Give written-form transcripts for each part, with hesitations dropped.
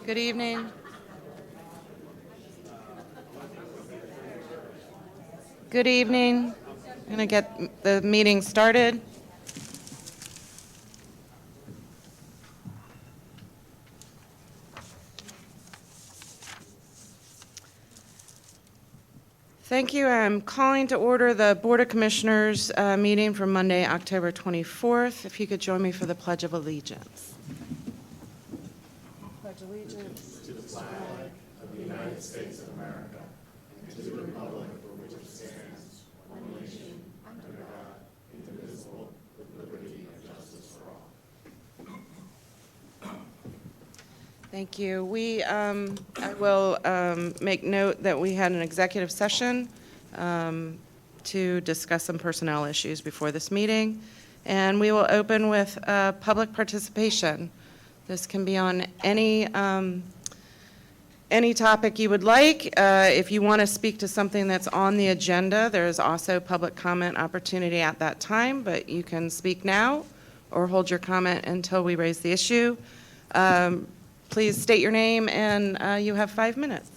Good evening. Good evening. I'm going to get the meeting started. Thank you. I'm calling to order the Board of Commissioners meeting for Monday, October 24th. If you could join me for the Pledge of Allegiance. Pledge allegiance to the flag of the United States of America and to the republic for which it stands, one nation, under God, indivisible, with liberty and justice for all. Thank you. I will make note that we had an executive session to discuss some personnel issues before this meeting, and we will open with public participation. This can be on any topic you would like. If you want to speak to something that's on the agenda, there is also public comment opportunity at that time, but you can speak now or hold your comment until we raise the issue. Please state your name, and you have 5 minutes.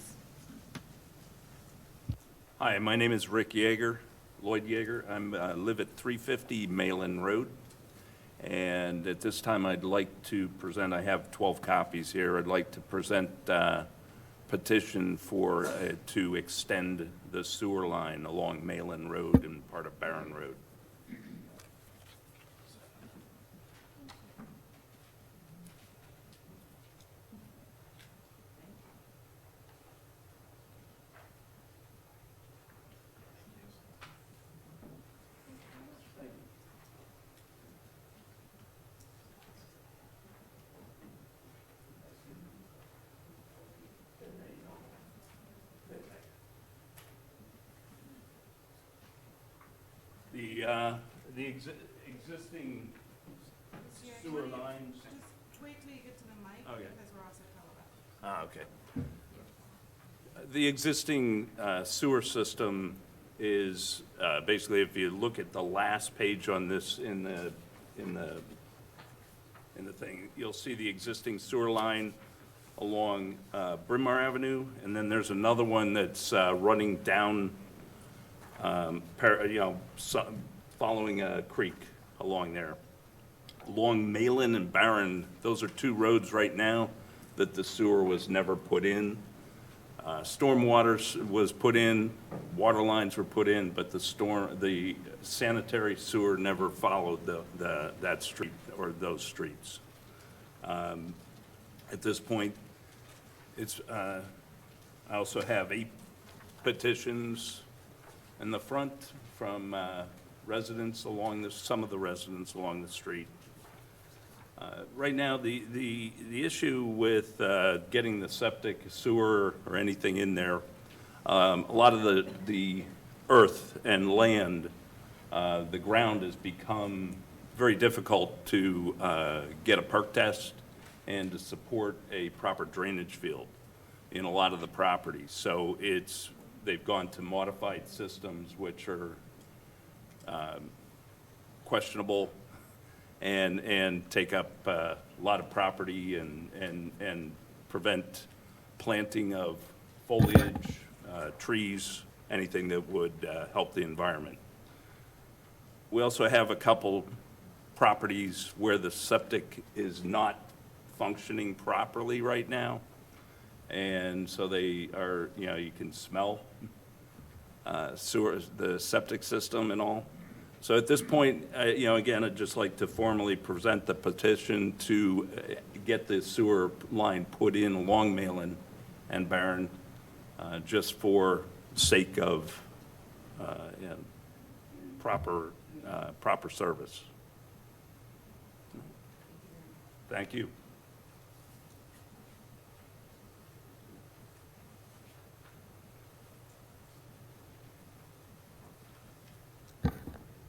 Hi, my name is Rick Yeager, Lloyd Yeager. I live at 350 Malin Road, and at this time I'd like to present, I have 12 copies here, I'd like to present a petition for to extend the sewer line along Malin Road and part of Barron Road. The existing sewer lines. Just wait till you get to the mic, Okay. because we're also televised. Okay. The existing sewer system is basically, if you look at the last page on this in the thing, you'll see the existing sewer line along Bryn Mawr Avenue, and then there's another one that's running down, following a creek along there. Along Malin and Barron, those are two roads right now that the sewer was never put in. Stormwater was put in, water lines were put in, but the sanitary sewer never followed that street or those streets. At this point, I also have 8 petitions in the front from residents some of the residents along the street. Right now, the issue with getting the septic sewer or anything in there, a lot of the earth and land, the ground has become very difficult to get a perk test and to support a proper drainage field in a lot of the properties. So they've gone to modified systems which are questionable and take up a lot of property and prevent planting of foliage, trees, anything that would help the environment. We also have a couple properties where the septic is not functioning properly right now, and so they are, you can smell the septic system and all. So at this point, again, I'd just like to formally present the petition to get the sewer line put in along Malin and Barron, just for sake of proper service. Thank you.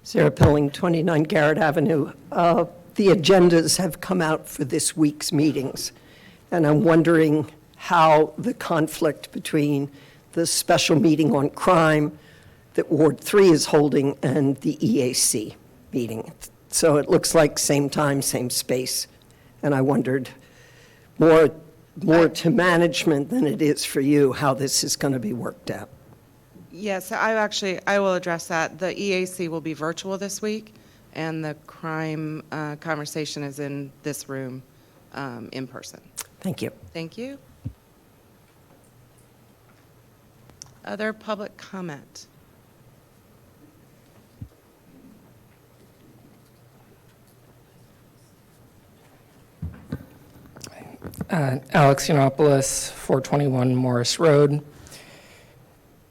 Sarah Pilling, 29 Garrett Avenue. The agendas have come out for this week's meetings, and I'm wondering how the conflict between the special meeting on crime that Ward 3 is holding and the EAC meeting. So it looks like same time, same space. And I wondered more more to management than it is for you, how this is going to be worked out. Yes, I will address that. The EAC will be virtual this week, and the crime conversation is in this room in person. Thank you. Thank you. Other public comment? Alex Yiannopoulos, 421 Morris Road.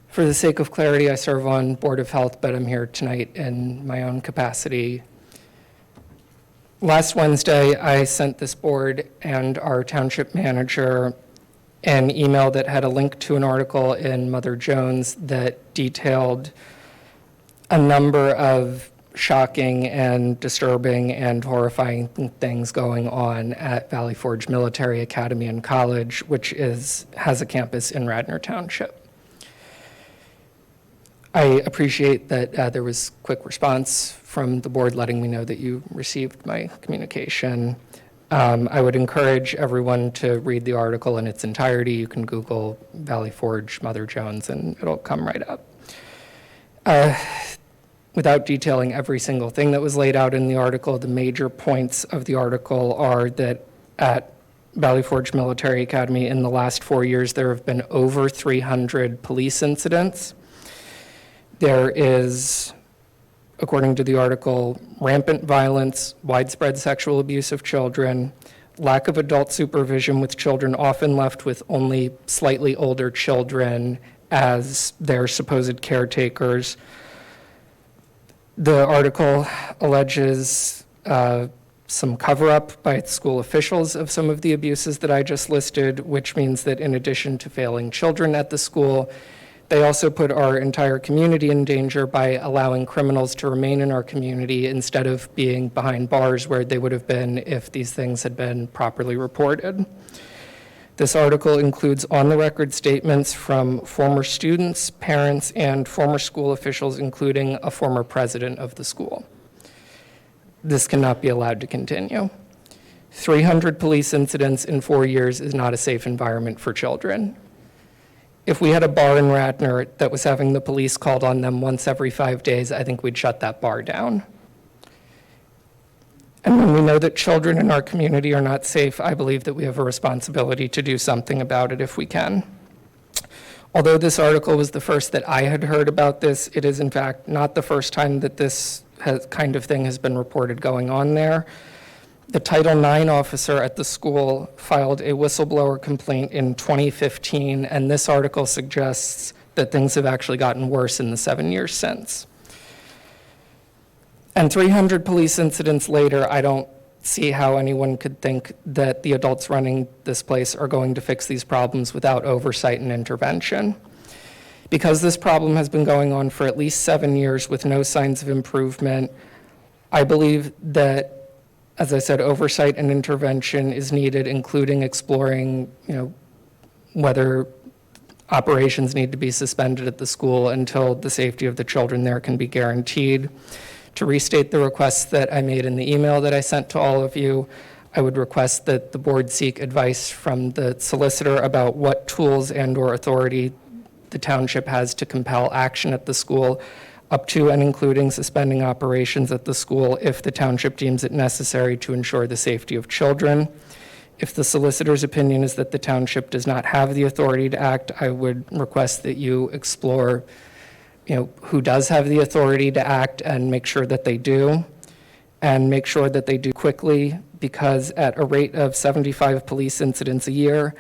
For the sake of clarity, I serve on Board of Health, but I'm here tonight in my own capacity. Last Wednesday, I sent this board and our township manager an email that had a link to an article in Mother Jones that detailed a number of shocking and disturbing and horrifying things going on at Valley Forge Military Academy and College, which has a campus in Radnor Township. I appreciate that there was quick response from the board letting me know that you received my communication. I would encourage everyone to read the article in its entirety. You can Google Valley Forge Mother Jones and it'll come right up. Without detailing every single thing that was laid out in the article, the major points of the article are that at Valley Forge Military Academy in the last 4 years, there have been over 300 police incidents. There is, according to the article, rampant violence, widespread sexual abuse of children, lack of adult supervision with children often left with only slightly older children as their supposed caretakers. The article alleges some cover-up by school officials of some of the abuses that I just listed, which means that in addition to failing children at the school, they also put our entire community in danger by allowing criminals to remain in our community instead of being behind bars where they would have been if these things had been properly reported. This article includes on-the-record statements from former students, parents, and former school officials, including a former president of the school. This cannot be allowed to continue. 300 police incidents in 4 years is not a safe environment for children. If we had a bar in Radnor that was having the police called on them once every 5 days, I think we'd shut that bar down. And when we know that children in our community are not safe, I believe that we have a responsibility to do something about it if we can. Although this article was the first that I had heard about this, it is in fact not the first time that this kind of thing has been reported going on there. The Title IX officer at the school filed a whistleblower complaint in 2015, and this article suggests that things have actually gotten worse in the 7 years since. And 300 police incidents later, I don't see how anyone could think that the adults running this place are going to fix these problems without oversight and intervention. Because this problem has been going on for at least 7 years with no signs of improvement, I believe that, as I said, oversight and intervention is needed, including exploring, whether operations need to be suspended at the school until the safety of the children there can be guaranteed. To restate the requests that I made in the email that I sent to all of you, I would request that the board seek advice from the solicitor about what tools and/or authority the township has to compel action at the school, up to and including suspending operations at the school if the township deems it necessary to ensure the safety of children. If the solicitor's opinion is that the township does not have the authority to act, I would request that you explore who does have the authority to act and make sure that they do, and make sure that they do quickly, because at a rate of 75 police incidents a year,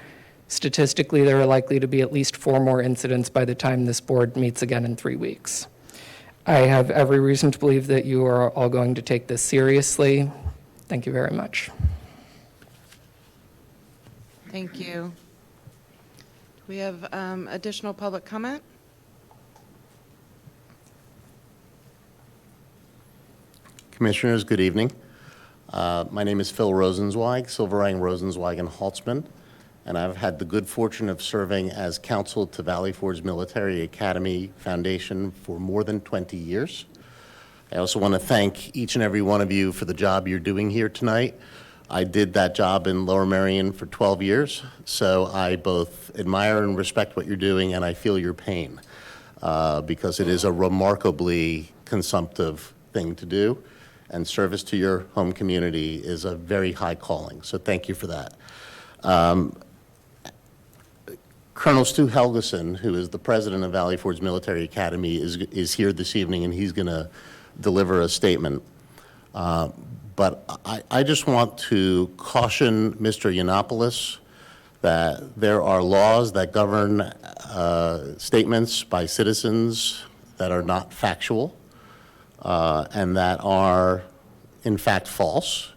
statistically there are likely to be at least 4 more incidents by the time this board meets again in 3 weeks. I have every reason to believe that you are all going to take this seriously. Thank you very much. Thank you. Do we have additional public comment? Commissioners, good evening. My name is Phil Rosenzweig, Silverang, Rosenzweig, and Holtzman, and I've had the good fortune of serving as counsel to Valley Forge Military Academy Foundation for more than 20 years. I also want to thank each and every one of you for the job you're doing here tonight. I did that job in Lower Merion for 12 years, so I both admire and respect what you're doing, and I feel your pain, because it is a remarkably consumptive thing to do, and service to your home community is a very high calling, so thank you for that. Colonel Stu Helgeson, who is the president of Valley Forge Military Academy, is here this evening, and he's going to deliver a statement. But I just want to caution Mr. Yiannopoulos that there are laws that govern statements by citizens that are not factual and that are, in fact, false.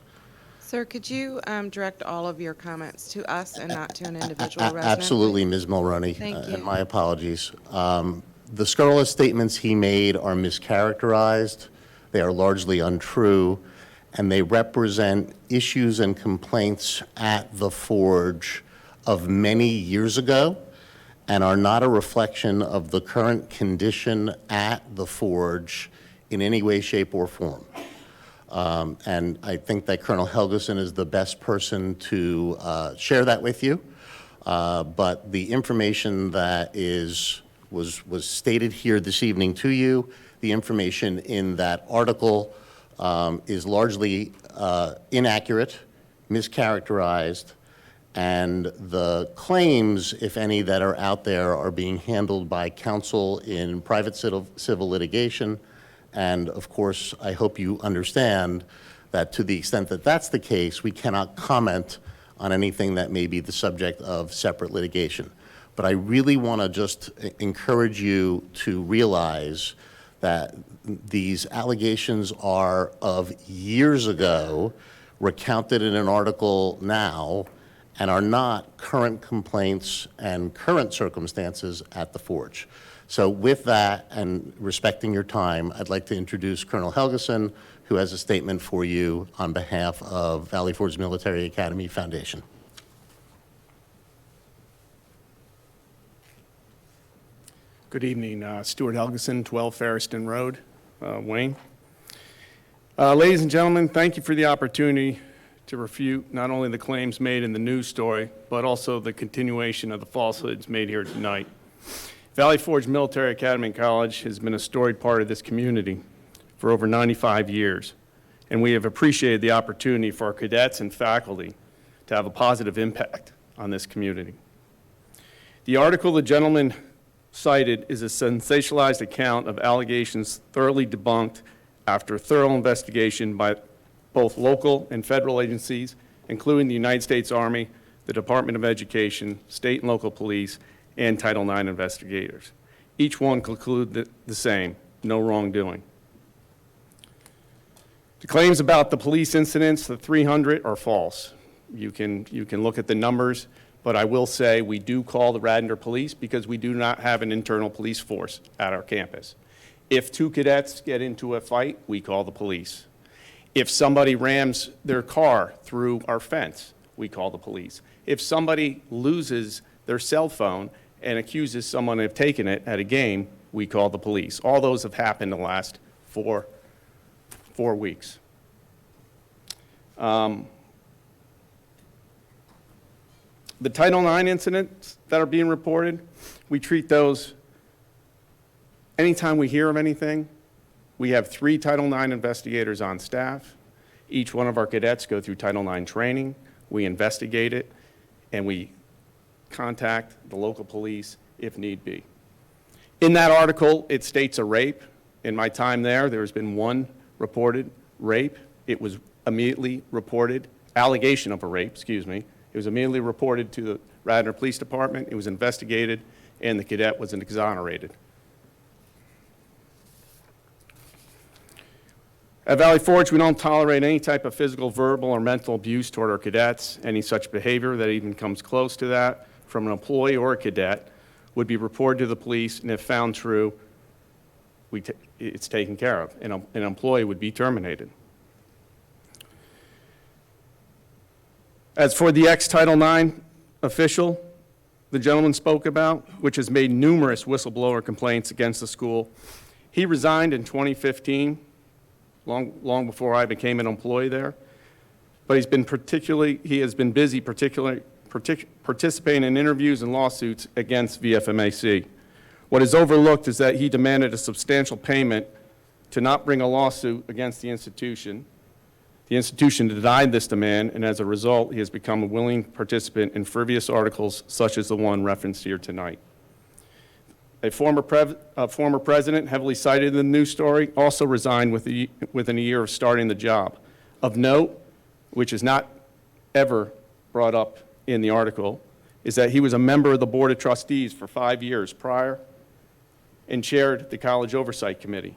Sir, could you direct all of your comments to us and not to an individual resident? Absolutely, Ms. Mulroney. Thank you. And my apologies. The scurrilous statements he made are mischaracterized. They are largely untrue, and they represent issues and complaints at the Forge of many years ago and are not a reflection of the current condition at the Forge in any way, shape, or form. And I think that Colonel Helgeson is the best person to share that with you. But the information that was stated here this evening to you, the information in that article is largely inaccurate, mischaracterized, and the claims, if any, that are out there are being handled by counsel in private civil litigation. And of course, I hope you understand that to the extent that that's the case, we cannot comment on anything that may be the subject of separate litigation. But I really want to just encourage you to realize that these allegations are of years ago, recounted in an article now, and are not current complaints and current circumstances at the Forge. So with that, and respecting your time, I'd like to introduce Colonel Helgeson, who has a statement for you on behalf of Valley Forge Military Academy Foundation. Good evening, Stuart Helgeson, 12 Ferriston Road, Wayne. Ladies and gentlemen, thank you for the opportunity to refute not only the claims made in the news story, but also the continuation of the falsehoods made here tonight. Valley Forge Military Academy and College has been a storied part of this community for over 95 years, and we have appreciated the opportunity for our cadets and faculty to have a positive impact on this community. The article the gentleman cited is a sensationalized account of allegations thoroughly debunked after thorough investigation by both local and federal agencies, including the United States Army, the Department of Education, state and local police, and Title IX investigators. Each one concluded the same, no wrongdoing. The claims about the police incidents, the 300, are false. You can look at the numbers, but I will say we do call the Radnor police because we do not have an internal police force at our campus. If two cadets get into a fight, we call the police. If somebody rams their car through our fence, we call the police. If somebody loses their cell phone and accuses someone of taking it at a game, we call the police. All those have happened in the last four weeks. The Title IX incidents that are being reported, we treat those anytime we hear of anything. We have 3 Title IX investigators on staff. Each one of our cadets go through Title IX training. We investigate it, and we contact the local police if need be. In that article, it states a rape. In my time there's been 1 reported rape. It was immediately reported, allegation of a rape, excuse me. It was immediately reported to the Radnor Police Department. It was investigated, and the cadet was exonerated. At Valley Forge, we don't tolerate any type of physical, verbal, or mental abuse toward our cadets. Any such behavior that even comes close to that from an employee or a cadet would be reported to the police, and if found true, it's taken care of, and an employee would be terminated. As for the ex-Title IX official the gentleman spoke about, which has made numerous whistleblower complaints against the school, he resigned in 2015, long before I became an employee there. but he has been busy participating in interviews and lawsuits against VFMAC. What is overlooked is that he demanded a substantial payment to not bring a lawsuit against the institution. The institution denied this demand, and as a result, he has become a willing participant in frivolous articles such as the one referenced here tonight. A former president, heavily cited in the news story, also resigned within a year of starting the job. Of note, which is not ever brought up in the article, is that he was a member of the Board of Trustees for 5 years prior and chaired the College Oversight Committee.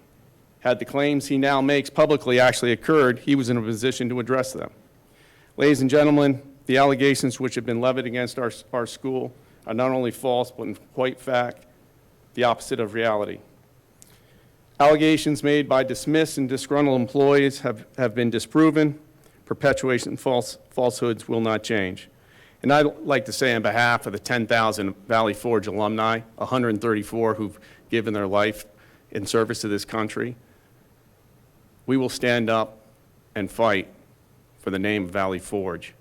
Had the claims he now makes publicly actually occurred, he was in a position to address them. Ladies and gentlemen, the allegations which have been levied against our school are not only false, but in point fact, the opposite of reality. Allegations made by dismissed and disgruntled employees have been disproven. Perpetuation falsehoods will not change. And I'd like to say on behalf of the 10,000 Valley Forge alumni, 134 who've given their life in service to this country, we will stand up and fight for the name of Valley Forge.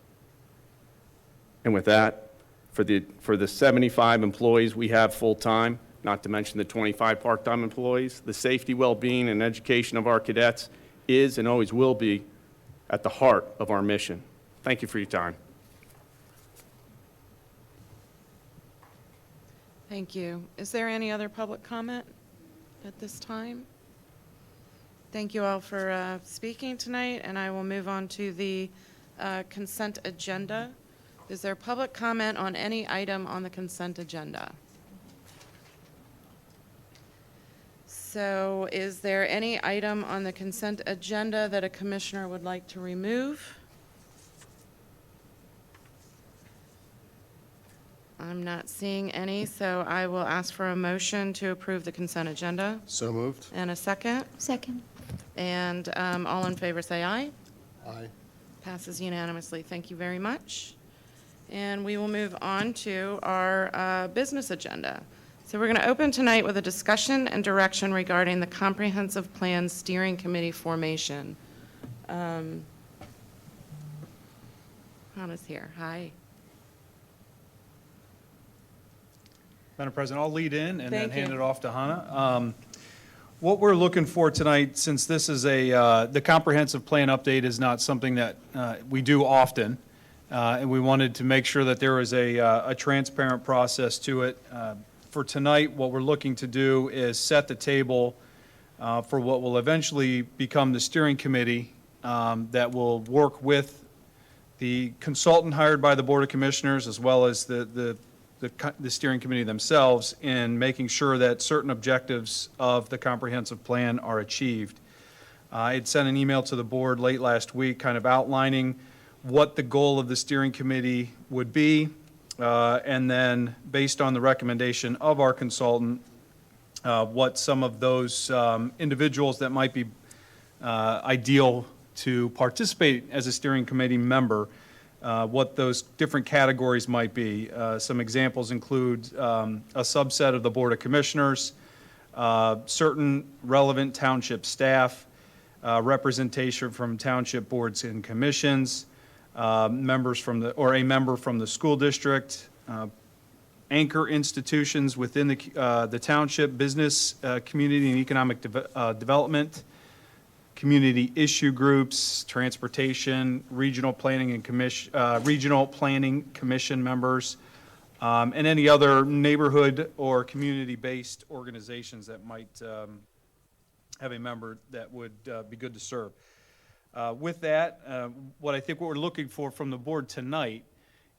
And with that, for the 75 employees we have full-time, not to mention the 25 part-time employees, the safety, well-being, and education of our cadets is and always will be at the heart of our mission. Thank you for your time. Thank you. Is there any other public comment at this time? Thank you all for speaking tonight, and I will move on to the consent agenda. Is there public comment on any item on the consent agenda? So is there any item on the consent agenda that a commissioner would like to remove? I'm not seeing any, so I will ask for a motion to approve the consent agenda. So moved. And a second. Second. And all in favor say aye. Aye. Passes unanimously. Thank you very much. And we will move on to our business agenda. So we're going to open tonight with a discussion and direction regarding the Comprehensive Plan Steering Committee formation. Hannah's here. Hi. Madam President, I'll lead in and then Thank hand you. it off to Hannah. What we're looking for tonight, since this is the comprehensive plan update is not something that we do often, and we wanted to make sure that there was a transparent process to it. For tonight, what we're looking to do is set the table for what will eventually become the steering committee that will work with the consultant hired by the Board of Commissioners as well as the steering committee themselves in making sure that certain objectives of the comprehensive plan are achieved. I had sent an email to the board late last week kind of outlining what the goal of the steering committee would be, and then based on the recommendation of our consultant, what some of those individuals that might be ideal to participate as a steering committee member, what those different categories might be. Some examples include a subset of the Board of Commissioners, certain relevant township staff, representation from township boards and commissions, members from a member from the school district, anchor institutions within the township, business, community and economic development, community issue groups, transportation, regional planning commission members, and any other neighborhood or community-based organizations that might have a member that would be good to serve. With that, what we're looking for from the board tonight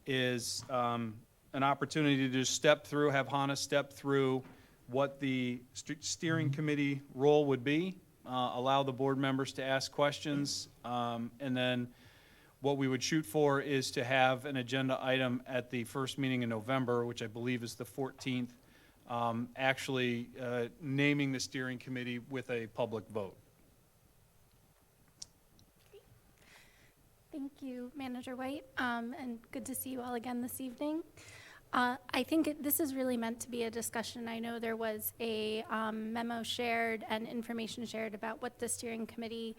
is an opportunity to just have Hannah step through what the steering committee role would be, allow the board members to ask questions, and then what we would shoot for is to have an agenda item at the first meeting in November, which I believe is the 14th, actually naming the steering committee with a public vote. Thank you, Manager White, and good to see you all again this evening. I think this is really meant to be a discussion. I know there was a memo shared and information shared about what the steering committee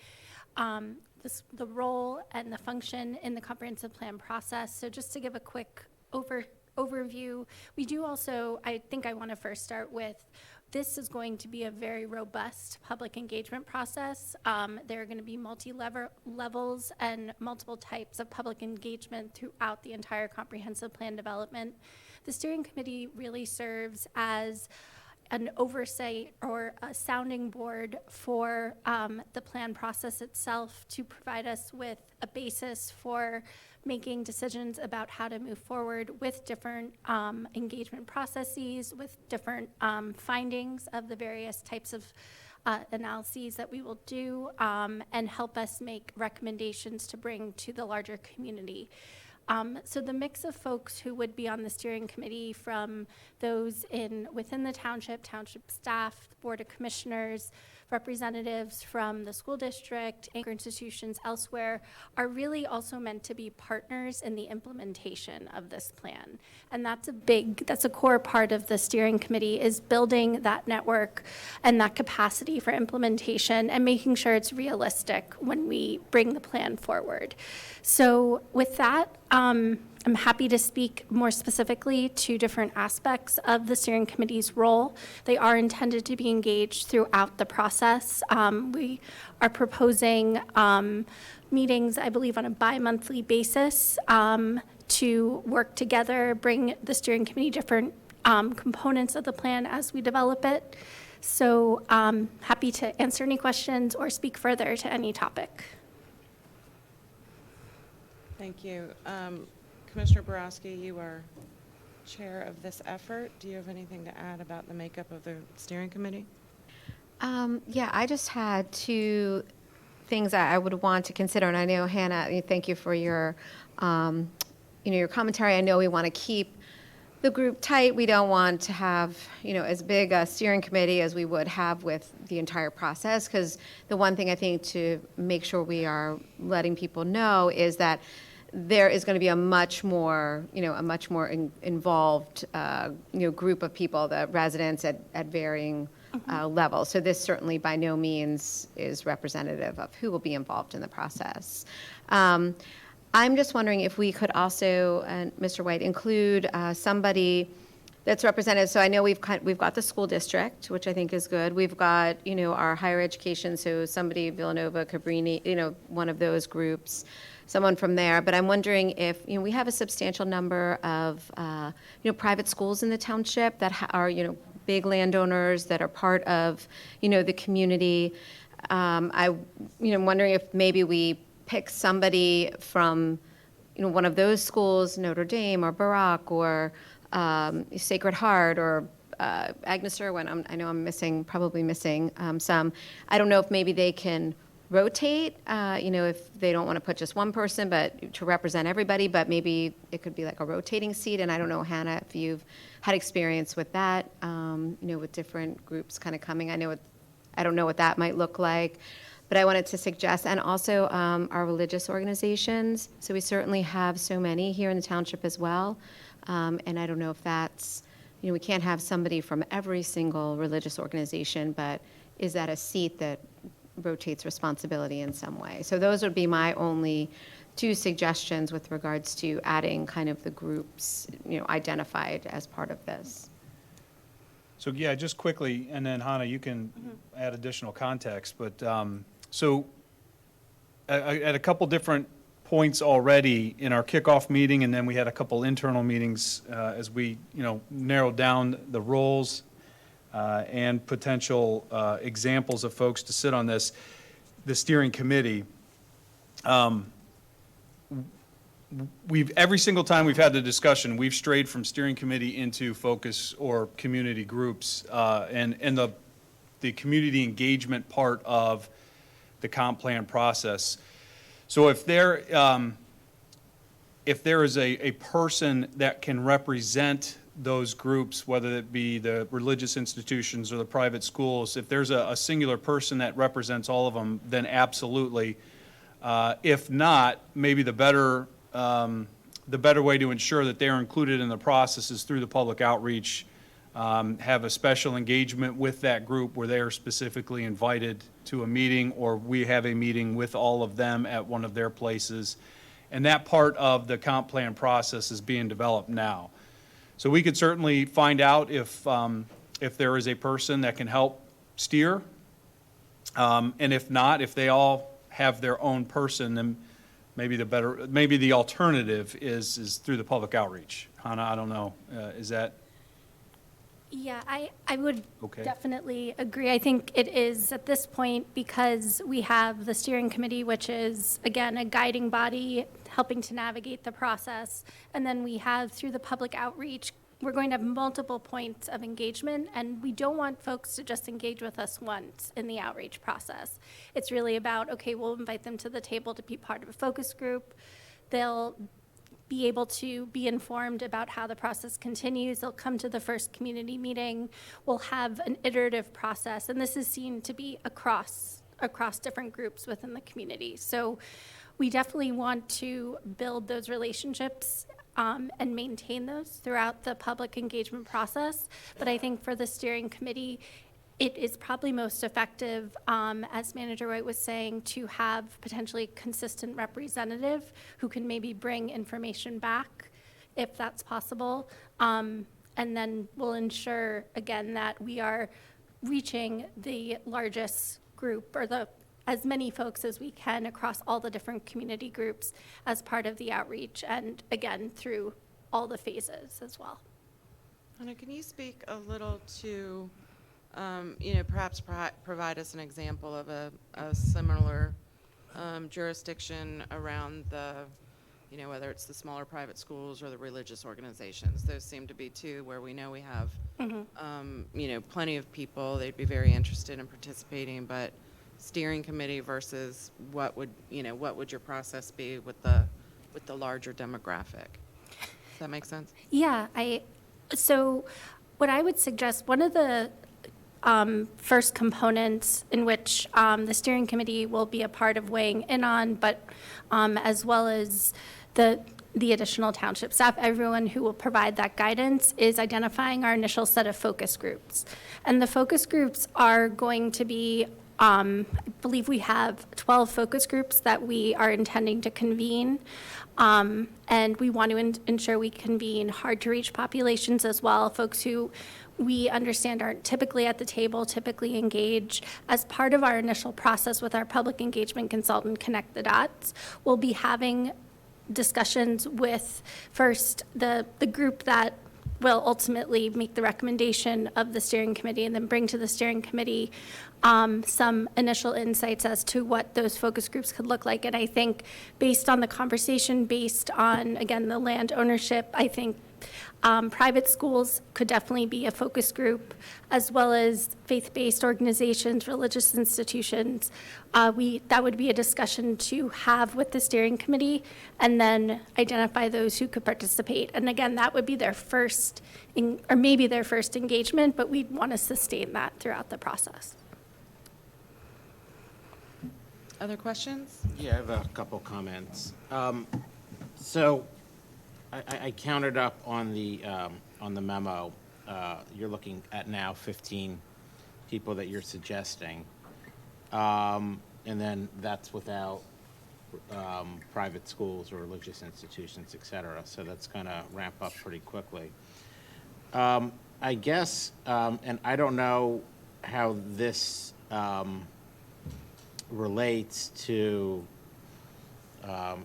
the role and the function in the comprehensive plan process. So just to give a quick overview, we do also, I think I want to first start with, this is going to be a very robust public engagement process. There are going to be levels and multiple types of public engagement throughout the entire comprehensive plan development. The steering committee really serves as an oversight or a sounding board for the plan process itself, to provide us with a basis for making decisions about how to move forward with different engagement processes, with different findings of the various types of analyses that we will do, and help us make recommendations to bring to the larger community. So the mix of folks who would be on the steering committee, from those within the township staff, board of commissioners, representatives from the school district, anchor institutions elsewhere, are really also meant to be partners in the implementation of this plan. And that's a core part of the steering committee, is building that network and that capacity for implementation and making sure it's realistic when we bring the plan forward. So with that, I'm happy to speak more specifically to different aspects of the steering committee's role. They are intended to be engaged throughout the process. We are proposing meetings, I believe, on a bi-monthly basis to work together, bring the steering committee different components of the plan as we develop it. So happy to answer any questions or speak further to any topic. Thank you. Commissioner Borowski, you are chair of this effort. Do you have anything to add about the makeup of the steering committee? Yeah, I just had two things I would want to consider, and I know, Hannah, thank you for your, your commentary. I know we want to keep the group tight. We don't want to have, as big a steering committee as we would have with the entire process, because the one thing I think to make sure we are letting people know is that there is going to be a much more involved, group of people, the residents at varying levels. So this certainly by no means is representative of who will be involved in the process. I'm just wondering if we could also, Mr. White, include somebody that's represented. So I know we've got the school district, which I think is good. We've got, our higher education, so somebody, Villanova, Cabrini, one of those groups, someone from there. But I'm wondering if, we have a substantial number of, private schools in the township that are, big landowners that are part of, the community. I'm wondering if maybe we pick somebody from, one of those schools, Notre Dame or Barak or Sacred Heart or Agnes Irwin. I know I'm probably missing some. I don't know if maybe they can rotate, if they don't want to put just one person, but to represent everybody, but maybe it could be like a rotating seat. And I don't know, Hannah, if you've had experience with that, with different groups kind of coming. I don't know what that might look like, but I wanted to suggest, and also our religious organizations. So we certainly have so many here in the township as well. And I don't know if that's, we can't have somebody from every single religious organization, but is that a seat that rotates responsibility in some way? So those would be my only two suggestions with regards to adding kind of the groups, identified as part of this. So yeah, just quickly, and then Hannah, you can add additional context, but so at a couple different points already in our kickoff meeting, and then we had a couple internal meetings as we, narrowed down the roles and potential examples of folks to sit on the steering committee. Every single time we've had the discussion, we've strayed from steering committee into focus or community groups, and the community engagement part of the comp plan process. So if there is a person that can represent those groups, whether it be the religious institutions or the private schools, if there's a singular person that represents all of them, then absolutely. If not, maybe the better way to ensure that they're included in the process is through the public outreach, have a special engagement with that group where they are specifically invited to a meeting, or we have a meeting with all of them at one of their places. And that part of the comp plan process is being developed now. So we could certainly find out if there is a person that can help steer. And if not, if they all have their own person, then maybe the alternative is through the public outreach. Hannah, I don't know, is that? Yeah, I would Okay. definitely agree. I think it is at this point because we have the steering committee, which is, again, a guiding body helping to navigate the process. And then we have, through the public outreach, we're going to have multiple points of engagement, and we don't want folks to just engage with us once in the outreach process. It's really about, okay, we'll invite them to the table to be part of a focus group. They'll be able to be informed about how the process continues. They'll come to the first community meeting. We'll have an iterative process, and this is seen to be across different groups within the community. So we definitely want to build those relationships and maintain those throughout the public engagement process. But I think for the steering committee, it is probably most effective, as Manager White was saying, to have potentially consistent representative who can maybe bring information back, if that's possible. And then we'll ensure, again, that we are reaching the largest group or as many folks as we can across all the different community groups as part of the outreach, and again, through all the phases as well. Anna, can you speak a little to, perhaps provide us an example of a similar jurisdiction around the, whether it's the smaller private schools or the religious organizations? Those seem to be two where we know we have, plenty of people. They'd be very interested in participating, but steering committee versus what would your process be with the larger demographic? Does that make sense? Yeah, so what I would suggest, one of the first components in which the steering committee will be a part of weighing in on, but as well as the additional township staff, everyone who will provide that guidance, is identifying our initial set of focus groups. And the focus groups are going to be, I believe we have 12 focus groups that we are intending to convene. And we want to ensure we convene hard-to-reach populations as well, folks who we understand aren't typically at the table, typically engage. As part of our initial process with our public engagement consultant, Connect the Dots, we'll be having discussions with, first, the group that will ultimately make the recommendation of the steering committee, and then bring to the steering committee some initial insights as to what those focus groups could look like. And I think based on the conversation, based on, again, the land ownership, I think private schools could definitely be a focus group, as well as faith-based organizations, religious institutions. That would be a discussion to have with the steering committee, and then identify those who could participate. And again, that would be their first, or maybe their first engagement, but we'd want to sustain that throughout the process. Other questions? Yeah, I have a couple comments. So I counted up on the memo. You're looking at now 15 people that you're suggesting. And then that's without private schools or religious institutions, et cetera. So that's going to ramp up pretty quickly. I guess, and I don't know how this relates to,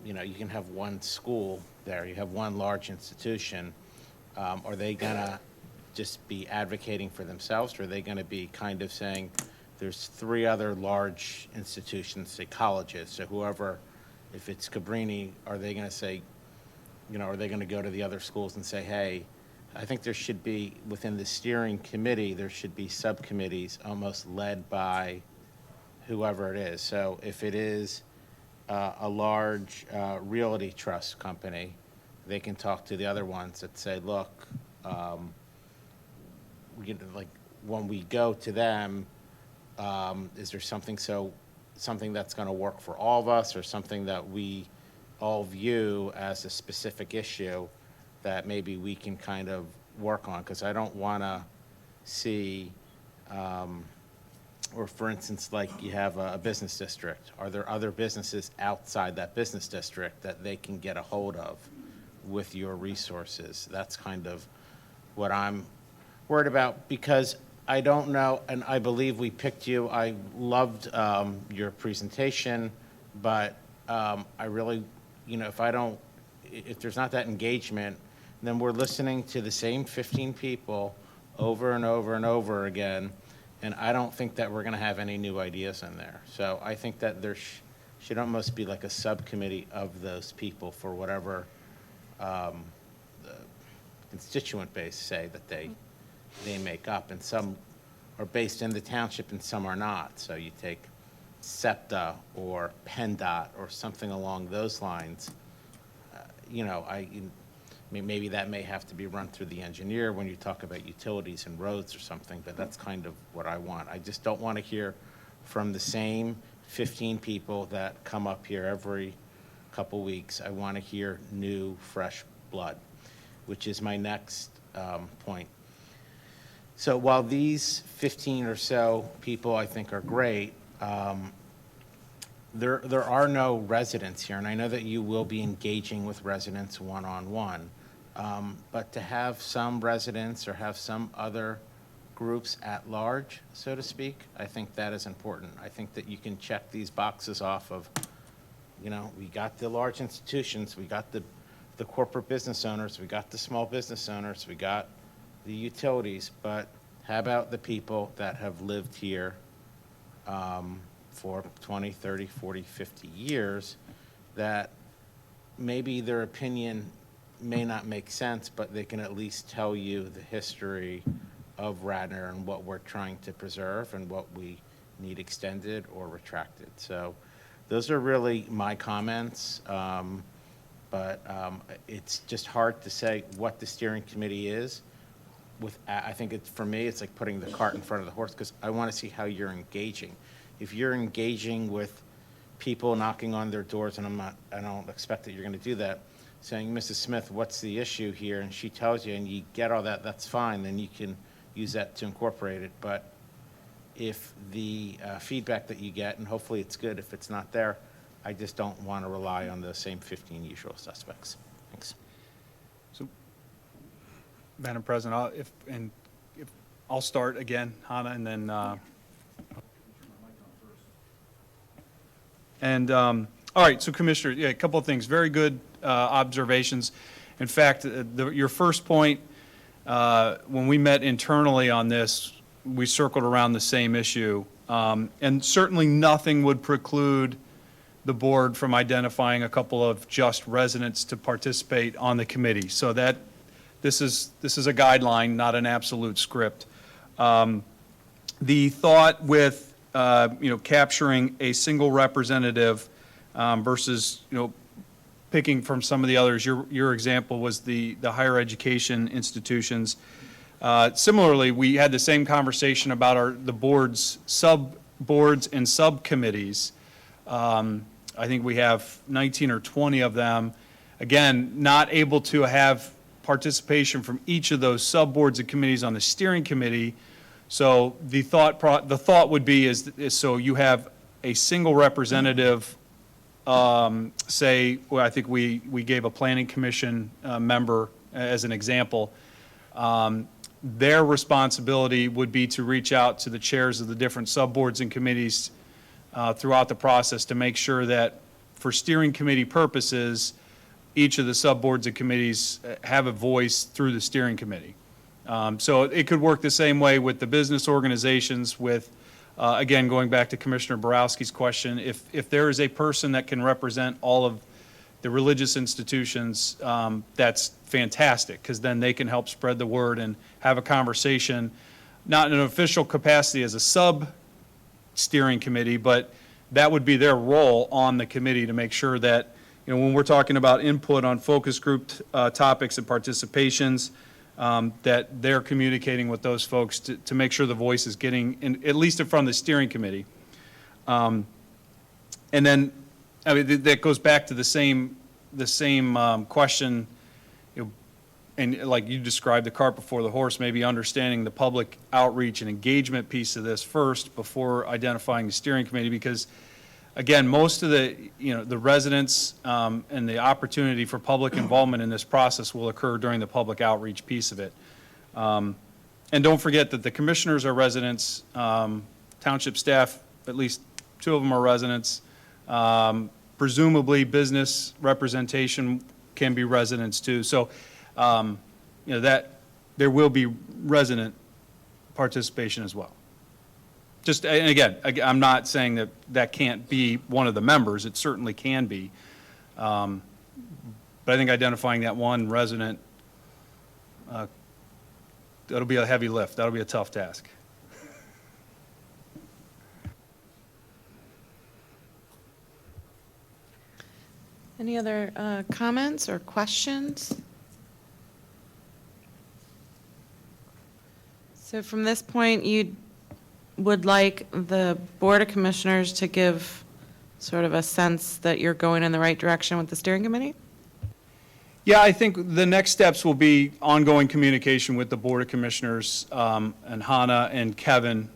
you can have one school there, you have one large institution. Are they going to just be advocating for themselves, or are they going to be kind of saying, there's 3 other large institutions, say colleges, so whoever, if it's Cabrini, are they going to say, are they going to go to the other schools and say, hey, I think there should be, within the steering committee, there should be subcommittees almost led by whoever it is. So if it is a large realty trust company, they can talk to the other ones that say, look, when we go to them, is there something that's going to work for all of us, or something that we all view as a specific issue that maybe we can kind of work on? Because I don't want to see or for instance, like you have a business district, are there other businesses outside that business district that they can get a hold of with your resources? That's kind of what I'm worried about, because I don't know, and I believe we picked you. I loved your presentation, but I really, if there's not that engagement, then we're listening to the same 15 people over and over and over again, and I don't think that we're going to have any new ideas in there. So I think that there should almost be like a subcommittee of those people for whatever the constituent base say that they make up, and some are based in the township and some are not. So you take SEPTA or PennDOT or something along those lines. Maybe that may have to be run through the engineer when you talk about utilities and roads or something, but that's kind of what I want. I just don't want to hear from the same 15 people that come up here every couple weeks. I want to hear new, fresh blood, which is my next point. So while these 15 or so people I think are great, there are no residents here, and I know that you will be engaging with residents one-on-one. But to have some residents or have some other groups at large, so to speak, I think that is important. I think that you can check these boxes off of, we got the large institutions, we got the corporate business owners, we got the small business owners, we got the utilities, but how about the people that have lived here for 20, 30, 40, 50 years, that maybe their opinion may not make sense, but they can at least tell you the history of Radnor and what we're trying to preserve and what we need extended or retracted. So those are really my comments, but it's just hard to say what the steering committee is. I think for me, it's like putting the cart in front of the horse, because I want to see how you're engaging. If you're engaging with people knocking on their doors, and I don't expect that you're going to do that, saying, Mrs. Smith, what's the issue here? And she tells you, and you get all that, that's fine. Then you can use that to incorporate it. But if the feedback that you get, and hopefully it's good, if it's not there, I just don't want to rely on the same 15 usual suspects. Thanks. So, Madam President, I'll start again, Hannah, and then. All right, so Commissioner, a couple of things. Very good observations. In fact, your first point, when we met internally on this, we circled around the same issue. And certainly nothing would preclude the board from identifying a couple of just residents to participate on the committee. So that this is a guideline, not an absolute script. The thought with capturing a single representative versus picking from some of the others. Your example was the higher education institutions. Similarly, we had the same conversation about the boards, sub-boards and subcommittees. I think we have 19 or 20 of them. Again, not able to have participation from each of those sub-boards and committees on the steering committee. So the thought would be is so you have a single representative. I think we gave a planning commission member as an example. Their responsibility would be to reach out to the chairs of the different subboards and committees throughout the process to make sure that for steering committee purposes, each of the subboards and committees have a voice through the steering committee. So it could work the same way with the business organizations with, again, going back to Commissioner Borowski's question, if there is a person that can represent all of the religious institutions, that's fantastic, because then they can help spread the word and have a conversation, not in an official capacity as a sub-steering committee, but that would be their role on the committee to make sure that, when we're talking about input on focus group topics and participations, that they're communicating with those folks to make sure the voice is getting, at least in front of the steering committee. And then, that goes back to the same question. and like you described, the cart before the horse, maybe understanding the public outreach and engagement piece of this first before identifying the steering committee, because again, most of the, the residents and the opportunity for public involvement in this process will occur during the public outreach piece of it. And don't forget that the commissioners are residents, township staff, at least 2 of them are residents. Presumably, business representation can be residents too. So, that there will be resident participation as well. Just, and again, I'm not saying that that can't be one of the members. It certainly can be. But I think identifying that one resident, that'll be a heavy lift. That'll be a tough task. Any other comments or questions? So from this point, you would like the Board of Commissioners to give sort of a sense that you're going in the right direction with the steering committee? Yeah, I think the next steps will be ongoing communication with the Board of Commissioners and Hannah and Kevin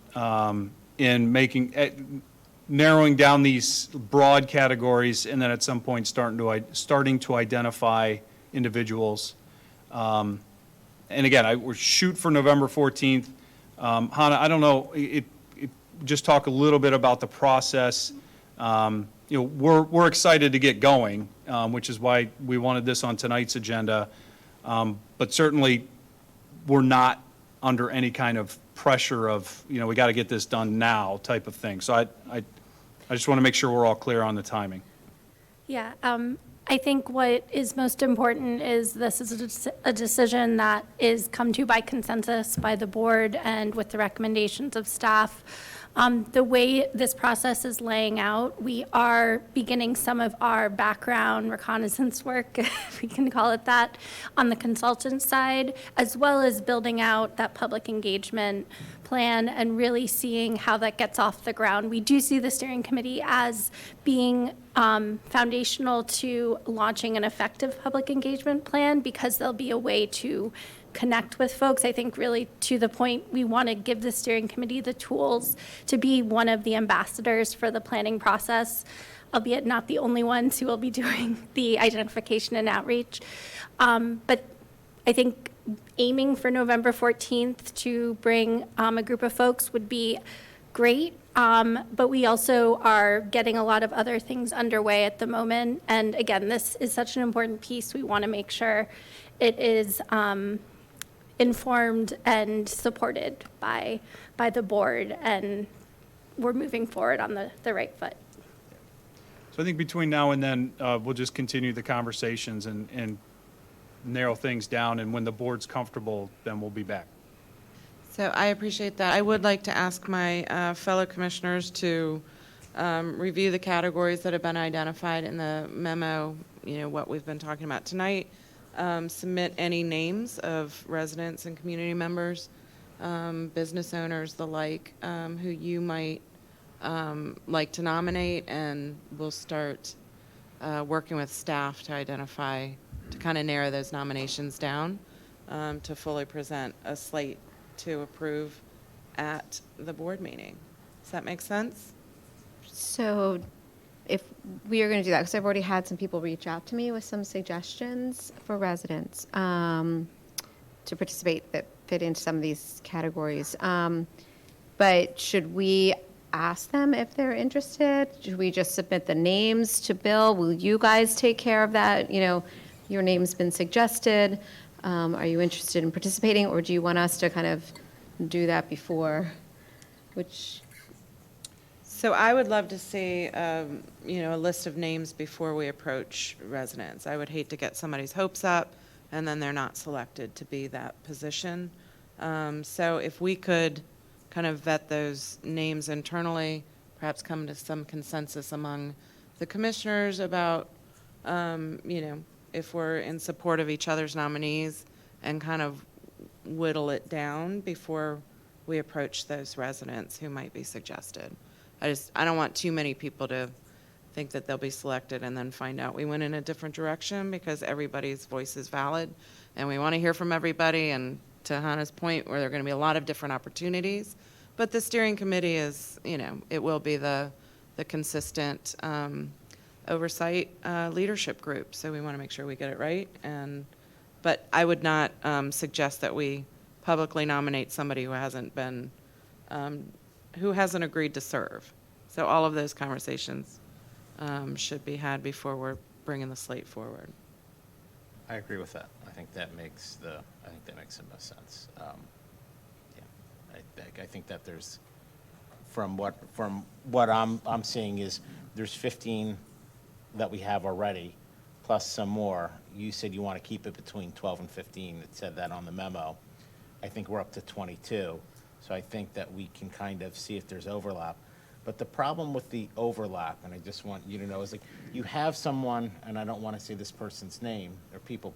in making, narrowing down these broad categories, and then at some point starting to identify individuals. And again, we're shoot for November 14th. Hannah, I don't know, just talk a little bit about the process. We're excited to get going, which is why we wanted this on tonight's agenda. But certainly, we're not under any kind of pressure of, we got to get this done now type of thing. So I just want to make sure we're all clear on the timing. Yeah, I think what is most important is this is a decision that is come to by consensus by the board and with the recommendations of staff. The way this process is laying out, we are beginning some of our background reconnaissance work, if we can call it that, on the consultant side, as well as building out that public engagement plan and really seeing how that gets off the ground. We do see the steering committee as being foundational to launching an effective public engagement plan because there'll be a way to connect with folks. I think really to the point, we want to give the steering committee the tools to be one of the ambassadors for the planning process, albeit not the only ones who will be doing the identification and outreach. But I think aiming for November 14th to bring a group of folks would be great. But we also are getting a lot of other things underway at the moment. And again, this is such an important piece. We want to make sure it is informed and supported by the board, and we're moving forward on the right foot. So I think between now and then, we'll just continue the conversations and narrow things down, and when the board's comfortable, then we'll be back. So I appreciate that. I would like to ask my fellow commissioners to review the categories that have been identified in the memo, what we've been talking about tonight. Submit any names of residents and community members, business owners, the like, who you might like to nominate, and we'll start working with staff to identify, to kind of narrow those nominations down to fully present a slate to approve at the board meeting. Does that make sense? So if we are going to do that, because I've already had some people reach out to me with some suggestions for residents to participate that fit into some of these categories. But should we ask them if they're interested? Should we just submit the names to Bill? Will you guys take care of that? Your name's been suggested. Are you interested in participating, or do you want us to kind of do that before? So I would love to see, a list of names before we approach residents. I would hate to get somebody's hopes up and then they're not selected to be that position. So if we could kind of vet those names internally, perhaps come to some consensus among the commissioners about, if we're in support of each other's nominees, and kind of whittle it down before we approach those residents who might be suggested. I don't want too many people to think that they'll be selected and then find out we went in a different direction, because everybody's voice is valid, and we want to hear from everybody, and to Hannah's point, where there are going to be a lot of different opportunities. But the steering committee is, it will be the consistent oversight leadership group, so we want to make sure we get it right. But I would not suggest that we publicly nominate somebody who hasn't agreed to serve. So all of those conversations should be had before we're bringing the slate forward. I agree with that. I think that makes the most sense. I think that there's, from what I'm seeing is, there's 15 that we have already, plus some more. You said you want to keep it between 12 and 15. It said that on the memo. I think we're up to 22. So I think that we can kind of see if there's overlap. But the problem with the overlap, and I just want you to know, is like, you have someone, and I don't want to say this person's name, or people,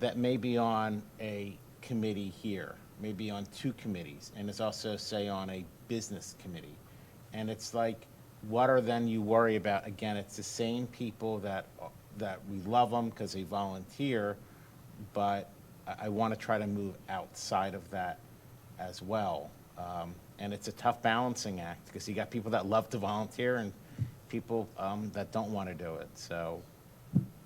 that may be on a committee here, maybe on 2 committees, and is also, say, on a business committee. And it's like, what are then you worry about? Again, it's the same people that we love them because they volunteer, but I want to try to move outside of that as well. And it's a tough balancing act, because you got people that love to volunteer and people that don't want to do it. So,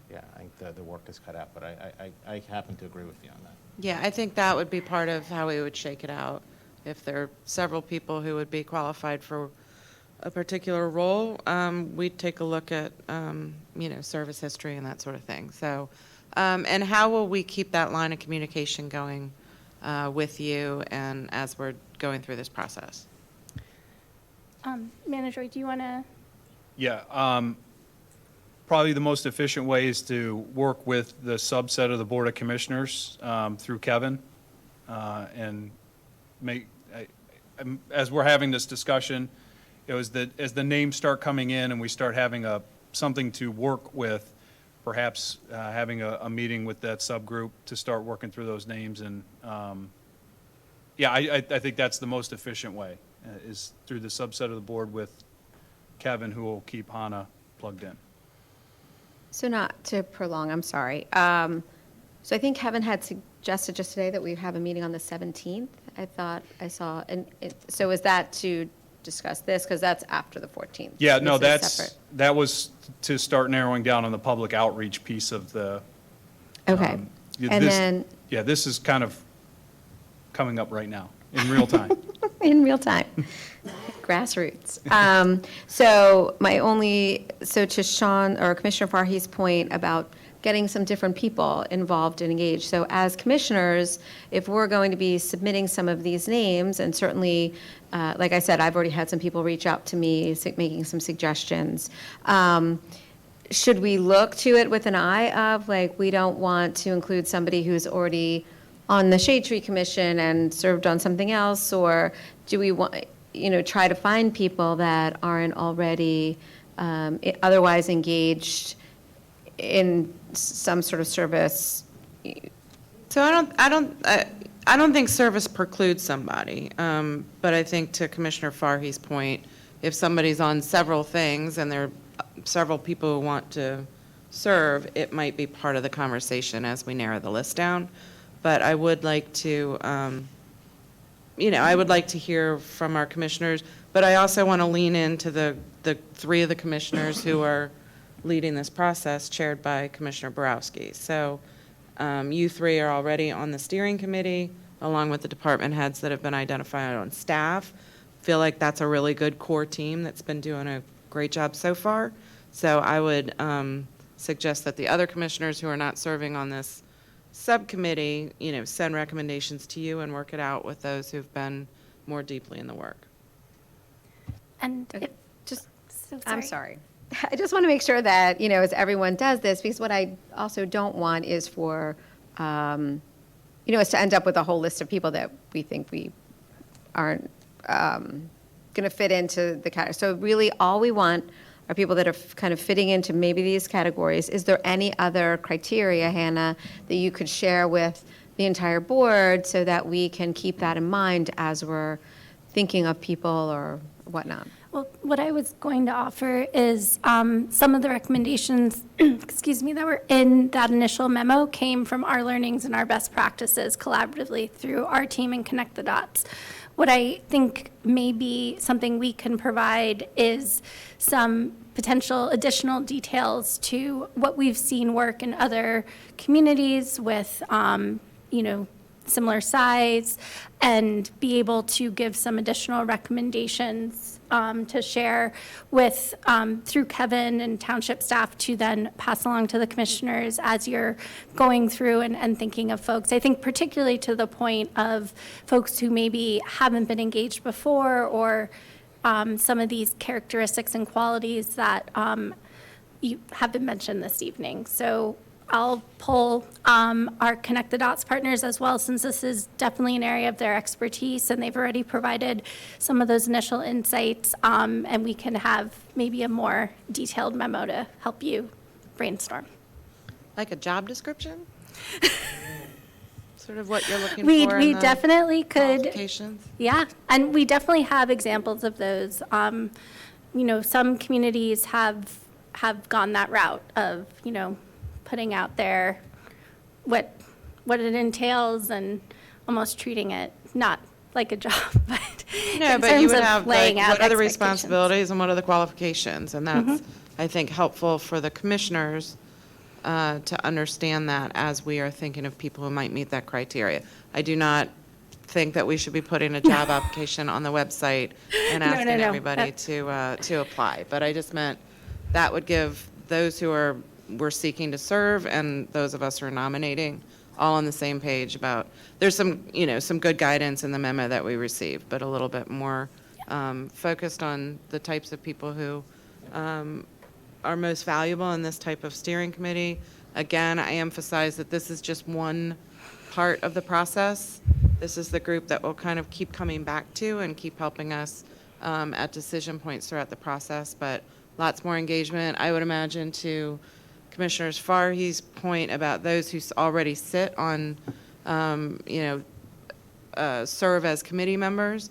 yeah, I think the work is cut out, but I happen to agree with you on that. Yeah, I think that would be part of how we would shake it out. If there are several people who would be qualified for a particular role, we'd take a look at, service history and that sort of thing. So, and how will we keep that line of communication going with you and as we're going through this process? Manager, do you want to? Yeah, probably the most efficient way is to work with the subset of the Board of Commissioners through Kevin, and as we're having this discussion, as the names start coming in and we start having something to work with, perhaps having a meeting with that subgroup to start working through those names. And I think that's the most efficient way, is through the subset of the board with Kevin, who will keep Hannah plugged in. So not to prolong, I'm sorry. So I think Kevin had suggested just today that we have a meeting on the 17th. I thought I saw, so is that to discuss this? Because that's after the 14th. Yeah, So no, this is separate. that was to start narrowing down on the public outreach piece of the. Okay. Yeah, this is kind of coming up right now, in real time. In real time. Grassroots. So to Sean, or Commissioner Farhi's point about getting some different people involved and engaged. So as commissioners, if we're going to be submitting some of these names, and certainly, like I said, I've already had some people reach out to me, making some suggestions. Should we look to it with an eye of, like, we don't want to include somebody who's already on the Shade Tree Commission and served on something else, or do we want, try to find people that aren't already otherwise engaged in some sort of service? So I don't think service precludes somebody, but I think to Commissioner Farhi's point, if somebody's on several things and there are several people who want to serve, it might be part of the conversation as we narrow the list down. But I would like to, I would like to hear from our commissioners, but I also want to lean into the 3 of the commissioners who are leading this process, chaired by Commissioner Borowski. So you 3 are already on the steering committee, along with the department heads that have been identified on staff. Feel like that's a really good core team that's been doing a great job so far. So I would suggest that the other commissioners who are not serving on this subcommittee, send recommendations to you and work it out with those who've been more deeply in the work. And Okay, just, so I'm sorry. I just want to make sure that, as everyone does this, because what I also don't want is for, is to end up with a whole list of people that we think we aren't going to fit into the category. So really, all we want are people that are kind of fitting into maybe these categories. Is there any other criteria, Hannah, that you could share with the entire board so that we can keep that in mind as we're thinking of people or whatnot? Well, what I was going to offer is some of the recommendations, excuse me, that were in that initial memo came from our learnings and our best practices collaboratively through our team and Connect the Dots. What I think may be something we can provide is some potential additional details to what we've seen work in other communities with, similar size, and be able to give some additional recommendations to share with, through Kevin and Township staff to then pass along to the commissioners as you're going through and thinking of folks. I think particularly to the point of folks who maybe haven't been engaged before, or some of these characteristics and qualities that you have been mentioned this evening. So I'll pull our Connect the Dots partners as well, since this is definitely an area of their expertise, and they've already provided some of those initial insights, and we can have maybe a more detailed memo to help you brainstorm. Like a job description? Sort of what you're looking We for in the definitely could. qualifications? Yeah, and we definitely have examples of those. Some communities have gone that route of, putting out there what it entails and almost treating it not like a job, but No, in but you terms would of have, laying like, out what are the expectations. responsibilities and what are the qualifications? And that's, I think, helpful for the commissioners to understand that as we are thinking of people who might meet that criteria. I do not think that we should be putting a job application on the website and No, no, asking no. everybody to apply. But I just meant that would give those who we're seeking to serve and those of us who are nominating all on the same page about, there's some good guidance in the memo that we received, but a little bit more focused on the types of people who are most valuable in this type of steering committee. Again, I emphasize that this is just one part of the process. This is the group that we'll kind of keep coming back to and keep helping us at decision points throughout the process, but lots more engagement. I would imagine to Commissioner Farhi's point about those who already sit on, serve as committee members,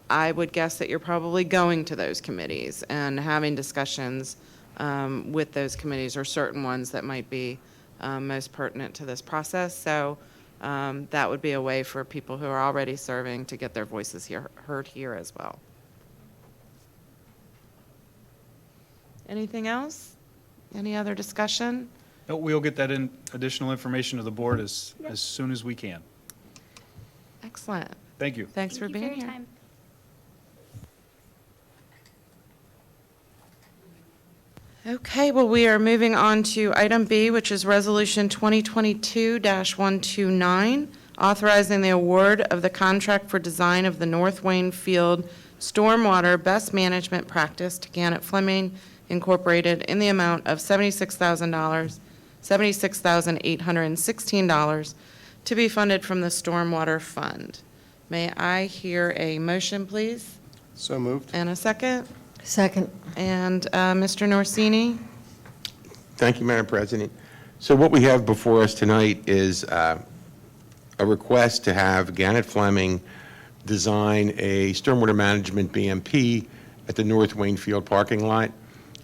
I would guess that you're probably going to those committees and having discussions with those committees, or certain ones that might be most pertinent to this process. So that would be a way for people who are already serving to get their voices heard here as well. Anything else? Any other discussion? No, we'll get that additional information to the board as soon as we can. Excellent. Thank you. Thanks for Thank you being for your here. time. Okay, well, we are moving on to item B, which is Resolution 2022-129, authorizing the award of the contract for design of the North Wayne Field Stormwater Best Management Practice to Gannett Fleming Incorporated in the amount of $76,816 to be funded from the Stormwater Fund. May I hear a motion, please? So moved. And a second? Second. And Mr. Norsini? Thank you, Madam President. So what we have before us tonight is a request to have Gannett Fleming design a stormwater management BMP at the North Wayne Field parking lot.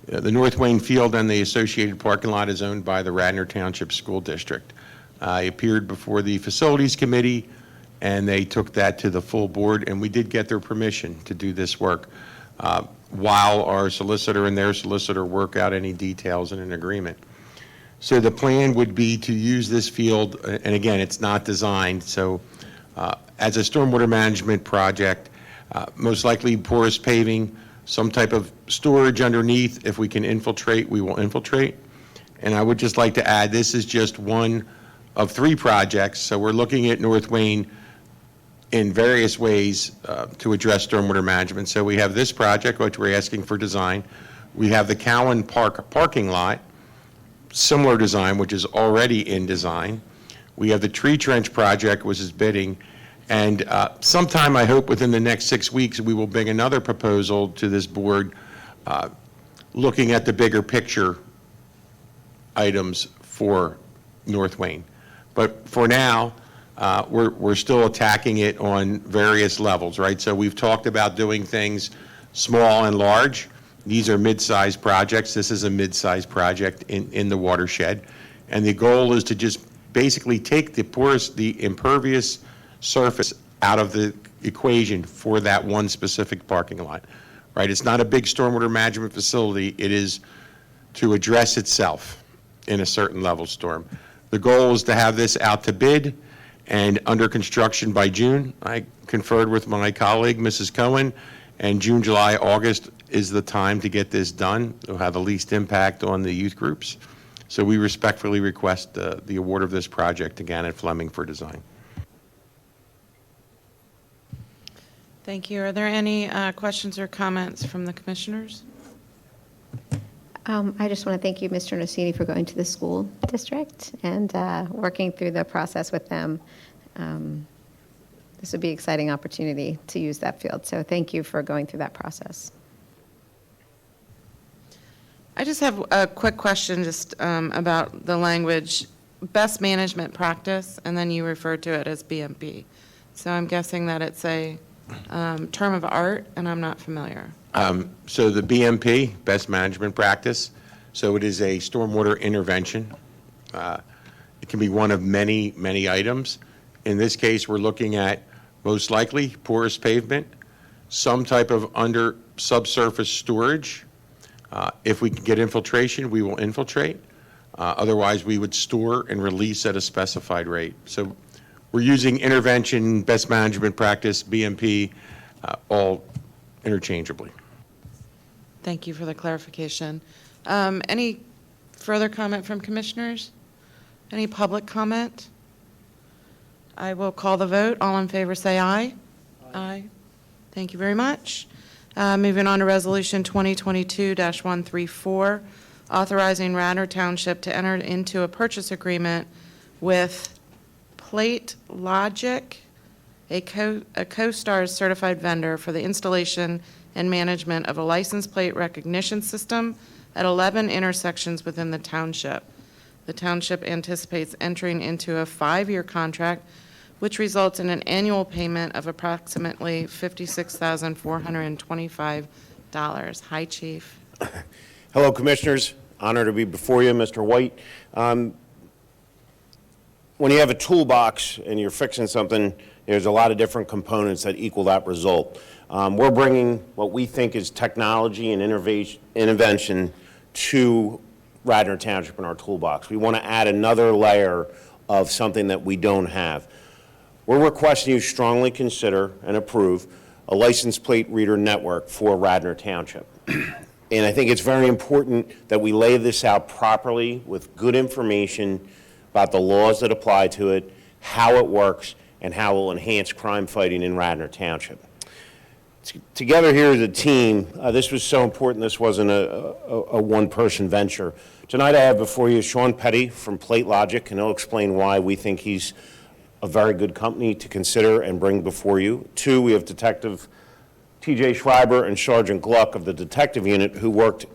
The North Wayne Field and the associated parking lot is owned by the Radnor Township School District. I appeared before the Facilities Committee, and they took that to the full board, and we did get their permission to do this work while our solicitor and their solicitor work out any details in an agreement. So the plan would be to use this field, and again, it's not designed, so as a stormwater management project, most likely porous paving, some type of storage underneath. If we can infiltrate, we will infiltrate. And I would just like to add, this is just one of 3 projects, so we're looking at North Wayne in various ways to address stormwater management. So we have this project, which we're asking for design. We have the Cowan Park parking lot, similar design, which is already in design. We have the tree trench project, which is bidding. And sometime, I hope, within the next 6 weeks, we will bring another proposal to this board looking at the bigger picture items for North Wayne. But for now, we're still attacking it on various levels, right? So we've talked about doing things small and large. These are mid-sized projects. This is a mid-sized project in the watershed. And the goal is to just basically take the impervious surface out of the equation for that one specific parking lot, right? It's not a big stormwater management facility. It is to address itself in a certain level storm. The goal is to have this out to bid and under construction by June. I conferred with my colleague, Mrs. Cohen, and June, July, August is the time to get this done. It'll have the least impact on the youth groups. So we respectfully request the award of this project to Gannett Fleming for design. Thank you. Are there any questions or comments from the commissioners? I just want to thank you, Mr. Nocini, for going to the school district and working through the process with them. This would be an exciting opportunity to use that field. So thank you for going through that process. I just have a quick question just about the language, best management practice, and then you referred to it as BMP. So I'm guessing that it's a term of art, and I'm not familiar. So the BMP, best management practice, so it is a stormwater intervention. It can be one of many, many items. In this case, we're looking at most likely porous pavement, some type of under subsurface storage. If we can get infiltration, we will infiltrate. Otherwise, we would store and release at a specified rate. So we're using intervention, best management practice, BMP, all interchangeably. Thank you for the clarification. Any further comment from commissioners? Any public comment? I will call the vote. All in favor say aye. Aye. Thank you very much. Moving on to Resolution 2022-134, authorizing Radnor Township to enter into a purchase agreement with Plate Logic, a CoStarz certified vendor for the installation and management of a license plate recognition system at 11 intersections within the township. The township anticipates entering into a 5-year contract, which results in an annual payment of approximately $56,425. Hi, Chief. Hello, Commissioners. Honor to be before you, Mr. White. When you have a toolbox and you're fixing something, there's a lot of different components that equal that result. We're bringing what we think is technology and intervention to Radnor Township in our toolbox. We want to add another layer of something that we don't have. We're requesting you strongly consider and approve a license plate reader network for Radnor Township. And I think it's very important that we lay this out properly with good information about the laws that apply to it, how it works, and how it will enhance crime fighting in Radnor Township. Together here as a team, this was so important this wasn't a one-person venture. Tonight I have before you Sean Petty from Plate Logic, and he'll explain why we think he's a very good company to consider and bring before you. 2, we have Detective T.J. Schreiber and Sergeant Gluck of the Detective Unit who worked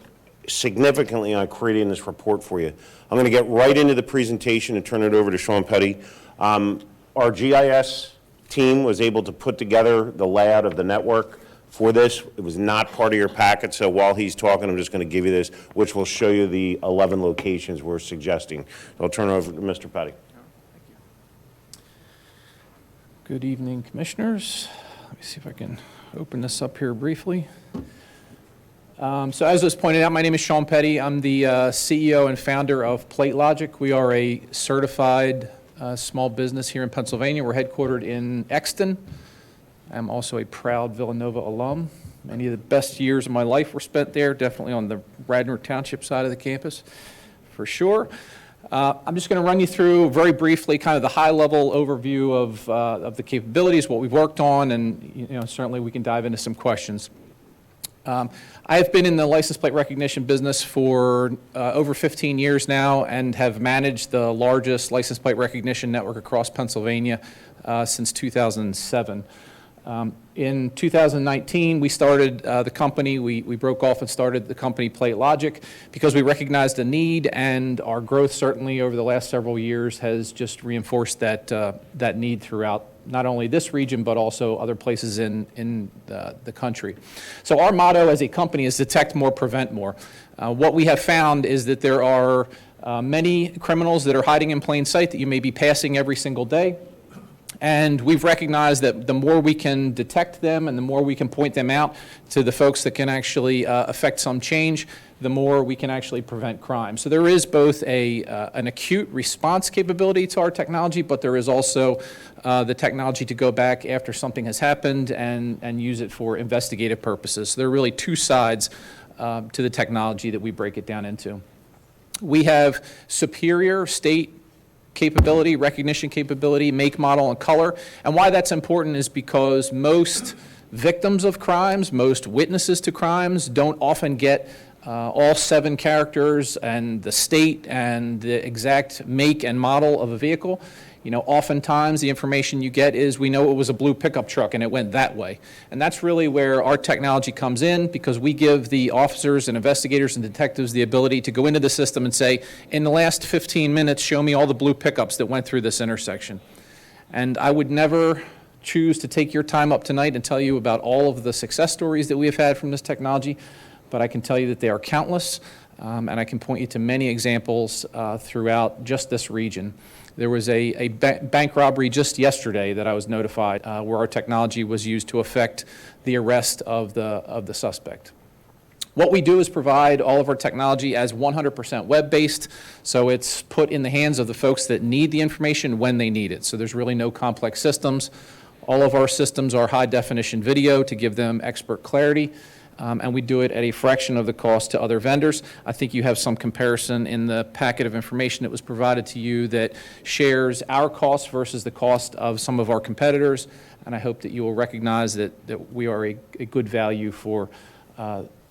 significantly on creating this report for you. I'm going to get right into the presentation and turn it over to Sean Petty. Our GIS team was able to put together the layout of the network for this. It was not part of your packet, so while he's talking, I'm just going to give you this, which will show you the 11 locations we're suggesting. I'll turn it over to Mr. Petty. Good evening, Commissioners. Let me see if I can open this up here briefly. So as was pointed out, my name is Sean Petty. I'm the CEO and founder of Plate Logic. We are a certified small business here in Pennsylvania. We're headquartered in Exton. I'm also a proud Villanova alum. Many of the best years of my life were spent there, definitely on the Radnor Township side of the campus, for sure. I'm just going to run you through very briefly kind of the high-level overview of the capabilities, what we've worked on, and certainly we can dive into some questions. I have been in the license plate recognition business for over 15 years now and have managed the largest license plate recognition network across Pennsylvania since 2007. In 2019, we started the company, we broke off and started the company Plate Logic because we recognized a need, and our growth certainly over the last several years has just reinforced that need throughout not only this region, but also other places in the country. So our motto as a company is detect more, prevent more. What we have found is that there are many criminals that are hiding in plain sight that you may be passing every single day. And we've recognized that the more we can detect them and the more we can point them out to the folks that can actually affect some change, the more we can actually prevent crime. So there is both an acute response capability to our technology, but there is also the technology to go back after something has happened and use it for investigative purposes. So there are really two sides to the technology that we break it down into. We have superior state capability, recognition capability, make, model, and color. And why that's important is because most victims of crimes, most witnesses to crimes don't often get all 7 characters and the state and the exact make and model of a vehicle. You know, oftentimes the information you get is we know it was a blue pickup truck and it went that way. And that's really where our technology comes in, because we give the officers and investigators and detectives the ability to go into the system and say, in the last 15 minutes, show me all the blue pickups that went through this intersection. And I would never choose to take your time up tonight and tell you about all of the success stories that we have had from this technology, but I can tell you that they are countless, and I can point you to many examples throughout just this region. There was a bank robbery just yesterday that I was notified where our technology was used to effect the arrest of the suspect. What we do is provide all of our technology as 100% web-based, so it's put in the hands of the folks that need the information when they need it. So there's really no complex systems. All of our systems are high-definition video to give them expert clarity. And we do it at a fraction of the cost to other vendors. I think you have some comparison in the packet of information that was provided to you that shares our cost versus the cost of some of our competitors, and I hope that you will recognize that we are a good value for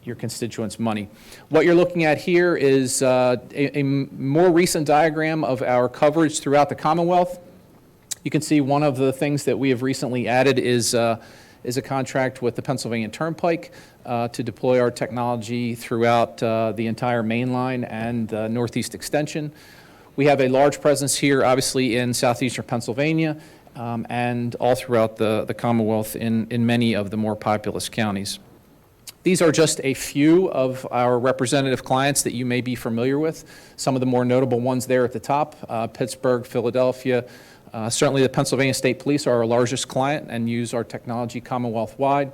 your constituents' money. What you're looking at here is a more recent diagram of our coverage throughout the Commonwealth. You can see one of the things that we have recently added is a contract with the Pennsylvania Turnpike to deploy our technology throughout the entire main line and Northeast Extension. We have a large presence here, obviously, in southeastern Pennsylvania and all throughout the Commonwealth in many of the more populous counties. These are just a few of our representative clients that you may be familiar with. Some of the more notable ones there at the top, Pittsburgh, Philadelphia. Certainly the Pennsylvania State Police are our largest client and use our technology Commonwealth-wide.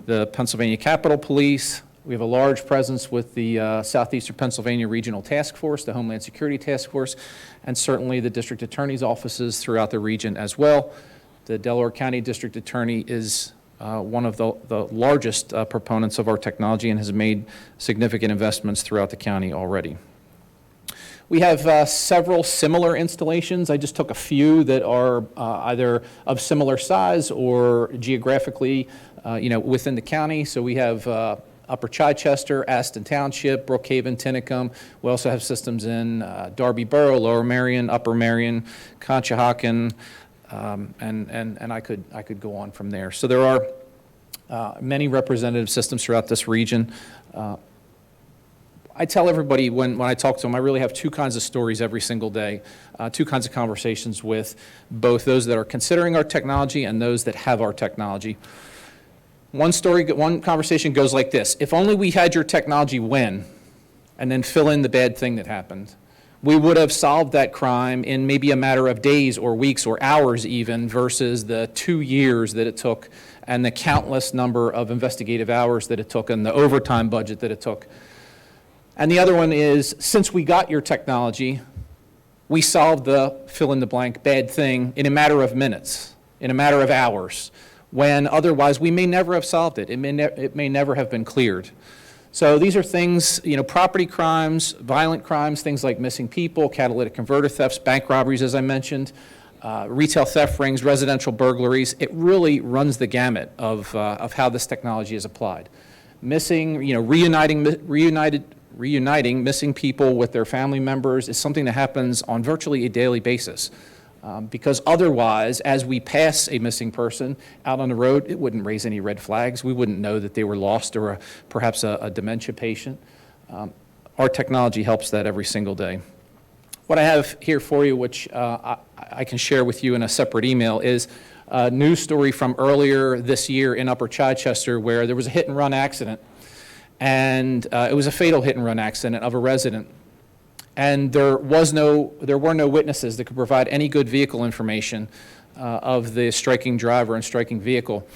The Pennsylvania Capitol Police. We have a large presence with the Southeastern Pennsylvania Regional Task Force, the Homeland Security Task Force, and certainly the District Attorney's offices throughout the region as well. The Delaware County District Attorney is one of the largest proponents of our technology and has made significant investments throughout the county already. We have several similar installations. I just took a few that are either of similar size or geographically within the county. So we have Upper Chichester, Aston Township, Brookhaven, Tinicum. We also have systems in Darby Borough, Lower Marion, Upper Marion, Conshohocken, and I could go on from there. So there are many representative systems throughout this region. I tell everybody when I talk to them, I really have two kinds of stories every single day, two kinds of conversations with both those that are considering our technology and those that have our technology. One conversation goes like this: if only we had your technology when, and then fill in the bad thing that happened. We would have solved that crime in maybe a matter of days or weeks or hours even, versus the 2 years that it took and the countless number of investigative hours that it took and the overtime budget that it took. And the other one is, since we got your technology, we solved the fill-in-the-blank bad thing in a matter of minutes, in a matter of hours, when otherwise we may never have solved it. It may never have been cleared. So these are things, property crimes, violent crimes, things like missing people, catalytic converter thefts, bank robberies, as I mentioned, retail theft rings, residential burglaries. It really runs the gamut of how this technology is applied. Missing, reuniting missing people with their family members is something that happens on virtually a daily basis. Because otherwise, as we pass a missing person out on the road, it wouldn't raise any red flags. We wouldn't know that they were lost or perhaps a dementia patient. Our technology helps that every single day. What I have here for you, which I can share with you in a separate email, is a news story from earlier this year in Upper Chichester where there was a hit-and-run accident. And it was a fatal hit-and-run accident of a resident. And there were no witnesses that could provide any good vehicle information of the striking driver and striking vehicle.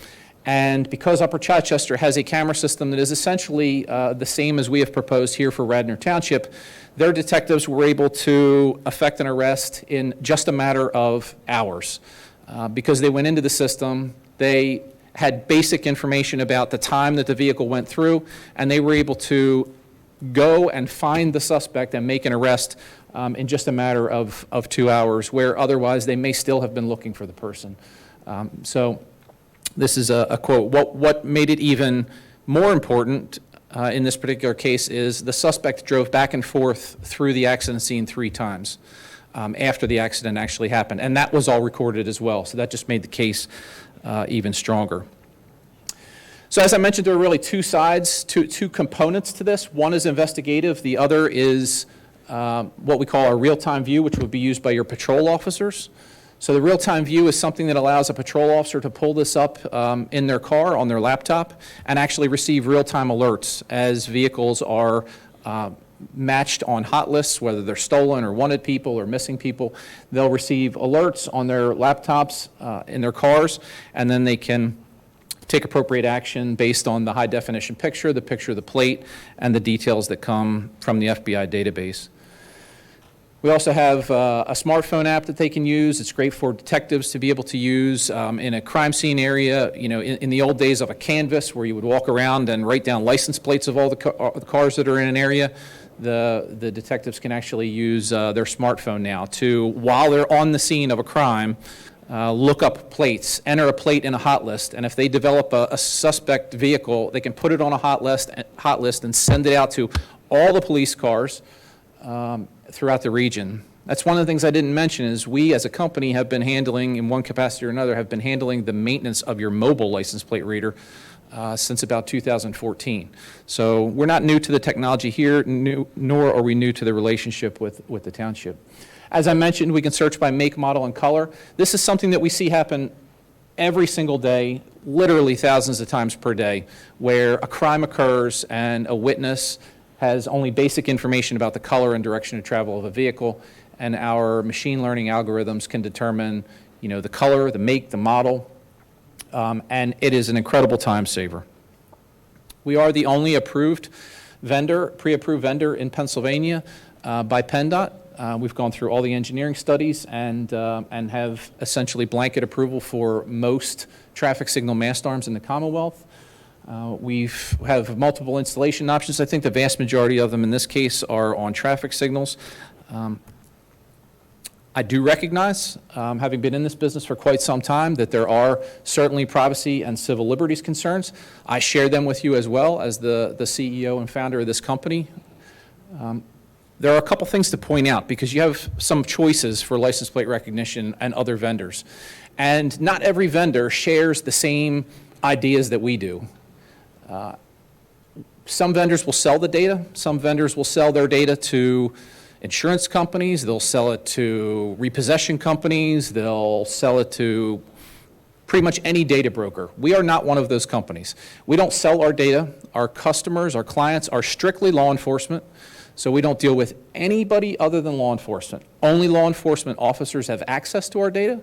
And because Upper Chichester has a camera system that is essentially the same as we have proposed here for Radnor Township, their detectives were able to effect an arrest in just a matter of hours. Because they went into the system, they had basic information about the time that the vehicle went through, and they were able to go and find the suspect and make an arrest in just a matter of 2 hours, where otherwise they may still have been looking for the person. So this is a quote. What made it even more important in this particular case is the suspect drove back and forth through the accident scene 3 times after the accident actually happened, and that was all recorded as well. So that just made the case even stronger. So as I mentioned, there are really 2 sides, two components to this. One is investigative. The other is what we call our real-time view, which would be used by your patrol officers. So the real-time view is something that allows a patrol officer to pull this up in their car, on their laptop, and actually receive real-time alerts as vehicles are matched on hot lists, whether they're stolen or wanted people or missing people. They'll receive alerts on their laptops in their cars, and then they can take appropriate action based on the high-definition picture, the picture of the plate, and the details that come from the FBI database. We also have a smartphone app that they can use. It's great for detectives to be able to use in a crime scene area. You know, in the old days of a canvas where you would walk around and write down license plates of all the cars that are in an area, the detectives can actually use their smartphone now to, while they're on the scene of a crime, look up plates, enter a plate in a hot list, and if they develop a suspect vehicle, they can put it on a hot list and send it out to all the police cars throughout the region. That's one of the things I didn't mention is we as a company have been handling, in one capacity or another, have been handling the maintenance of your mobile license plate reader since about 2014. So we're not new to the technology here, nor are we new to the relationship with the township. As I mentioned, we can search by make, model, and color. This is something that we see happen every single day, literally thousands of times per day, where a crime occurs and a witness has only basic information about the color and direction of travel of a vehicle, and our machine learning algorithms can determine, you know, the color, the make, the model, and it is an incredible time saver. We are the only approved vendor, pre-approved vendor in Pennsylvania by PennDOT. We've gone through all the engineering studies and have essentially blanket approval for most traffic signal mast arms in the Commonwealth. We have multiple installation options. I think the vast majority of them in this case are on traffic signals. I do recognize, having been in this business for quite some time, that there are certainly privacy and civil liberties concerns. I share them with you as well as the CEO and founder of this company. There are a couple things to point out because you have some choices for license plate recognition and other vendors. And not every vendor shares the same ideas that we do. Some vendors will sell the data. Some vendors will sell their data to insurance companies. They'll sell it to repossession companies. They'll sell it to pretty much any data broker. We are not one of those companies. We don't sell our data. Our customers, our clients are strictly law enforcement. So we don't deal with anybody other than law enforcement. Only law enforcement officers have access to our data.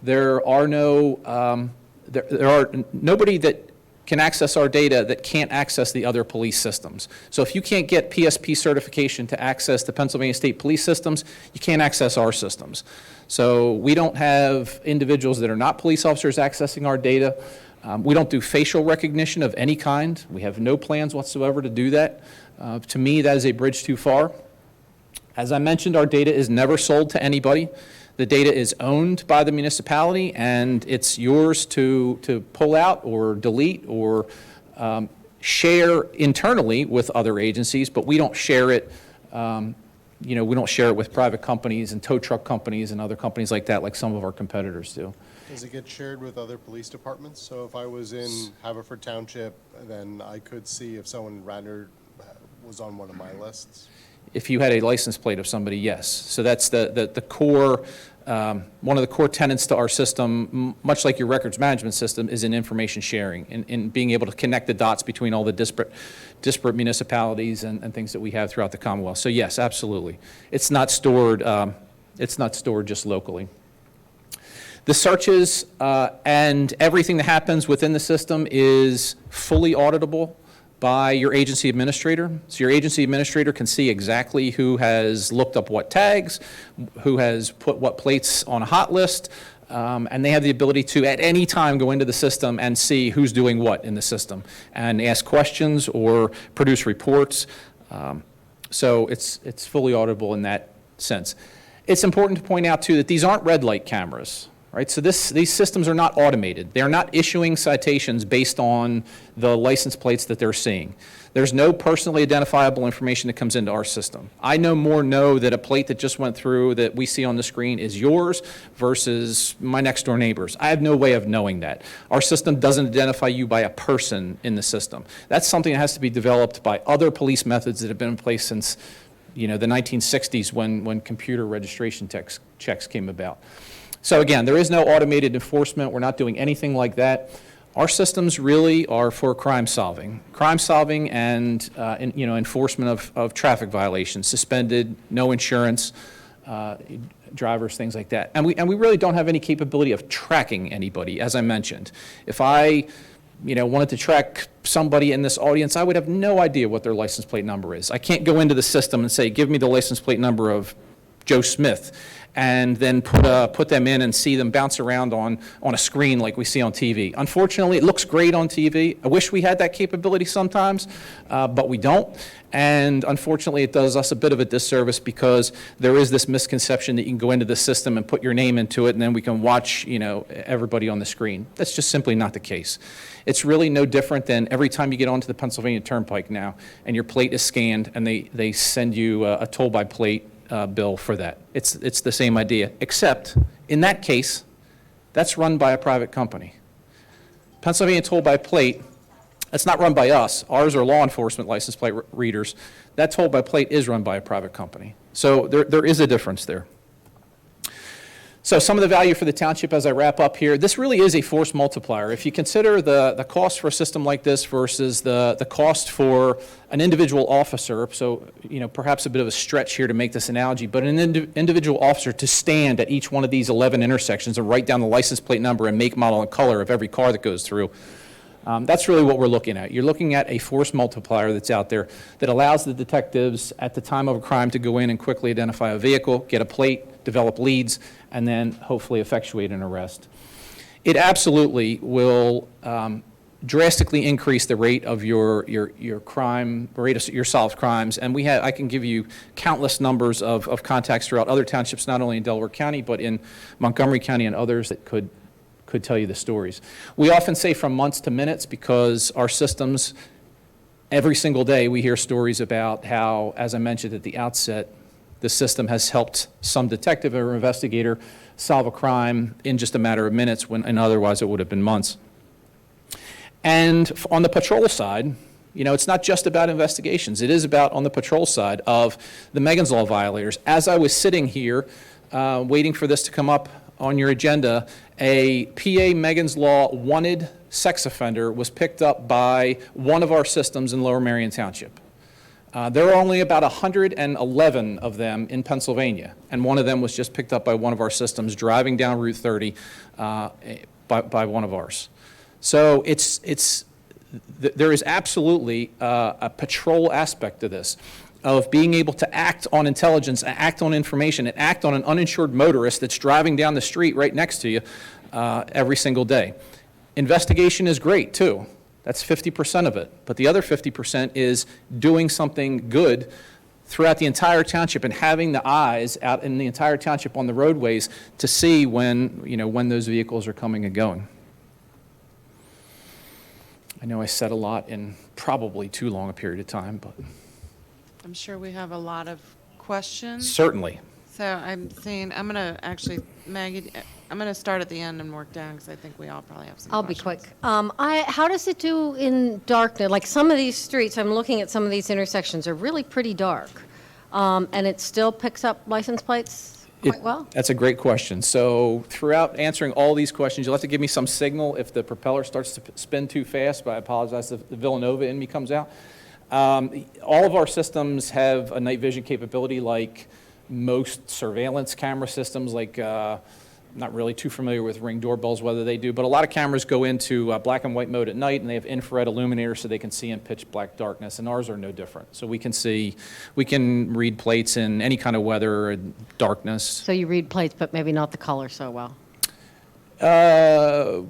There are nobody that can access our data that can't access the other police systems. So if you can't get PSP certification to access the Pennsylvania State Police systems, you can't access our systems. So we don't have individuals that are not police officers accessing our data. We don't do facial recognition of any kind. We have no plans whatsoever to do that. To me, that is a bridge too far. As I mentioned, our data is never sold to anybody. The data is owned by the municipality, and it's yours to pull out or delete or share internally with other agencies, but we don't share it we don't share it with private companies and tow truck companies and other companies like that, like some of our competitors do. Does it get shared with other police departments? So if I was in Haverford Township, then I could see if someone in Radnor was on one of my lists? If you had a license plate of somebody, yes. So that's the core, one of the core tenets to our system, much like your records management system, is in information sharing, in being able to connect the dots between all the disparate municipalities and things that we have throughout the Commonwealth. So yes, absolutely. It's not stored just locally. The searches and everything that happens within the system is fully auditable by your agency administrator. So your agency administrator can see exactly who has looked up what tags, who has put what plates on a hot list, and they have the ability to, at any time, go into the system and see who's doing what in the system and ask questions or produce reports. So it's fully auditable in that sense. It's important to point out, too, that these aren't red light cameras. Right, so these systems are not automated. They're not issuing citations based on the license plates that they're seeing. There's no personally identifiable information that comes into our system. I no more know that a plate that just went through that we see on the screen is yours versus my next door neighbor's. I have no way of knowing that. Our system doesn't identify you by a person in the system. That's something that has to be developed by other police methods that have been in place since the 1960s when computer registration checks came about. So again, there is no automated enforcement. We're not doing anything like that. Our systems really are for crime solving and enforcement of traffic violations, suspended, no insurance, drivers, things like that. And we really don't have any capability of tracking anybody, as I mentioned. If I wanted to track somebody in this audience, I would have no idea what their license plate number is. I can't go into the system and say, give me the license plate number of Joe Smith, and then put them in and see them bounce around on a screen like we see on TV. Unfortunately, it looks great on TV. I wish we had that capability sometimes, but we don't. And unfortunately, it does us a bit of a disservice because there is this misconception that you can go into the system and put your name into it, and then we can watch, everybody on the screen. That's just simply not the case. It's really no different than every time you get onto the Pennsylvania Turnpike now, and your plate is scanned, and they send you a toll-by-plate bill for that. It's the same idea, except in that case, that's run by a private company. Pennsylvania toll-by-plate, that's not run by us. Ours are law enforcement license plate readers. That toll-by-plate is run by a private company. So there is a difference there. So some of the value for the township as I wrap up here, this really is a force multiplier. If you consider the cost for a system like this versus the cost for an individual officer, so perhaps a bit of a stretch here to make this analogy, but an individual officer to stand at each one of these 11 intersections and write down the license plate number and make, model, and color of every car that goes through, that's really what we're looking at. You're looking at a force multiplier that's out there that allows the detectives at the time of a crime to go in and quickly identify a vehicle, get a plate, develop leads, and then hopefully effectuate an arrest. It absolutely will drastically increase the rate of your crime, rate of your solved crimes, and I can give you countless numbers of contacts throughout other townships, not only in Delaware County, but in Montgomery County and others that could tell you the stories. We often say from months to minutes because our systems, every single day we hear stories about how, as I mentioned at the outset, the system has helped some detective or investigator solve a crime in just a matter of minutes and otherwise it would have been months. And on the patrol side, it's not just about investigations. It is about, on the patrol side, of the Megan's Law violators. As I was sitting here waiting for this to come up on your agenda, a PA Megan's Law wanted sex offender was picked up by one of our systems in Lower Merion Township. There are only about 111 of them in Pennsylvania, and one of them was just picked up by one of our systems driving down Route 30 by one of ours. So there is absolutely a patrol aspect to this, of being able to act on intelligence, act on information, and act on an uninsured motorist that's driving down the street right next to you every single day. Investigation is great, too. That's 50% of it. But the other 50% is doing something good throughout the entire township and having the eyes out in the entire township on the roadways to see when those vehicles are coming and going. I know I said a lot in probably too long a period of time, but I'm sure we have a lot of questions? Certainly. So I'm saying, I'm going to actually, Maggie, I'm going to start at the end and work down because I think we all probably have some I'll be questions. quick. How does it do in darkness? Like some of these streets, I'm looking at some of these intersections are really pretty dark. And it still picks up license plates quite well? That's a great question. So throughout answering all these questions, you'll have to give me some signal if the propeller starts to spin too fast, but I apologize if the Villanova in me comes out. All of our systems have a night vision capability like most surveillance camera systems, like not really too familiar with Ring doorbells, whether they do, but a lot of cameras go into black and white mode at night, and they have infrared illuminators so they can see in pitch black darkness, and ours are no different. So we can read plates in any kind of weather and darkness. So you read plates, but maybe not the color so well?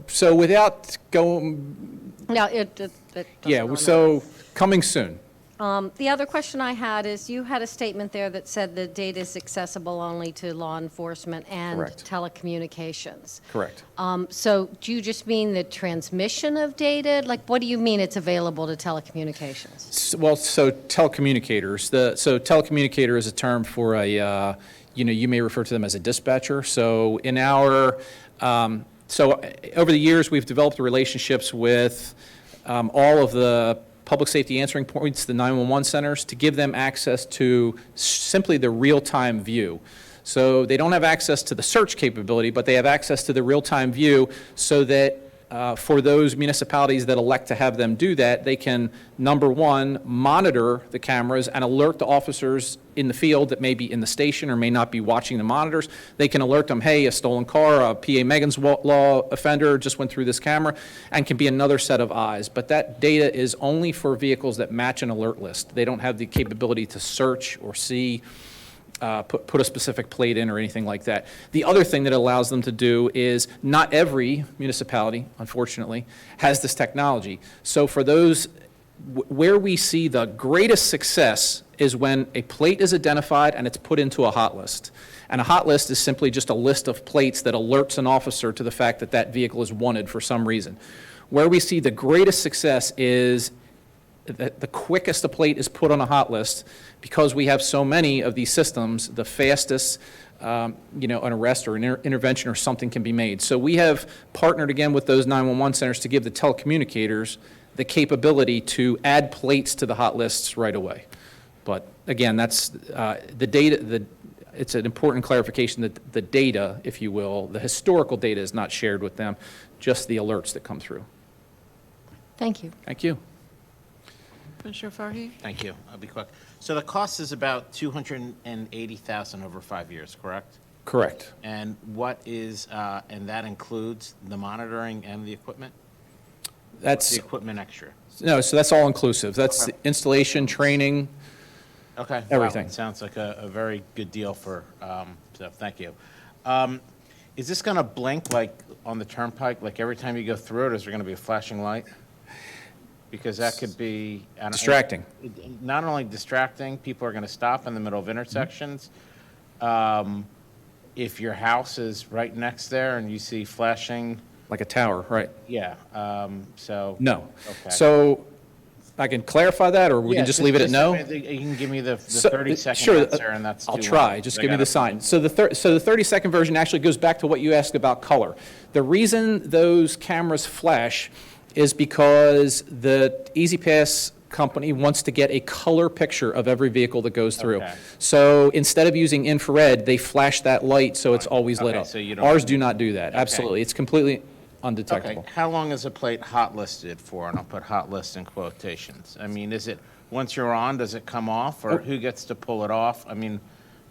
So without going, No, it doesn't yeah, go on so coming soon. The other question I had is, you had a statement there that said the data is accessible only to law enforcement and Correct. telecommunications. Correct. So do you just mean the transmission of data? Like, what do you mean it's available to telecommunications? Well, so telecommunicators, so telecommunicator is a term for a, you may refer to them as a dispatcher. So in our, so over the years, we've developed relationships with all of the public safety answering points, the 911 centers, to give them access to simply the real-time view. So they don't have access to the search capability, but they have access to the real-time view so that for those municipalities that elect to have them do that, they can, number one, monitor the cameras and alert the officers in the field that may be in the station or may not be watching the monitors. They can alert them, hey, a stolen car, a PA Megan's Law offender just went through this camera, and can be another set of eyes. But that data is only for vehicles that match an alert list. They don't have the capability to search or see, put a specific plate in or anything like that. The other thing that it allows them to do is, not every municipality, unfortunately, has this technology. So for those, where we see the greatest success is when a plate is identified and it's put into a hot list. And a hot list is simply just a list of plates that alerts an officer to the fact that that vehicle is wanted for some reason. Where we see the greatest success is that the quickest a plate is put on a hot list, because we have so many of these systems, the fastest an arrest or an intervention or something can be made. So we have partnered again with those 911 centers to give the telecommunicators the capability to add plates to the hot lists right away. But again, that's the data. It's an important clarification that the data, if you will, the historical data is not shared with them, just the alerts that come through. Thank you. Thank you. Commissioner Farhi? Thank you. I'll be quick. So the cost is about $280,000 over 5 years, correct? Correct. And what is, and that includes the monitoring and the equipment? That's, The equipment extra? no, so that's all inclusive. That's installation, training. Okay. Everything. Wow, it sounds like a very good deal for, so thank you. Is this going to blink like on the turnpike, like every time you go through it, is there going to be a flashing light? Because that could be. Distracting. Not only distracting, people are going to stop in the middle of intersections. If your house is right next there and you see flashing. Like a tower, right? Yeah, so. No. Okay. So I can clarify that, or we Yeah, can just leave it at no? You can give me the So, 30-second sure, answer, and that's I'll too try. long, Just because I give me gotta- the sign. So the 30-second version actually goes back to what you asked about color. The reason those cameras flash is because the Easy Pass company wants to get a color picture of every vehicle that goes through. Okay. So instead of using infrared, they flash that light so it's always lit Okay, up. so you don't- Ours do not do that. Okay. Absolutely. It's completely Okay, undetectable. how long is a plate hot listed for? And I'll put hot list in quotations. I mean, is it, once you're on, does it come off, or who gets to pull it off? I mean,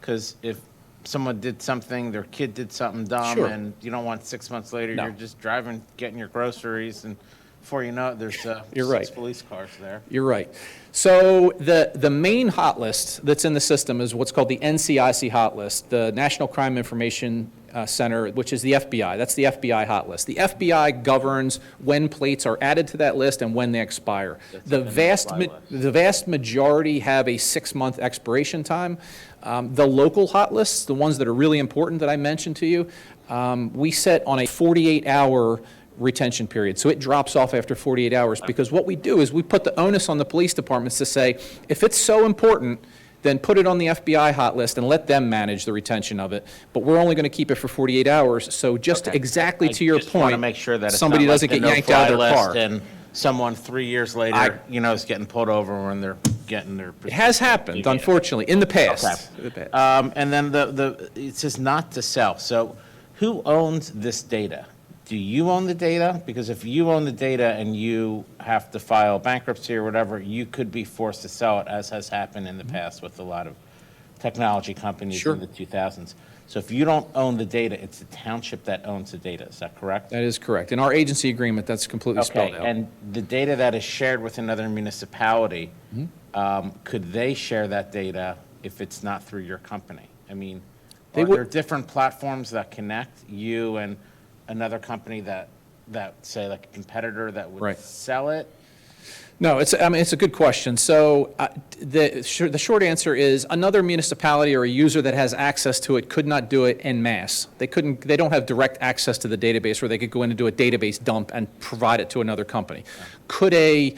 because if someone did something, their kid did something dumb, Sure. and you don't want 6 months later, No. you're just driving, getting your groceries, and before you know it, there's You're 6 right. police cars there. You're right. So the main hot list that's in the system is what's called the NCIC hot list, the National Crime Information Center, which is the FBI. That's the FBI hot list. The FBI governs when plates are added to that list and when they expire. The vast majority have a 6-month expiration time. The local hot lists, the ones that are really important that I mentioned to you, we set on a 48-hour retention period. So it drops off after 48 hours, because what we do is we put the onus on the police departments to say, if it's so important then put it on the FBI hot list and let them manage the retention of it. But we're only going to keep it for 48 hours, so just Okay. exactly I to your just want to point, make sure that it's somebody not like doesn't the get yanked out of no-fly their car. list and someone 3 years later, is getting pulled over when they're getting their. It has happened, unfortunately, in the past. In the past. And then it says not to sell. So who owns this data? Do you own the data? Because if you own the data and you have to file bankruptcy or whatever, you could be forced to sell it, as has happened in the past with a lot of technology companies Sure. in the 2000s. So if you don't own the data, it's the township that owns the data. Is that correct? That is correct. In our agency agreement, that's completely spelled Okay, out. and the data that is shared with another municipality, could they share that data if it's not through your company? I mean, They are would- there different platforms that connect you and another company that say, like a competitor that would Right. sell it? No, it's a good question. So the short answer is another municipality or a user that has access to it could not do it en masse. They don't have direct access to the database where they could go in and do a database dump and provide it to another company. Could a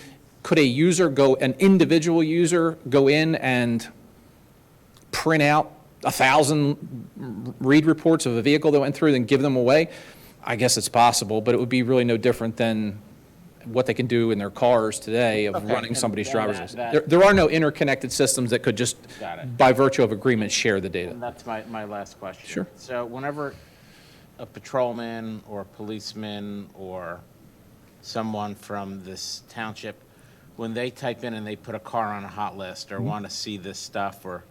user an individual user go in and print out 1,000 read reports of a vehicle that went through and give them away? I guess it's possible, but it would be really no different than what they can do in their cars today of Okay, running and somebody's then driver's that- license. There are no interconnected systems that could just, Got it. by virtue of agreement, share the data. And that's my last question. Sure. So whenever a patrolman or a policeman or someone from this township, when they type in and they put a car on a hot list or want to see this stuff or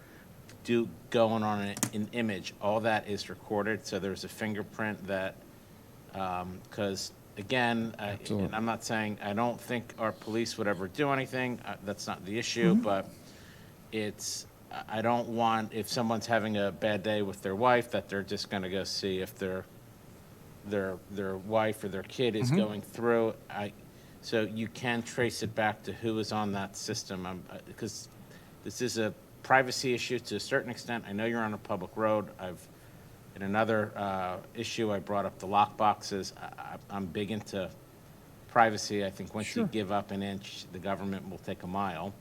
going on an image, all that is recorded, so there's a fingerprint that, because again, and I'm not saying, I don't think our police would ever do anything, that's not the issue, but I don't want, if someone's having a bad day with their wife, that they're just going to go see if their wife or their kid is going through. So you can trace it back to who is on that system, because this is a privacy issue to a certain extent. I know you're on a public road. In another issue, I brought up the lock boxes. I'm big into privacy. I think once you give up an inch, the government will take a mile.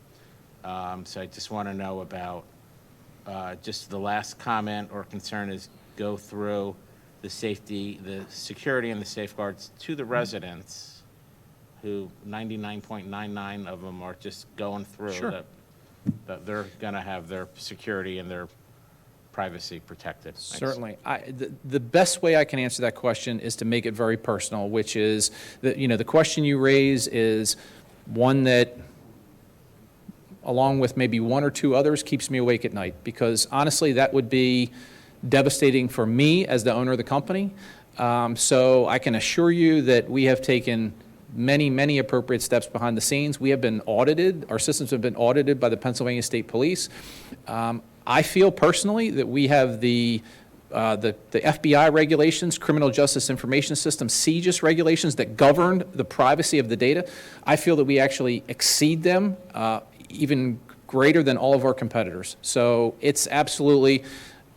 So I just want to know about, just the last comment or concern is go through the safety, the security and the safeguards to the residents, who 99.99 of them are just going through. Sure. That they're going to have their security and their privacy protected. Thanks. Certainly. The best way I can answer that question is to make it very personal, which is that, the question you raise is one that, along with maybe one or two others, keeps me awake at night, because honestly, that would be devastating for me as the owner of the company. So I can assure you that we have taken many, many appropriate steps behind the scenes. We have been audited. Our systems have been audited by the Pennsylvania State Police. I feel personally that we have the FBI regulations, Criminal Justice Information System, CJIS regulations that govern the privacy of the data. I feel that we actually exceed them even greater than all of our competitors. So it's absolutely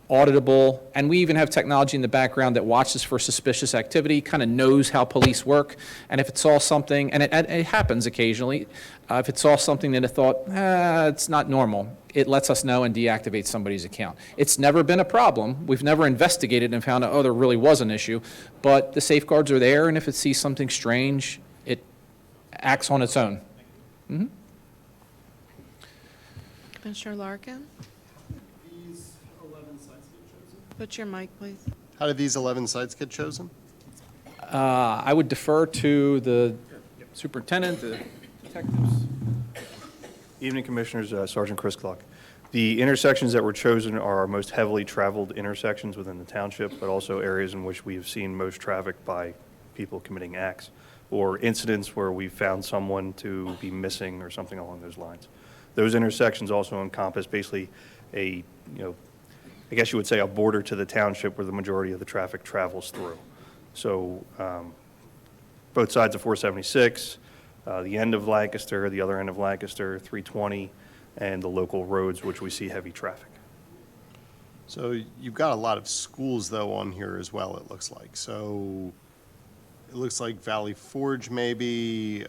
auditable, and we even have technology in the background that watches for suspicious activity, kind of knows how police work, and if it saw something, and it happens occasionally, if it saw something that it thought, it's not normal, it lets us know and deactivates somebody's account. It's never been a problem. We've never investigated and found out, oh, there really was an issue, but the safeguards are there, and if it sees something strange, it acts on its own. Mm-hmm. Commissioner Larkin? Put your mic, please. How did these 11 sites get chosen? I would defer to the superintendent, the detectives. Evening, Commissioners. Sergeant Chris Cluck. The intersections that were chosen are our most heavily traveled intersections within the township, but also areas in which we have seen most traffic by people committing acts or incidents where we found someone to be missing or something along those lines. Those intersections also encompass basically a, I guess you would say a border to the township where the majority of the traffic travels through. So both sides of 476, the end of Lancaster, the other end of Lancaster, 320, and the local roads which we see heavy traffic. So you've got a lot of schools, though, on here as well, it looks like. So it looks like Valley Forge, maybe.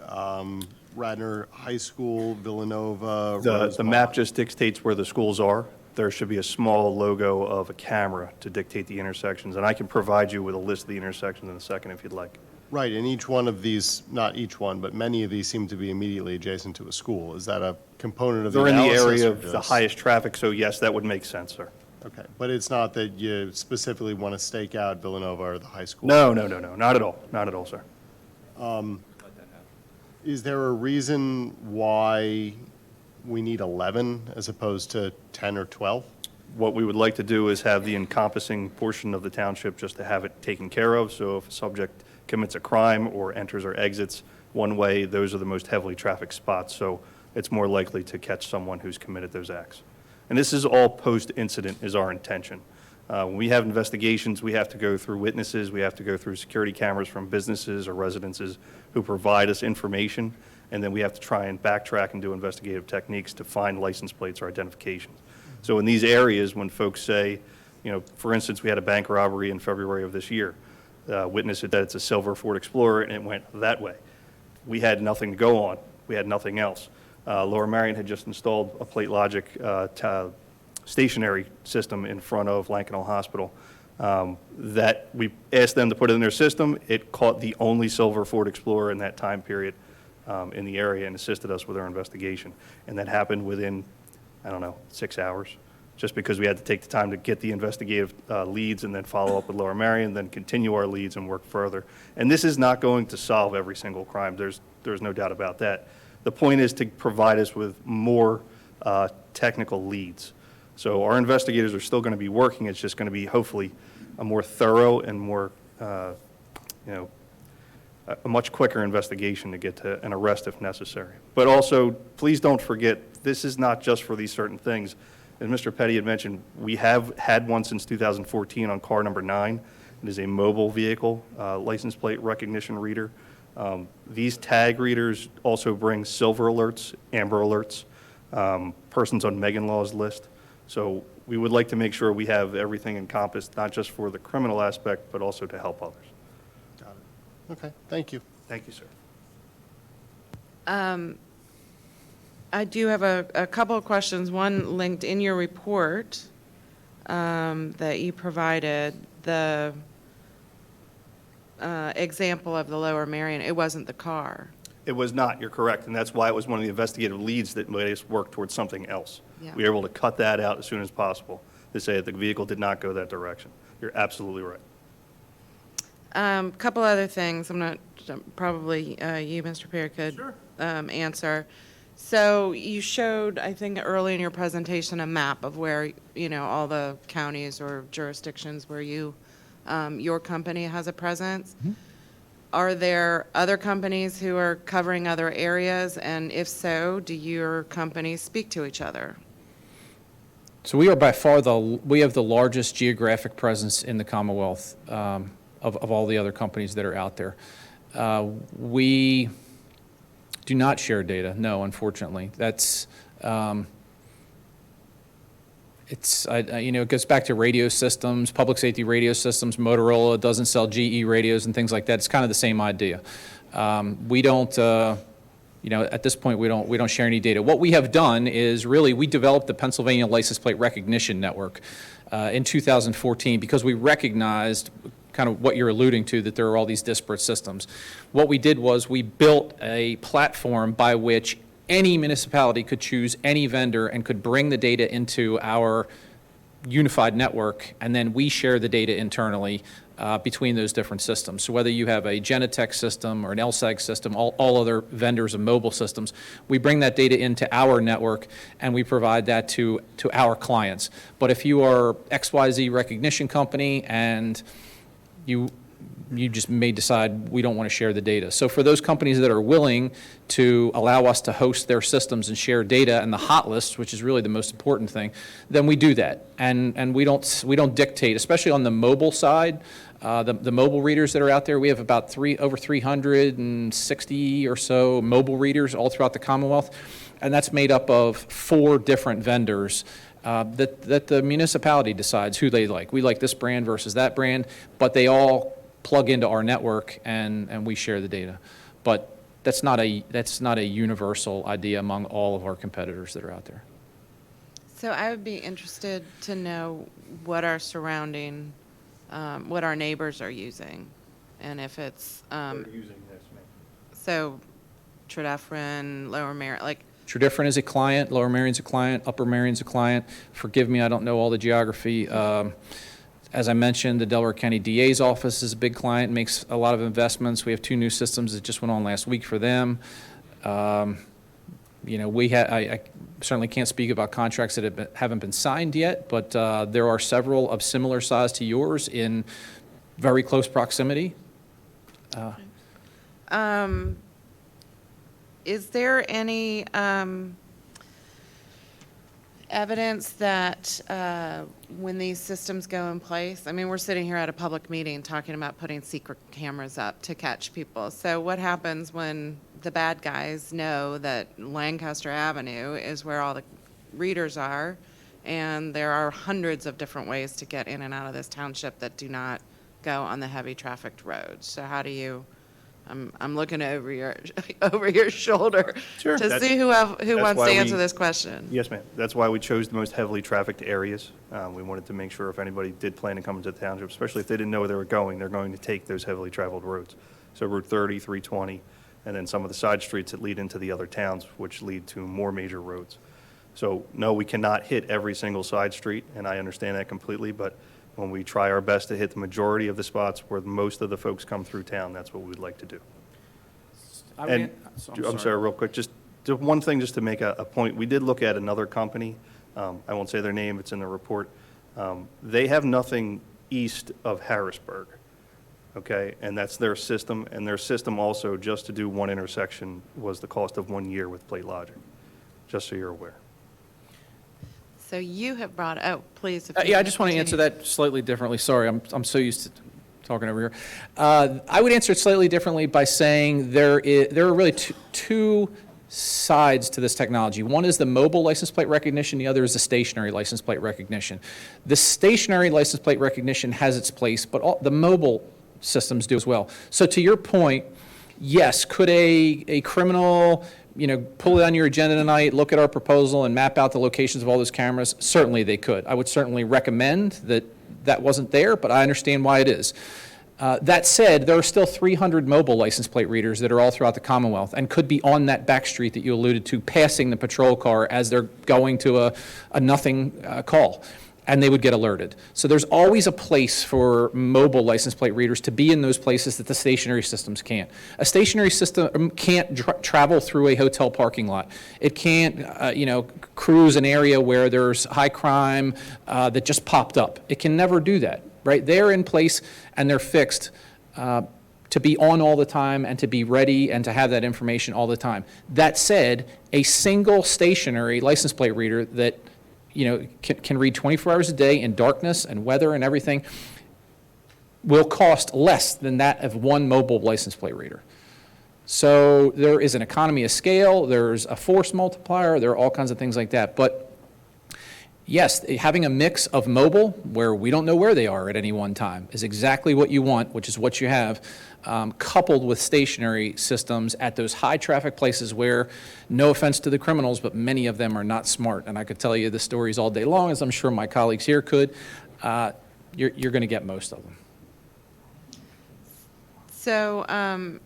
Radnor High School, Villanova, The Rosemont? map just dictates where the schools are. There should be a small logo of a camera to dictate the intersections, and I can provide you with a list of the intersections in a second if you'd like. Right, and each one of these, not each one, but many of these seem to be immediately adjacent to a school. Is that a component of the They're in the analysis? area or of the just- highest traffic, so yes, that would make sense, sir. Okay, but it's not that you specifically want to stake out Villanova or the high school? No, no, no, no, not at all, not at all, sir. Is there a reason why we need 11 as opposed to 10 or 12? What we would like to do is have the encompassing portion of the township just to have it taken care of, so if a subject commits a crime or enters or exits one way, those are the most heavily trafficked spots, so it's more likely to catch someone who's committed those acts. And this is all post-incident is our intention. When we have investigations, we have to go through witnesses, we have to go through security cameras from businesses or residences who provide us information, and then we have to try and backtrack and do investigative techniques to find license plates or identifications. So in these areas, when folks say, you know, for instance, we had a bank robbery in February of this year, witness said that it's a silver Ford Explorer and it went that way. We had nothing to go on, we had nothing else. Lower Marion had just installed a Plate Logic stationary system in front of Lankenau Hospital that we asked them to put in their system. It caught the only silver Ford Explorer in that time period in the area and assisted us with our investigation. And that happened within, I don't know, 6 hours, just because we had to take the time to get the investigative leads and then follow up with Lower Marion, then continue our leads and work further. And this is not going to solve every single crime. There's no doubt about that. The point is to provide us with more technical leads. So our investigators are still going to be working. It's just going to be hopefully a more thorough and more, a much quicker investigation to get to an arrest if necessary. But also, please don't forget, this is not just for these certain things. As Mr. Petty had mentioned, we have had one since 2014 on car number 9. It is a mobile vehicle license plate recognition reader. These tag readers also bring silver alerts, amber alerts, persons on Megan Law's list. So we would like to make sure we have everything encompassed, not just for the criminal aspect, but also to help others. Got it. Okay, thank you. Thank you, sir. I do have a couple of questions. One linked in your report that you provided, the example of the Lower Marion. It wasn't the car. It was not, you're correct, and that's why it was one of the investigative leads that made us work towards something else. Yeah. We were able to cut that out as soon as possible to say that the vehicle did not go that direction. You're absolutely right. Couple other things. I'm not, probably you, Mr. Perry, could answer. So you showed, I think, early in your presentation, a map of where, all the counties or jurisdictions where your company has a presence. Mm-hmm. Are there other companies who are covering other areas? And if so, do your companies speak to each other? So we are by far we have the largest geographic presence in the Commonwealth of all the other companies that are out there. We do not share data, no, unfortunately. That's, it goes back to radio systems, public safety radio systems. Motorola doesn't sell GE radios and things like that. It's kind of the same idea. We don't, at this point, we don't share any data. What we have done is really we developed the Pennsylvania License Plate Recognition Network in 2014 because we recognized kind of what you're alluding to, that there are all these disparate systems. What we did was we built a platform by which any municipality could choose any vendor and could bring the data into our unified network, and then we share the data internally between those different systems. So whether you have a Genetec system or an LSAG system, all other vendors of mobile systems, we bring that data into our network and we provide that to our clients. But if you are XYZ recognition company and you just may decide we don't want to share the data. So for those companies that are willing to allow us to host their systems and share data and the hot lists, which is really the most important thing, then we do that. And we don't dictate, especially on the mobile side, the mobile readers that are out there. We have about over 360 or so mobile readers all throughout the Commonwealth, and that's made up of 4 different vendors that the municipality decides who they like. We like this brand versus that brand, but they all plug into our network and we share the data. But that's not a universal idea among all of our competitors that are out there. So I would be interested to know what our surrounding, what our neighbors are using, and if it's, Using this, ma'am. so Tredyffrin, Lower Marion, like, Tredyffrin is a client, Lower Marion's a client, Upper Marion's a client. Forgive me, I don't know all the geography. As I mentioned, the Delaware County DA's office is a big client, makes a lot of investments. We have 2 new systems that just went on last week for them. You know, I certainly can't speak about contracts that haven't been signed yet, but there are several of similar size to yours in very close proximity. is there any evidence that when these systems go in place, I mean, we're sitting here at a public meeting talking about putting secret cameras up to catch people. So what happens when the bad guys know that Lancaster Avenue is where all the readers are, and there are hundreds of different ways to get in and out of this township that do not go on the heavy trafficked roads? So how do you, I'm looking over your shoulder Sure. to That's- see who wants to why answer we- this question. Yes, ma'am. That's why we chose the most heavily trafficked areas. We wanted to make sure if anybody did plan to come into the township, especially if they didn't know where they were going, they're going to take those heavily traveled roads. So Route 30, 320, and then some of the side streets that lead into the other towns, which lead to more major roads. So, no, we cannot hit every single side street, and I understand that completely, but when we try our best to hit the majority of the spots where most of the folks come through town, that's what we'd like to do. And, I'm sorry, real quick, just one thing just to make a point. We did look at another company. I won't say their name, it's in the report. They have nothing east of Harrisburg, okay? And that's their system, and their system also, just to do one intersection, was the cost of 1 year with Plate Logic, just so you're aware. So you have brought, oh, please. if you Yeah, I can just want to answer continue. that slightly differently. Sorry, I'm so used to talking over here. I would answer it slightly differently by saying there are really two sides to this technology. One is the mobile license plate recognition, the other is the stationary license plate recognition. The stationary license plate recognition has its place, but the mobile systems do as well. So to your point, yes, could a criminal, pull it on your agenda tonight, look at our proposal, and map out the locations of all those cameras? Certainly they could. I would certainly recommend that wasn't there, but I understand why it is. That said, there are still 300 mobile license plate readers that are all throughout the Commonwealth and could be on that back street that you alluded to, passing the patrol car as they're going to a nothing call, and they would get alerted. So there's always a place for mobile license plate readers to be in those places that the stationary systems can't. A stationary system can't travel through a hotel parking lot. It can't, cruise an area where there's high crime that just popped up. It can never do that, right? They're in place and they're fixed to be on all the time and to be ready and to have that information all the time. That said, a single stationary license plate reader that can read 24 hours a day in darkness and weather and everything will cost less than that of one mobile license plate reader. So there is an economy of scale, there's a force multiplier, there are all kinds of things like that. But yes, having a mix of mobile, where we don't know where they are at any one time, is exactly what you want, which is what you have, coupled with stationary systems at those high traffic places where, no offense to the criminals, but many of them are not smart. And I could tell you the stories all day long, as I'm sure my colleagues here could. You're going to get most of them. So,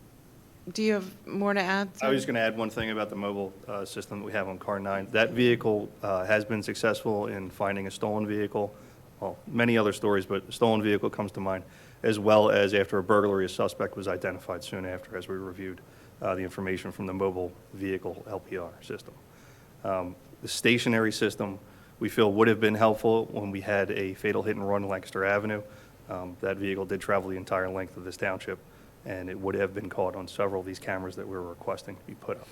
do you have more to add? I was just going to add one thing about the mobile system that we have on Car 9. That vehicle has been successful in finding a stolen vehicle. Well, many other stories, but a stolen vehicle comes to mind, as well as after a burglary, a suspect was identified soon after, as we reviewed the information from the mobile vehicle LPR system. The stationary system, we feel, would have been helpful when we had a fatal hit and run on Lancaster Avenue. That vehicle did travel the entire length of this township, and it would have been caught on several of these cameras that we were requesting to be put up.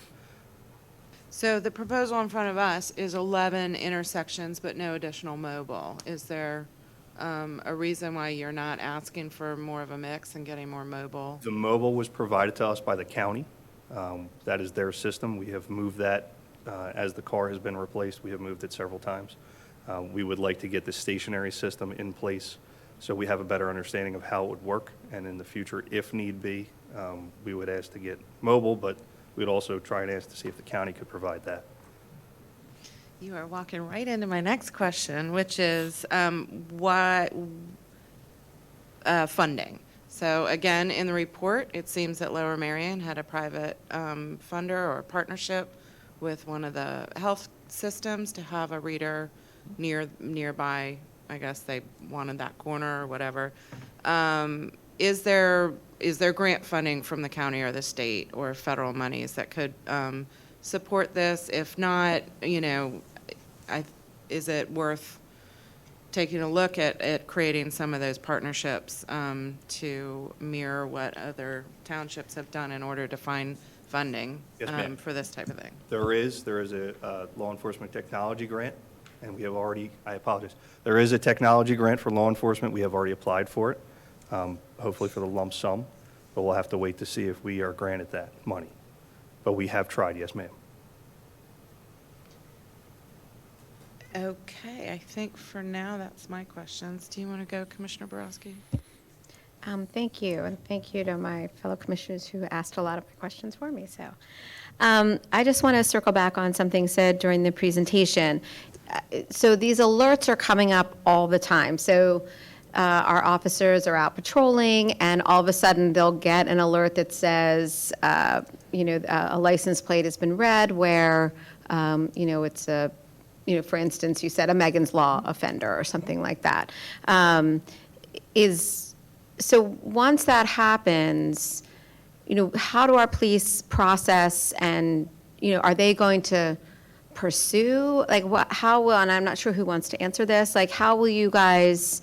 So the proposal in front of us is 11 intersections, but no additional mobile. Is there a reason why you're not asking for more of a mix and getting more mobile? The mobile was provided to us by the county. That is their system. We have moved that as the car has been replaced. We have moved it several times. We would like to get the stationary system in place so we have a better understanding of how it would work, and in the future, if need be, we would ask to get mobile, but we'd also try and ask to see if the county could provide that. You are walking right into my next question, which is funding. So again, in the report, it seems that Lower Merion had a private funder or partnership with one of the health systems to have a reader nearby. I guess they wanted that corner or whatever. Is there grant funding from the county or the state or federal monies that could support this? If not, is it worth taking a look at creating some of those partnerships to mirror what other townships have done in order to find funding Yes, ma'am. for this type of thing? There is a law enforcement technology grant, and we have already, I apologize, there is a technology grant for law enforcement. We have already applied for it, hopefully for the lump sum, but we'll have to wait to see if we are granted that money. But we have tried, yes, ma'am. Okay, I think for now, that's my questions. Do you want to go, Commissioner Borowski? Thank you, and thank you to my fellow commissioners who asked a lot of my questions for me. So, I just want to circle back on something said during the presentation. So these alerts are coming up all the time. So our officers are out patrolling, and all of a sudden they'll get an alert that says, a license plate has been read where, it's a, for instance, you said a Megan's Law offender or something like that. So once that happens, how do our police process and, are they going to pursue? Like how will, and I'm not sure who wants to answer this, like how will you guys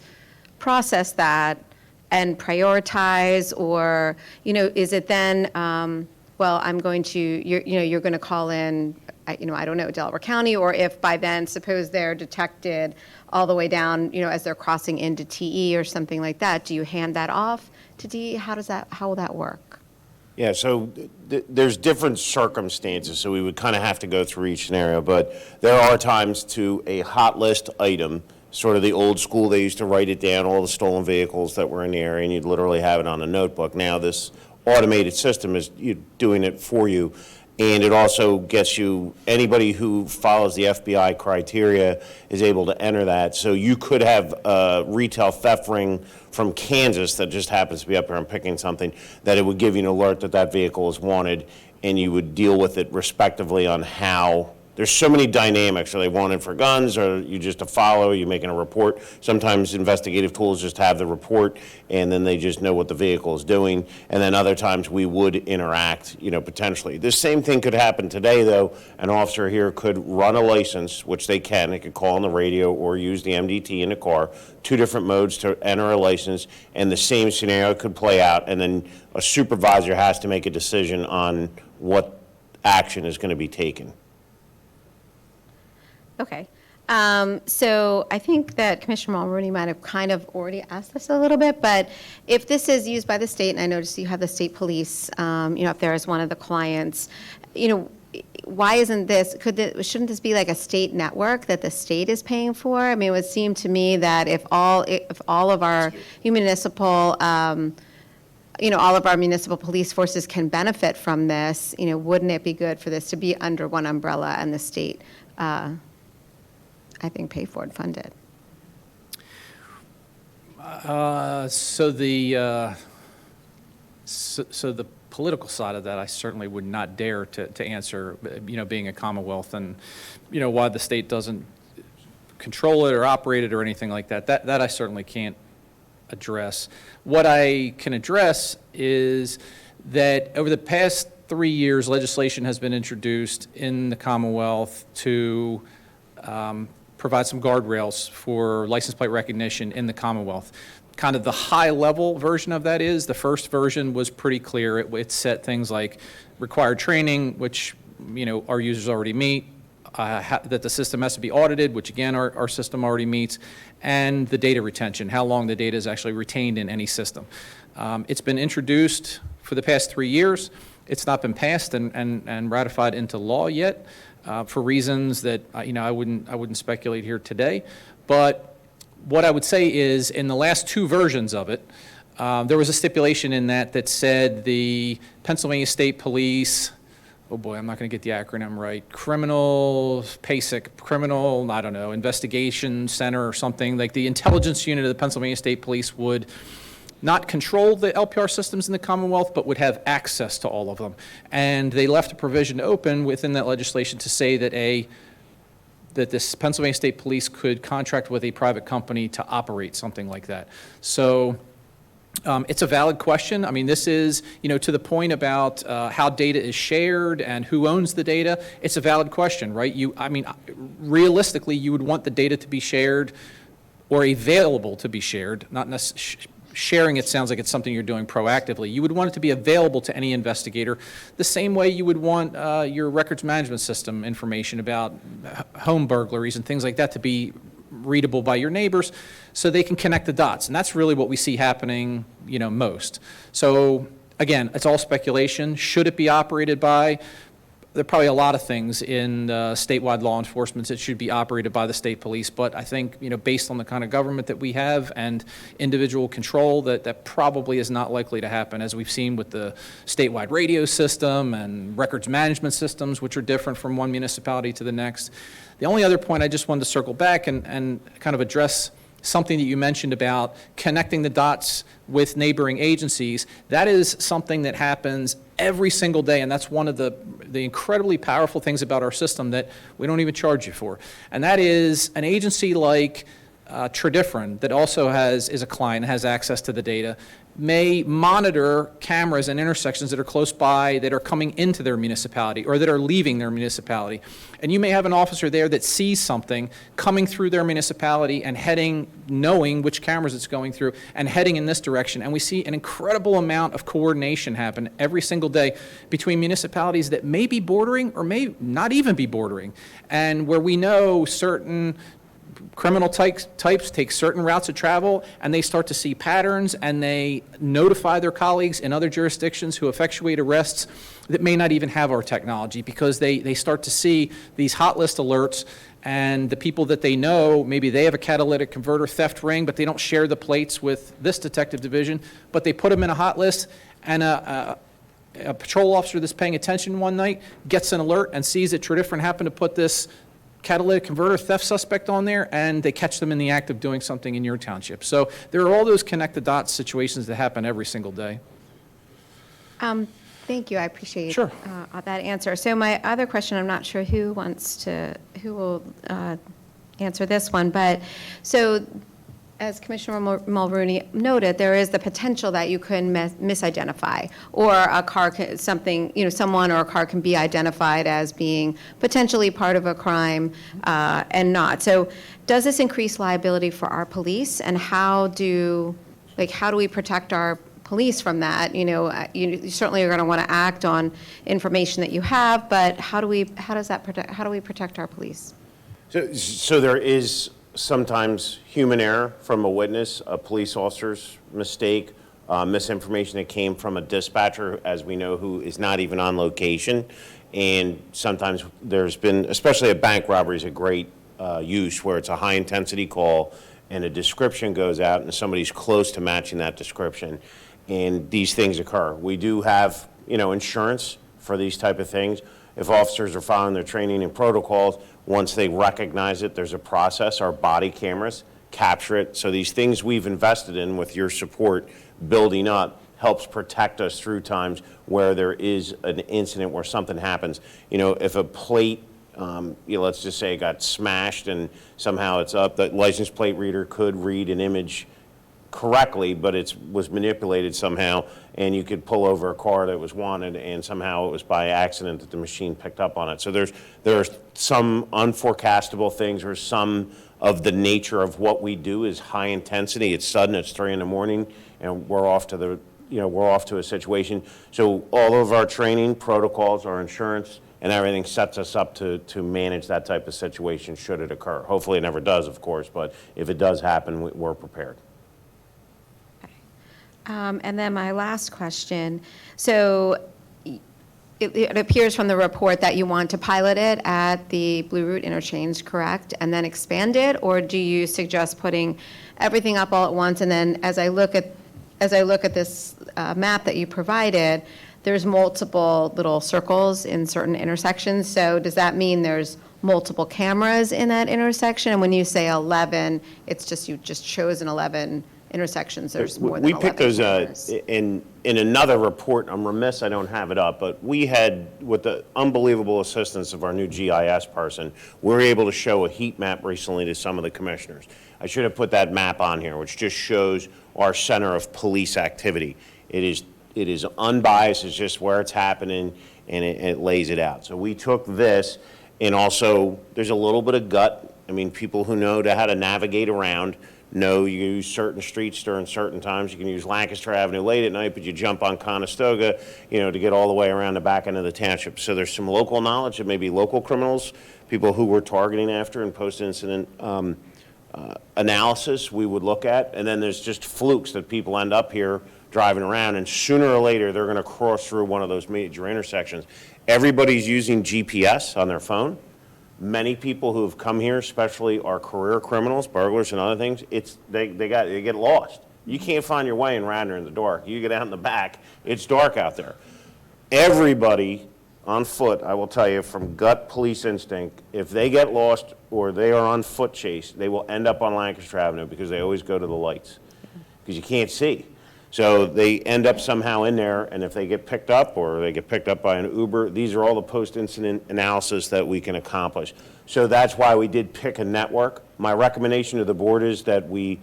process that and prioritize, or, is it then, well, I'm going to, you're going to call in, I don't know, Delaware County, or if by then, suppose they're detected all the way down, as they're crossing into TE or something like that, do you hand that off to DE? How will that work? Yeah, so there's different circumstances, so we would kind of have to go through each scenario, but there are times to a hot list item, sort of the old school, they used to write it down, all the stolen vehicles that were in the area, and you'd literally have it on a notebook. Now this automated system is doing it for you. And it also gets you, anybody who follows the FBI criteria is able to enter that. So you could have a retail theft ring from Kansas that just happens to be up here and picking something, that it would give you an alert that that vehicle is wanted, and you would deal with it respectively on how. There's so many dynamics. Are they wanted for guns? Or you just a follow? Are you making a report? Sometimes investigative tools just have the report, and then they just know what the vehicle is doing. And then other times we would interact, potentially. The same thing could happen today, though. An officer here could run a license, which they can. They could call on the radio or use the MDT in the car. Two different modes to enter a license, and the same scenario could play out. And then a supervisor has to make a decision on what action is going to be taken. Okay. So I think that Commissioner Mulrooney might have kind of already asked this a little bit, but if this is used by the state, and I noticed you have the state police, up there as one of the clients, why isn't this, shouldn't this be like a state network that the state is paying for? I mean, it would seem to me that if all of our municipal, all of our municipal police forces can benefit from this, wouldn't it be good for this to be under one umbrella and the state, I think, pay for it, fund it? So the political side of that, I certainly would not dare to answer, being a Commonwealth and, why the state doesn't control it or operate it or anything like that. That I certainly can't address. What I can address is that over the past 3 years, legislation has been introduced in the Commonwealth to provide some guardrails for license plate recognition in the Commonwealth. Kind of the high-level version of that is, the first version was pretty clear. It set things like required training, which, our users already meet, that the system has to be audited, which again, our system already meets, and the data retention, how long the data is actually retained in any system. It's been introduced for the past 3 years. It's not been passed and ratified into law yet. For reasons that I wouldn't speculate here today, but what I would say is in the last two versions of it, There was a stipulation in that said the Pennsylvania State Police, oh boy, I'm not going to get the acronym right, I don't know, Investigation Center or something, like the intelligence unit of the Pennsylvania State Police would not control the LPR systems in the Commonwealth, but would have access to all of them. And they left a provision open within that legislation to say that this Pennsylvania State Police could contract with a private company to operate something like that. So it's a valid question. I mean, this is, to the point about how data is shared and who owns the data, it's a valid question, right? Realistically, you would want the data to be shared or available to be shared, not necessarily. Sharing it sounds like it's something you're doing proactively. You would want it to be available to any investigator the same way you would want your records management system information about home burglaries and things like that to be readable by your neighbors so they can connect the dots. And that's really what we see happening, most. So again, it's all speculation. Should it be operated by? There are probably a lot of things in statewide law enforcement that should be operated by the state police, but I think, based on the kind of government that we have and individual control, that probably is not likely to happen, as we've seen with the statewide radio system and records management systems, which are different from one municipality to the next. The only other point I just wanted to circle back and kind of address something that you mentioned about connecting the dots with neighboring agencies. That is something that happens every single day, and that's one of the incredibly powerful things about our system that we don't even charge you for. And that is an agency like Tradifrin that also is a client, has access to the data, may monitor cameras and intersections that are close by that are coming into their municipality or that are leaving their municipality. And you may have an officer there that sees something coming through their municipality and knowing which cameras it's going through and heading in this direction. And we see an incredible amount of coordination happen every single day between municipalities that may be bordering or may not even be bordering, and where we know certain criminal types take certain routes of travel, and they start to see patterns, and they notify their colleagues in other jurisdictions who effectuate arrests that may not even have our technology, because they start to see these hot list alerts, and the people that they know, maybe they have a catalytic converter theft ring, but they don't share the plates with this detective division, but they put them in a hot list, and a patrol officer that's paying attention one night gets an alert and sees that Tradifrin happened to put this catalytic converter theft suspect on there, and they catch them in the act of doing something in your township. So there are all those connect the dots situations that happen every single day. Thank you. I appreciate Sure. that answer. So my other question, I'm not sure who will answer this one, but so as Commissioner Mulrooney noted, there is the potential that you can misidentify, or a car, someone or a car can be identified as being potentially part of a crime and not. So does this increase liability for our police, and how do we protect our police from that? You certainly are going to want to act on information that you have, but how do we protect our police? So there is sometimes human error from a witness, a police officer's mistake, misinformation that came from a dispatcher, as we know, who is not even on location. And sometimes there's been, especially a bank robbery is a great use, where it's a high-intensity call and a description goes out and somebody's close to matching that description. And these things occur. We do have, insurance for these type of things. If officers are following their training and protocols, once they recognize it, there's a process. Our body cameras capture it. So these things we've invested in with your support building up helps protect us through times where there is an incident where something happens. If a plate, let's just say it got smashed and somehow it's up, the license plate reader could read an image correctly, but it was manipulated somehow, and you could pull over a car that was wanted, and somehow it was by accident that the machine picked up on it. So there are some unforecastable things, or some of the nature of what we do is high intensity. It's sudden. It's 3 a.m, and we're off to a situation. So all of our training protocols, our insurance, and everything sets us up to manage that type of situation should it occur. Hopefully it never does, of course, but if it does happen, we're prepared. And then my last question, so it appears from the report that you want to pilot it at the Blue Route interchange, correct? And then expand it, or do you suggest putting everything up all at once? And then as I look at as I look at this map that you provided, there's multiple little circles in certain intersections. So does that mean there's multiple cameras in that intersection? And when you say 11, it's just, you just chosen 11 intersections, there's more than 11 We picked those cameras. in another report. I'm remiss I don't have it up, but we had, with the unbelievable assistance of our new GIS person, we were able to show a heat map recently to some of the commissioners. I should have put that map on here, which just shows our center of police activity. It is unbiased, it's just where it's happening, and it lays it out. So we took this, and also, there's a little bit of gut. I mean, people who know how to navigate around know you use certain streets during certain times. You can use Lancaster Avenue late at night, but you jump on Conestoga, to get all the way around the back end of the township. So there's some local knowledge of maybe local criminals, people who we're targeting after in post-incident analysis we would look at. And then there's just flukes that people end up here driving around, and sooner or later, they're going to cross through one of those major intersections. Everybody's using GPS on their phone. Many people who have come here, especially are career criminals, burglars and other things, they get lost. You can't find your way in Radnor in the dark. You get out in the back, it's dark out there. Everybody on foot, I will tell you, from gut police instinct, if they get lost or they are on foot chase, they will end up on Lancaster Avenue because they always go to the lights because you can't see. So they end up somehow in there, and if they get picked up or they get picked up by an Uber, these are all the post-incident analysis that we can accomplish. So that's why we did pick a network. My recommendation to the board is that we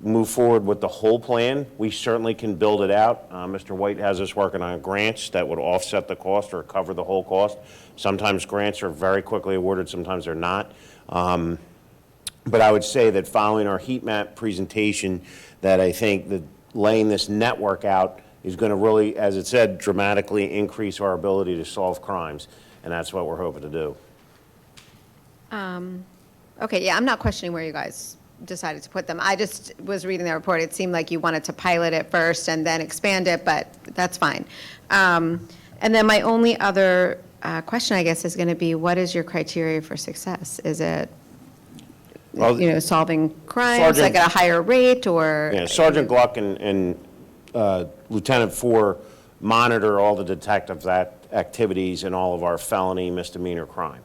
move forward with the whole plan. We certainly can build it out. Mr. White has us working on grants that would offset the cost or cover the whole cost. Sometimes grants are very quickly awarded, sometimes they're not. But I would say that following our heat map presentation, that I think that laying this network out is going to really, as it said, dramatically increase our ability to solve crimes, and that's what we're hoping to do. Okay, yeah, I'm not questioning where you guys decided to put them. I just was reading the report. It seemed like you wanted to pilot it first and then expand it, but that's fine. And then my only other question, I guess, is going to be, what is your criteria for success? Is it, solving crimes, like at a higher rate, or? Yeah, Sergeant Gluck and Lieutenant Four monitor all the detective activities and all of our felony misdemeanor crime.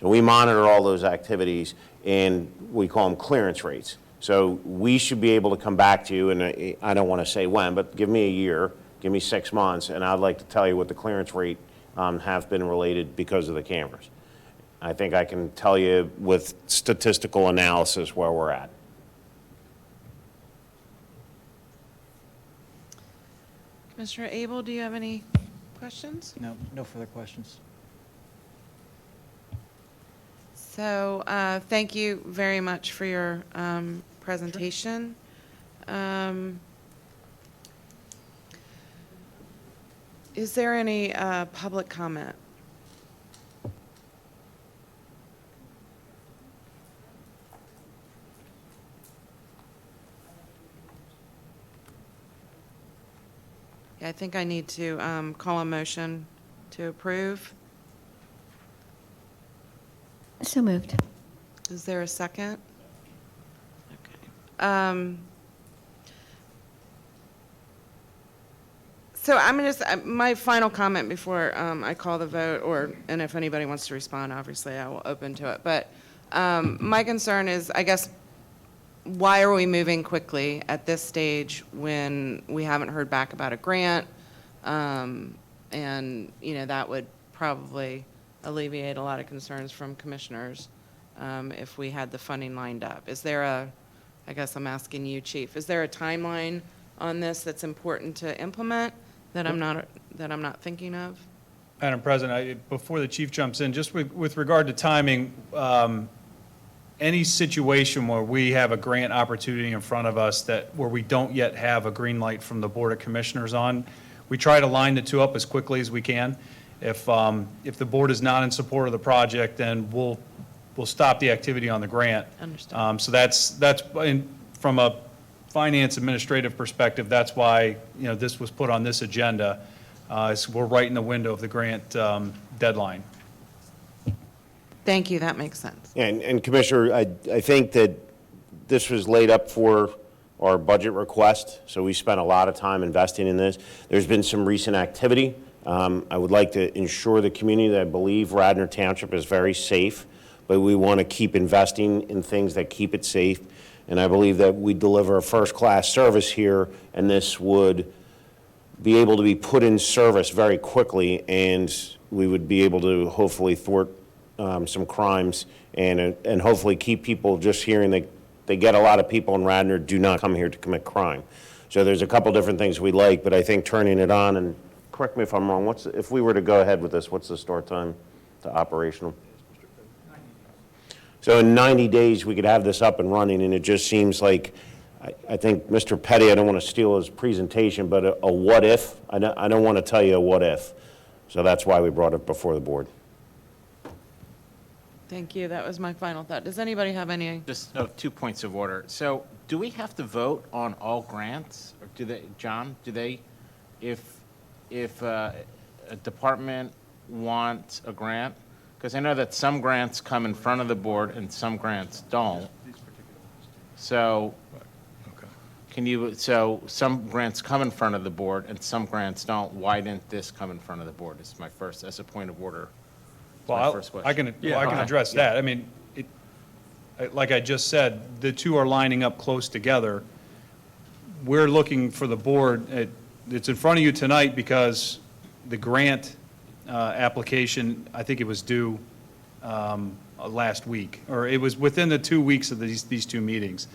So we monitor all those activities, and we call them clearance rates. So we should be able to come back to you, and I don't want to say when, but give me a year, give me 6 months, and I'd like to tell you what the clearance rate have been related because of the cameras. I think I can tell you with statistical analysis where we're at. Commissioner Abel, do you have any questions? No further questions. So thank you very much for your presentation. Is there any public comment? Yeah, I think I need to call a motion to approve. So moved. Is there a second? Okay. So I'm going to, my final comment before I call the vote, and if anybody wants to respond, obviously I will open to it. But my concern is, I guess, why are we moving quickly at this stage when we haven't heard back about a grant? And, that would probably alleviate a lot of concerns from commissioners if we had the funding lined up. Is there I guess I'm asking you, Chief, is there a timeline on this that's important to implement that I'm not thinking of? Madam President, before the chief jumps in, just with regard to timing, any situation where we have a grant opportunity in front of us where we don't yet have a green light from the Board of Commissioners on, we try to line the two up as quickly as we can. If the board is not in support of the project, then we'll stop the activity on the grant. Understood. So that's from a finance administrative perspective, that's why this was put on this agenda. So we're right in the window of the grant deadline. Thank you, that makes sense. And Commissioner, I think that this was laid up for our budget request, so we spent a lot of time investing in this. There's been some recent activity. I would like to ensure the community that I believe Radnor Township is very safe, but we want to keep investing in things that keep it safe. And I believe that we deliver a first-class service here, and this would be able to be put in service very quickly, and we would be able to hopefully thwart some crimes and hopefully keep people just hearing that they get a lot of people in Radnor do not come here to commit crime. So there's a couple different things we like, but I think turning it on, and correct me if I'm wrong, if we were to go ahead with this, what's the start time to operational? So in 90 days, we could have this up and running, and it just seems like, I think Mr. Petty, I don't want to steal his presentation, but a what if, I don't want to tell you a what if. So that's why we brought it before the board. Thank you. That was my final thought. Does anybody have any? Just 2 points of order. So do we have to vote on all grants? Or do they, John, do they, if a department wants a grant? Because I know that some grants come in front of the board and some grants don't. So so some grants come in front of the board and some grants don't. Why didn't this come in front of the board? Is my first, as a point of order. Well, I can address that. I mean, like I just said, the two are lining up close together. We're looking for the board, it's in front of you tonight because the grant application, I think it was due last week, or it was within the 2 weeks of these two meetings.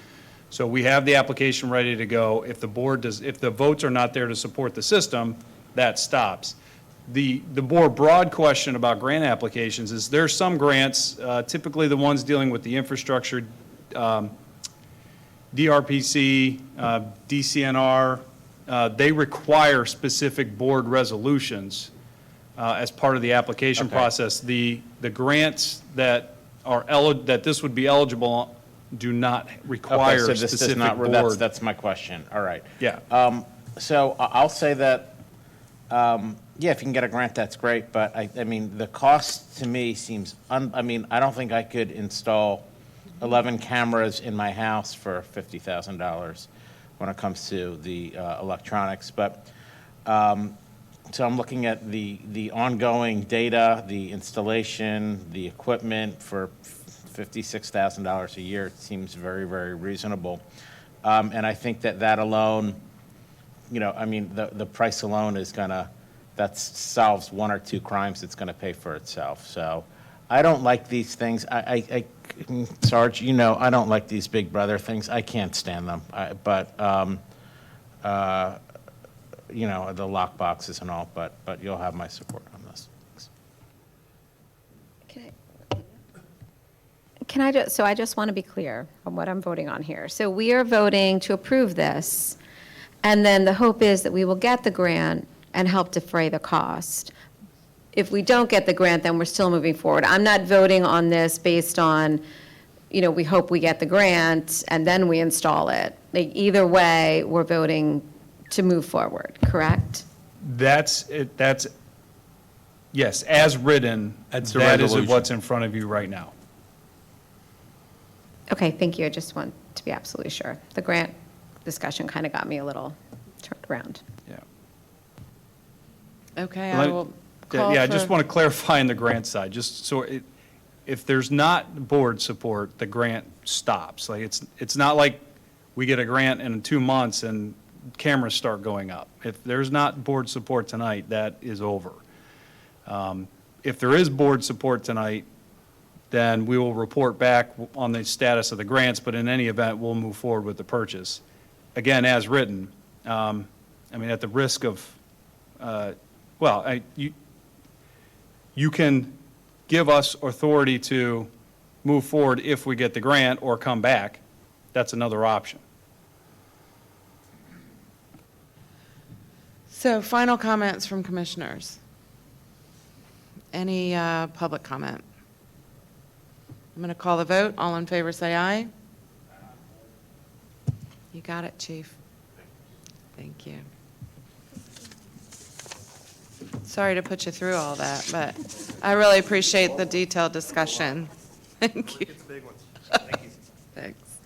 So we have the application ready to go. If the board if the votes are not there to support the system, that stops. The more broad question about grant applications is there's some grants, typically the ones dealing with the infrastructure, DRPC, DCNR, they require specific board resolutions as part of the application process. The grants that are that this would be eligible on do not require so this specific does not, board. that's my question. All right. Yeah. So I'll say that, yeah, if you can get a grant, that's great, but I mean, the cost to me seems, I mean, I don't think I could install 11 cameras in my house for $50,000 when it comes to the electronics, but, so I'm looking at the ongoing data, the installation, the equipment for $56,000 a year. It seems very, very reasonable. And I think that alone, you know, I mean, the price alone is gonna, that solves one or two crimes, it's gonna pay for itself. So I don't like these things. Sarge, you know, I don't like these Big Brother things. I can't stand them. You know, the lock boxes and all, but you'll have my support on this. So I just want to be clear on what I'm voting on here. So we are voting to approve this, and then the hope is that we will get the grant and help defray the cost. If we don't get the grant, then we're still moving forward. I'm not voting on this based on, you know, we hope we get the grant and then we install it. Like, either way, we're voting to move forward, correct? That's it, yes, as written, that is what's in front of you right now. Okay, thank you. I just want to be absolutely sure. The grant discussion kind of got me a little turned around. Yeah. Okay, I will call Yeah, I for- just want to clarify on the grant side, just so if there's not board support, the grant stops. Like, it's not like we get a grant in 2 months and cameras start going up. If there's not board support tonight, that is over. If there is board support tonight, then we will report back on the status of the grants, but in any event, we'll move forward with the purchase. Again, as written, I mean, at the risk of, you can give us authority to move forward if we get the grant or come back. That's another option. So final comments from commissioners. Any public comment? I'm going to call the vote. All in favor, say aye. You got it, Chief. Thank you. Sorry to put you through all that, but I really appreciate the detailed discussion. Thank you. Thanks.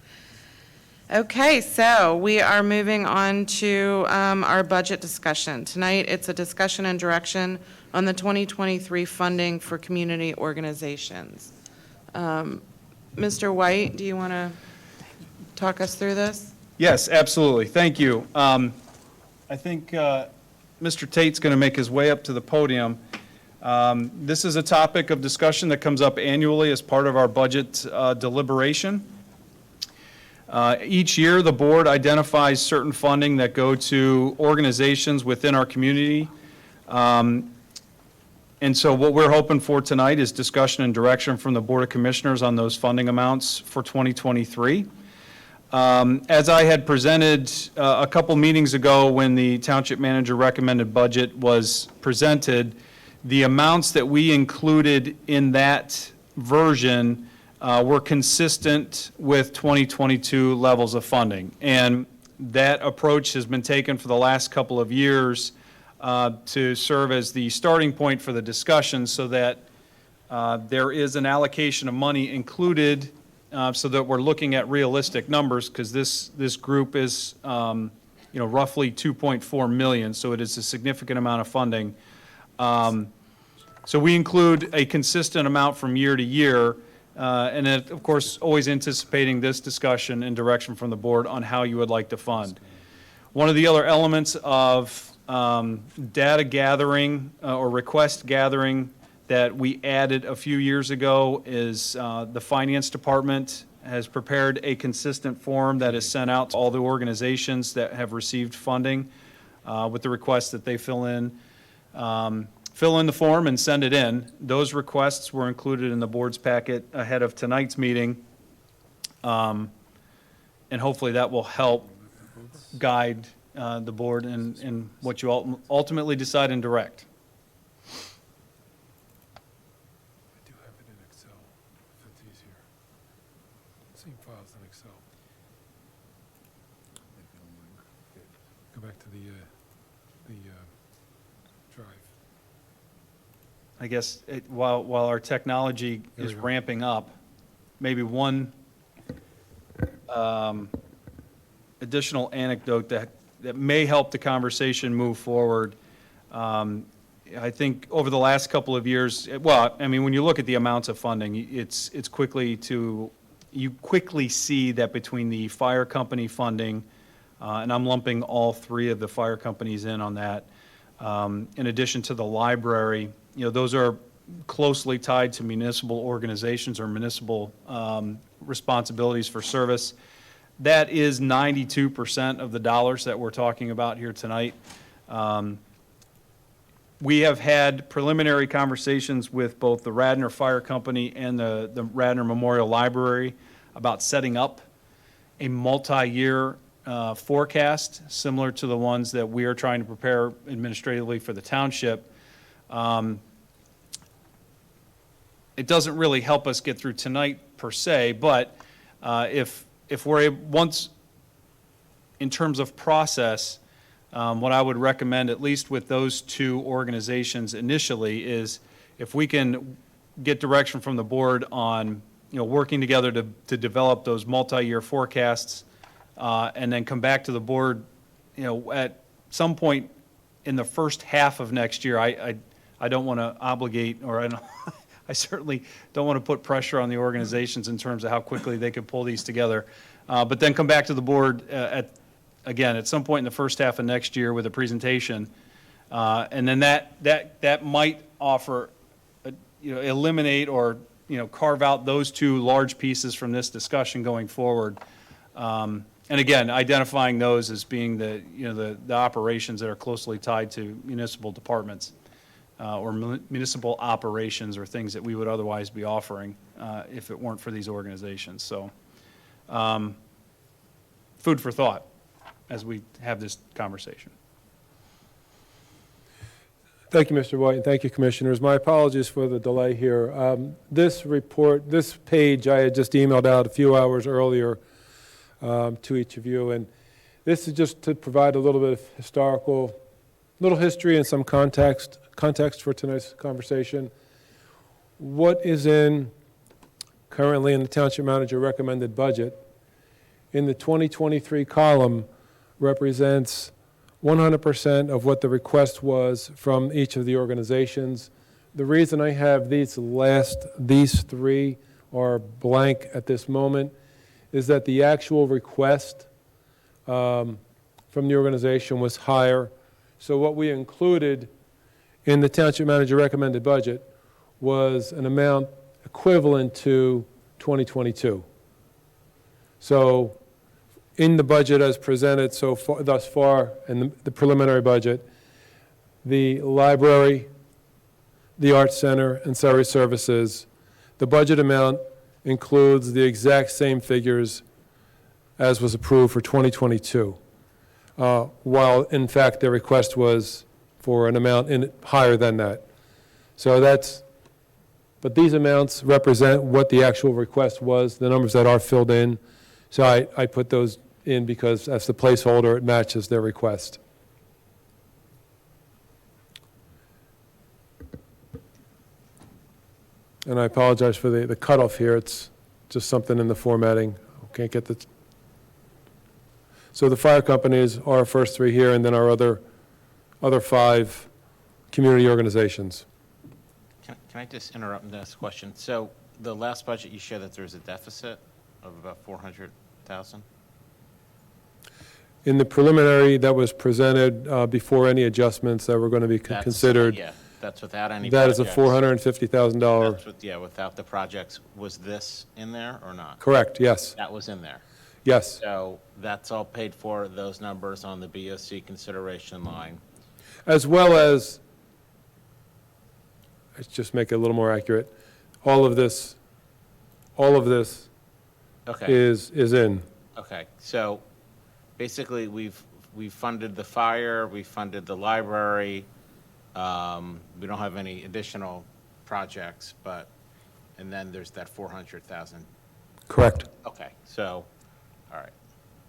Okay, so we are moving on to our budget discussion. Tonight, it's a discussion and direction on the 2023 funding for community organizations. Mr. White, do you want to talk us through this? Yes, absolutely. Thank you. I think Mr. Tate's going to make his way up to the podium. This is a topic of discussion that comes up annually as part of our budget deliberation. Each year, the board identifies certain funding that go to organizations within our community. And so what we're hoping for tonight is discussion and direction from the Board of Commissioners on those funding amounts for 2023. As I had presented a couple meetings ago when the Township Manager recommended budget was presented, the amounts that we included in that version were consistent with 2022 levels of funding. And that approach has been taken for the last couple of years to serve as the starting point for the discussion so that there is an allocation of money included so that we're looking at realistic numbers, because this group is roughly 2.4 million, so it is a significant amount of funding. So we include a consistent amount from year to year, and then, of course, always anticipating this discussion and direction from the board on how you would like to fund. One of the other elements of data gathering or request gathering that we added a few years ago is the Finance Department has prepared a consistent form that is sent out to all the organizations that have received funding with the request that they fill in the form and send it in. Those requests were included in the board's packet ahead of tonight's meeting. And hopefully that will help guide the board in what you ultimately decide and direct. I do have it in Excel, if it's easier. Same files in Excel. Go back to the drive. I guess while our technology is ramping up, maybe one additional anecdote that may help the conversation move forward. I think over the last couple of years, well, I mean, when you look at the amounts of funding, you quickly see that between the fire company funding, and I'm lumping all three of the fire companies in on that, in addition to the library, those are closely tied to municipal organizations or municipal responsibilities for service. That is 92% of the dollars that we're talking about here tonight. We have had preliminary conversations with both the Radnor Fire Company and the Radnor Memorial Library about setting up a multi-year forecast similar to the ones that we are trying to prepare administratively for the township. It doesn't really help us get through tonight per se, but if we're able, once, in terms of process, what I would recommend, at least with those two organizations initially, is if we can get direction from the board on, working together to develop those multi-year forecasts, and then come back to the board, at some point in the first half of next year. I don't want to obligate, or I certainly don't want to put pressure on the organizations in terms of how quickly they could pull these together. But then come back to the board again, at some point in the first half of next year with a presentation. And then that might offer, eliminate or, carve out those two large pieces from this discussion going forward. And again, identifying those as being the operations that are closely tied to municipal departments. Or municipal operations, or things that we would otherwise be offering if it weren't for these organizations. So, food for thought as we have this conversation. Thank you, Mr. White, and thank you, Commissioners. My apologies for the delay here. This report, this page, I had just emailed out a few hours earlier to each of you, and this is just to provide a little bit of little history and some context for tonight's conversation. What is currently in the Township Manager recommended budget in the 2023 column represents 100% of what the request was from each of the organizations. The reason I have these three are blank at this moment is that the actual request from the organization was higher. So what we included in the township manager recommended budget was an amount equivalent to 2022. So in the budget as presented so far, thus far, in the preliminary budget, the library, the Arts Center, and salary services, the budget amount includes the exact same figures as was approved for 2022, while in fact their request was for an amount higher than that. So but these amounts represent what the actual request was, the numbers that are filled in. So I put those in because as the placeholder, it matches their request. And I apologize for the cutoff here. It's just something in the formatting. Can't get the... So the fire companies are our first three here, and then our other 5 community organizations. Can I just interrupt and ask a question? So the last budget, you showed that there's a deficit of about 400,000? In the preliminary that was presented before any adjustments that were going to be considered, Yeah, that's without any that is a projects. $450,000. That's with, yeah, without the projects. Was this in there or not? Correct, yes. That was in there. Yes. So that's all paid for, those numbers on the BOC consideration line. As well as, let's just make it a little more accurate, all of this Okay. is in. Okay, so basically, we've funded the fire, we funded the library. We don't have any additional projects, and then there's that 400,000. Correct. Okay, so, all right.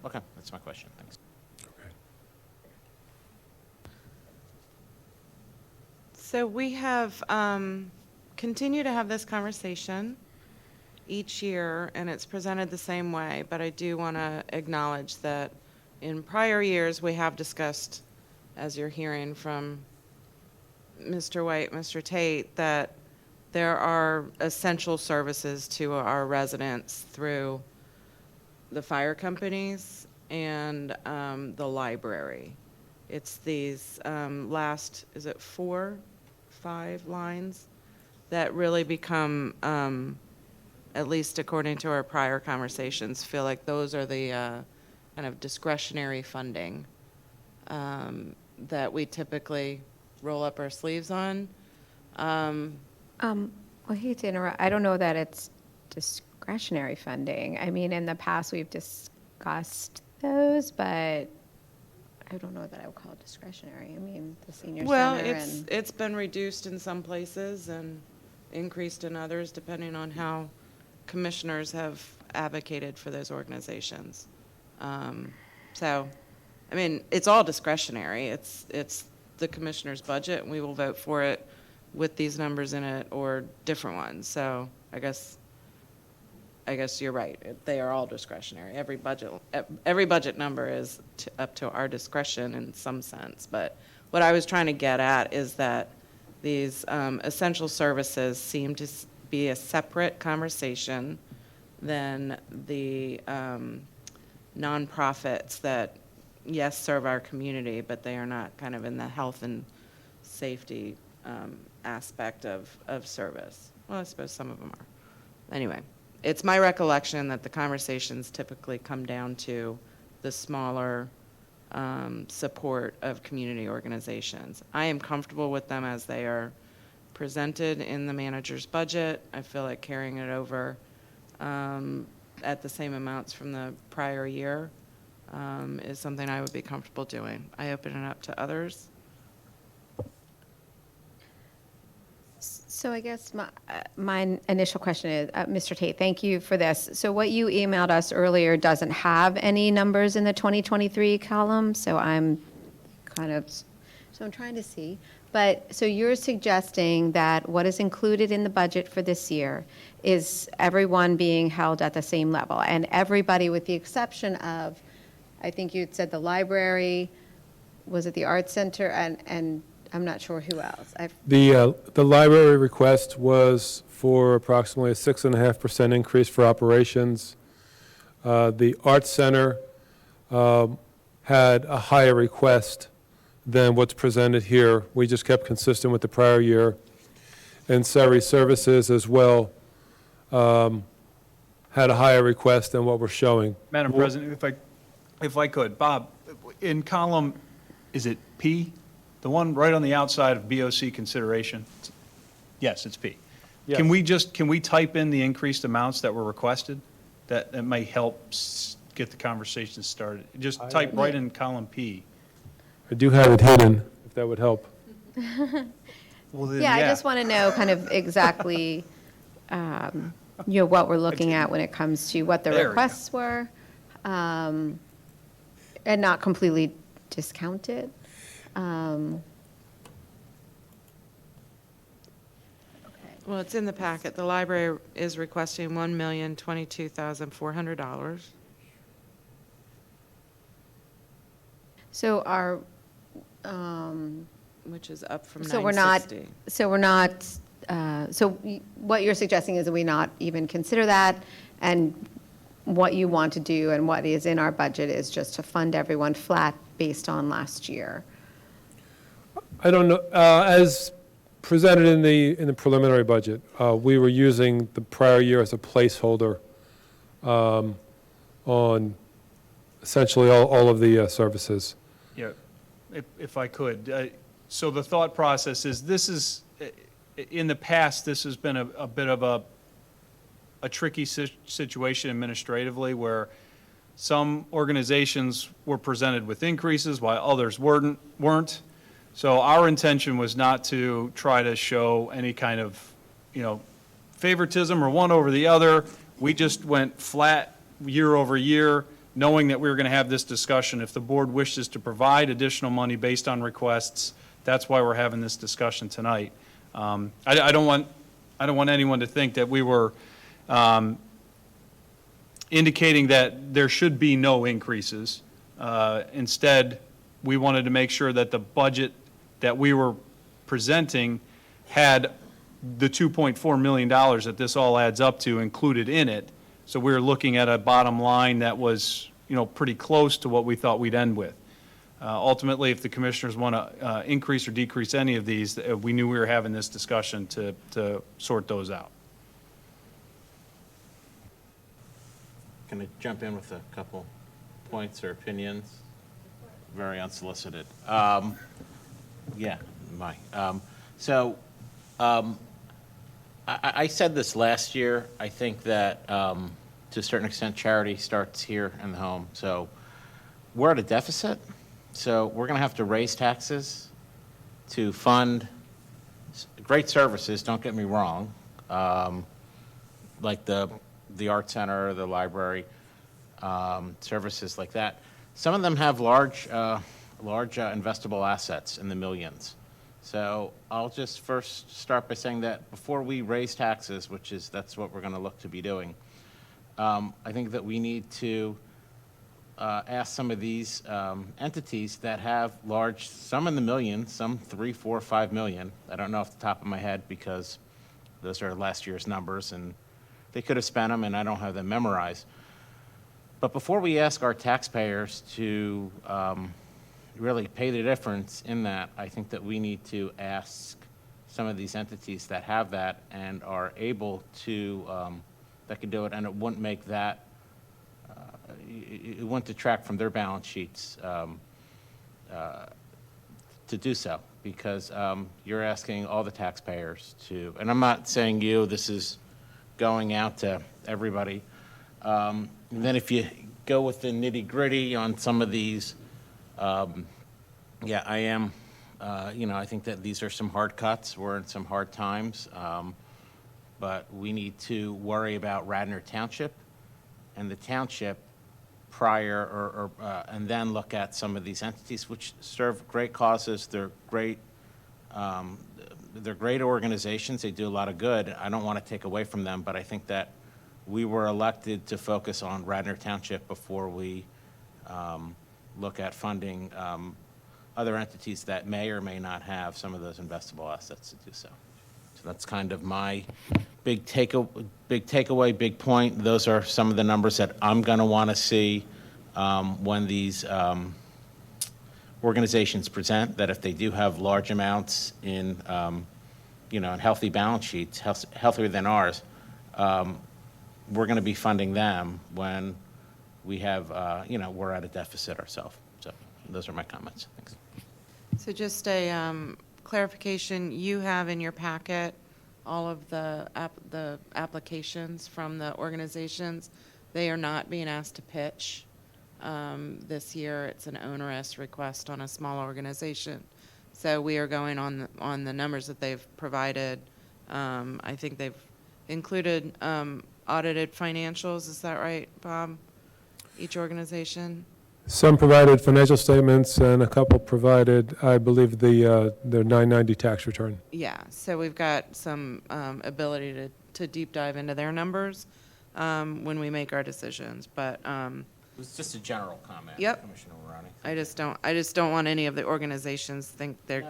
Okay, that's my question, thanks. So we have continued to have this conversation each year, and it's presented the same way, but I do want to acknowledge that in prior years, we have discussed, as you're hearing from Mr. White, Mr. Tate, that there are essential services to our residents through the fire companies and the library. It's these last, is it 4, 5 lines that really become, at least according to our prior conversations, feel like those are the kind of discretionary funding that we typically roll up our sleeves on. I hate to interrupt. I don't know that it's discretionary funding. I mean, in the past, we've discussed those, but I don't know that I would call it discretionary. I mean, the senior center and... it's been reduced in some places and increased in others, depending on how commissioners have advocated for those organizations. So, I mean, it's all discretionary. It's the commissioner's budget, and we will vote for it with these numbers in it or different ones. So I guess you're right. They are all discretionary. Every budget number is up to our discretion in some sense. But what I was trying to get at is that these essential services seem to be a separate conversation than the nonprofits that, yes, serve our community, but they are not kind of in the health and safety aspect of service. Well, I suppose some of them are. Anyway, it's my recollection that the conversations typically come down to the smaller support of community organizations. I am comfortable with them as they are presented in the manager's budget. I feel like carrying it over at the same amounts from the prior year is something I would be comfortable doing. I open it up to others. So I guess my initial question is, Mr. Tate, thank you for this. So what you emailed us earlier doesn't have any numbers in the 2023 column, so I'm trying to see. But, so you're suggesting that what is included in the budget for this year is everyone being held at the same level, and everybody with the exception of, I think you had said the library, was it the art center, and I'm not sure who else. The library request was for approximately a 6.5% increase for operations. The Art Center had a higher request than what's presented here. We just kept consistent with the prior year. And Surrey Services as well had a higher request than what we're showing. Madam President, if I could, Bob, in column, is it P? The one right on the outside of BOC consideration? Yes, it's P. Yes. Can we type in the increased amounts that were requested? That may help get the conversation started. Just type right in column P. I do have it hidden, if that would help. Well, then, Yeah, I just want to know kind of exactly, what we're looking at when it comes to what the There we go. requests were, and not completely discount it. Well, it's in the packet. The library is requesting $1,022,400. So our, Which is up from so we're not, 960. what you're suggesting is that we not even consider that, and what you want to do and what is in our budget is just to fund everyone flat based on last year. I don't know, as presented in the preliminary budget, we were using the prior year as a placeholder on essentially all of the services. Yeah, if I could. So the thought process is, this is, in the past, this has been a bit of a tricky situation administratively, where some organizations were presented with increases while others weren't. So our intention was not to try to show any kind of, favoritism or one over the other. We just went flat year over year, knowing that we were going to have this discussion. If the board wishes to provide additional money based on requests, that's why we're having this discussion tonight. I don't want anyone to think that we were indicating that there should be no increases. Instead, we wanted to make sure that the budget that we were presenting had the $2.4 million that this all adds up to included in it. So we were looking at a bottom line that was, pretty close to what we thought we'd end with. Ultimately, if the commissioners want to increase or decrease any of these, we knew we were having this discussion to sort those out. Can I jump in with a couple points or opinions? Very unsolicited. I said this last year. I think that, to a certain extent, charity starts here in the home. So we're at a deficit. So we're going to have to raise taxes to fund great services, don't get me wrong, like the art center, the library, services like that. Some of them have large investable assets in the millions. So I'll just first start by saying that before we raise taxes, that's what we're going to look to be doing, I think that we need to ask some of these entities that have large, some in the millions, some 3, 4, 5 million. I don't know off the top of my head because those are last year's numbers and they could have spent them and I don't have them memorized. But before we ask our taxpayers to really pay the difference in that, I think that we need to ask some of these entities that have that and are able to, that could do it, and it wouldn't make that, it wouldn't detract from their balance sheets to do so, because you're asking all the taxpayers to, and I'm not saying you, this is going out to everybody. And then if you go with the nitty-gritty on some of these, yeah, I am, I think that these are some hard cuts. We're in some hard times, but we need to worry about Radnor Township and the township prior, and then look at some of these entities which serve great causes. They're great They're great organizations. They do a lot of good. I don't want to take away from them, but I think that we were elected to focus on Radnor Township before we look at funding other entities that may or may not have some of those investable assets to do so. So that's kind of my big takeaway, big point. Those are some of the numbers that I'm going to want to see when these organizations present, that if they do have large amounts in, in healthy balance sheets, healthier than ours, we're going to be funding them when we have, we're at a deficit ourselves. So those are my comments. Thanks. So just a clarification, you have in your packet all of the applications from the organizations. They are not being asked to pitch. This year, it's an onerous request on a small organization. So we are going on the numbers that they've provided. I think they've included audited financials. Is that right, Bob? Each organization? Some provided financial statements, and a couple provided, I believe, their 990 tax return. Yeah, so we've got some ability to deep dive into their numbers when we make our decisions, but It was just a general comment, Yep. Commissioner Ronnie. I just don't want any of the organizations think they're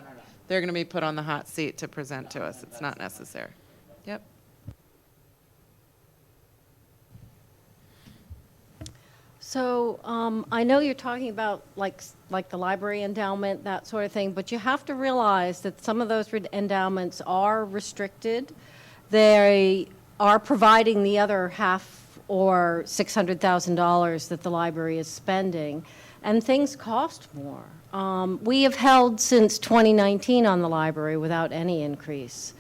going to be put on the hot seat to present to us. It's not necessary. Yep. So I know you're talking about like the library endowment, that sort of thing, but you have to realize that some of those endowments are restricted. They are providing the other half or $600,000 that the library is spending, and things cost more. We have held since 2019 on the library without any increase.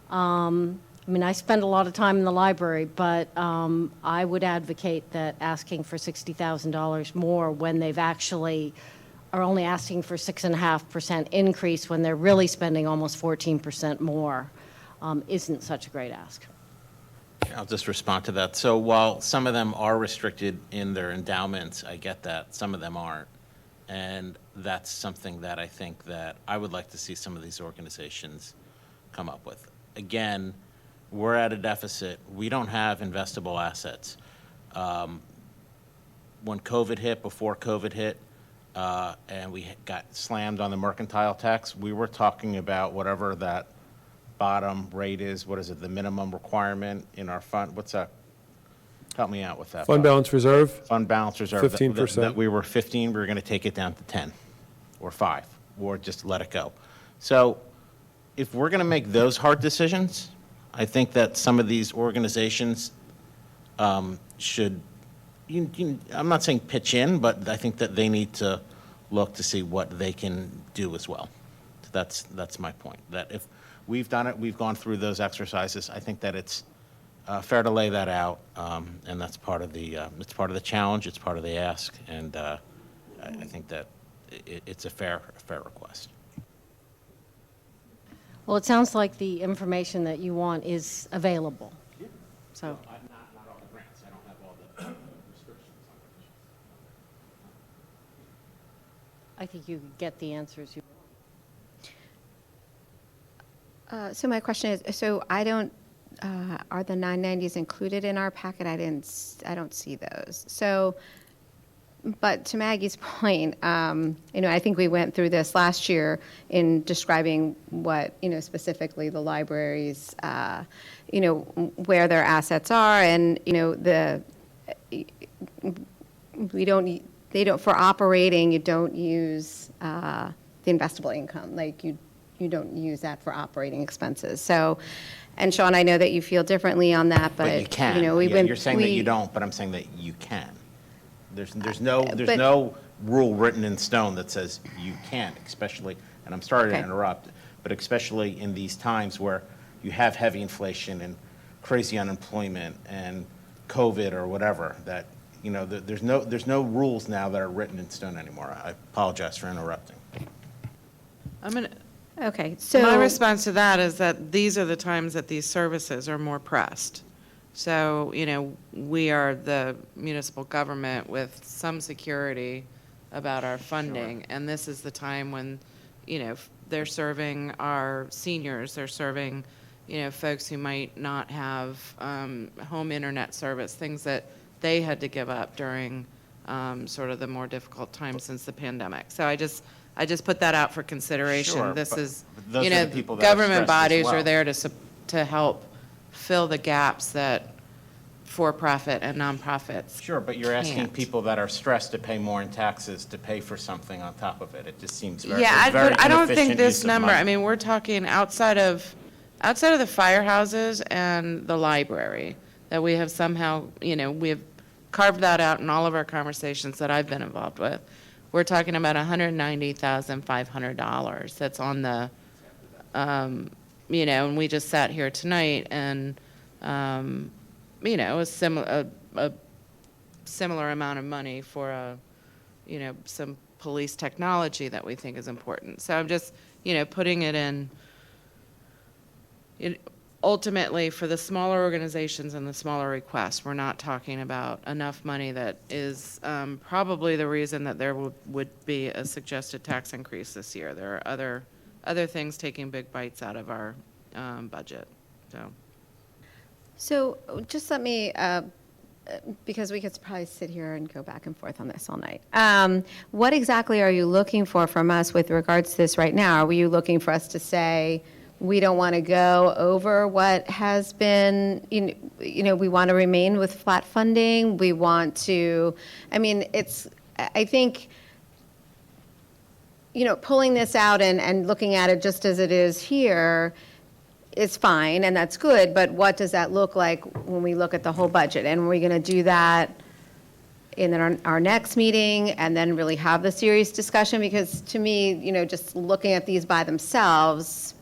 I mean, I spend a lot of time in the library, but I would advocate that asking for $60,000 more when they've actually are only asking for 6.5% increase when they're really spending almost 14% more isn't such a great ask. I'll just respond to that. So while some of them are restricted in their endowments, I get that, some of them aren't. And that's something that I think that I would like to see some of these organizations come up with. Again, we're at a deficit. We don't have investable assets. When COVID hit, before COVID hit, and we got slammed on the mercantile tax, we were talking about whatever that bottom rate is. What is it, the minimum requirement in our fund? What's that? Help me out with that. Fund Bob. balance reserve? Fund balance reserve. 15%. That we were 15, we were going to take it down to 10 or 5, or just let it go. So if we're going to make those hard decisions, I think that some of these organizations should, I'm not saying pitch in, but I think that they need to look to see what they can do as well. That's my point, that if we've done it, we've gone through those exercises, I think that it's fair to lay that out, and that's part of the, it's part of the challenge, it's part of the ask, and I think that it's a fair request. Well, it sounds like the information that you want is available. So. Not all the grants, I don't have all the restrictions on it. I think you could get the answers you want. So my question is, so I don't, are the 990s included in our packet? I don't see those. So, but to Maggie's point, I think we went through this last year in describing what, specifically the libraries, where their assets are, and, for operating, you don't use the investable income, like you don't use that for operating expenses. So, and Sean, I know that you feel differently on that, but you can. You're saying that you don't, but I'm saying that you can. There's no rule written in stone that says you can't, especially, and I'm sorry to interrupt, but especially in these times where you have heavy inflation and crazy unemployment and COVID or whatever, that, there's no rules now that are written in stone anymore. I apologize for interrupting. Okay, so My response to that is that these are the times that these services are more pressed. So, we are the municipal government with some security about our funding, and this is the time when, they're serving our seniors, they're serving, folks who might not have home internet service, things that they had to give up during sort of the more difficult times since the pandemic. So I just put that out for consideration. Sure, This but is, those are the people that are government stressed as bodies are well. there to help fill the gaps that for-profit and nonprofits. Sure, but you're asking can't. people that are stressed to pay more in taxes to pay for something on top of it. It just seems very, Yeah, it's very but I don't think inefficient this use of number, money. I mean, we're talking outside of the firehouses and the library, that we have somehow, we have carved that out in all of our conversations that I've been involved with. We're talking about $190,500 that's on the, and we just sat here tonight and, a similar amount of money for some police technology that we think is important. So I'm just, putting it in, ultimately, for the smaller organizations and the smaller requests, we're not talking about enough money that is probably the reason that there would be a suggested tax increase this year. There are other things taking big bites out of our budget, so. So just let me, because we could probably sit here and go back and forth on this all night. What exactly are you looking for from us with regards to this right now? Are you looking for us to say, we don't want to go over what has been, we want to remain with flat funding? We want to, I think, pulling this out and looking at it just as it is here is fine, and that's good, but what does that look like when we look at the whole budget? And are we going to do that in our next meeting and then really have the serious discussion? Because to me, just looking at these by themselves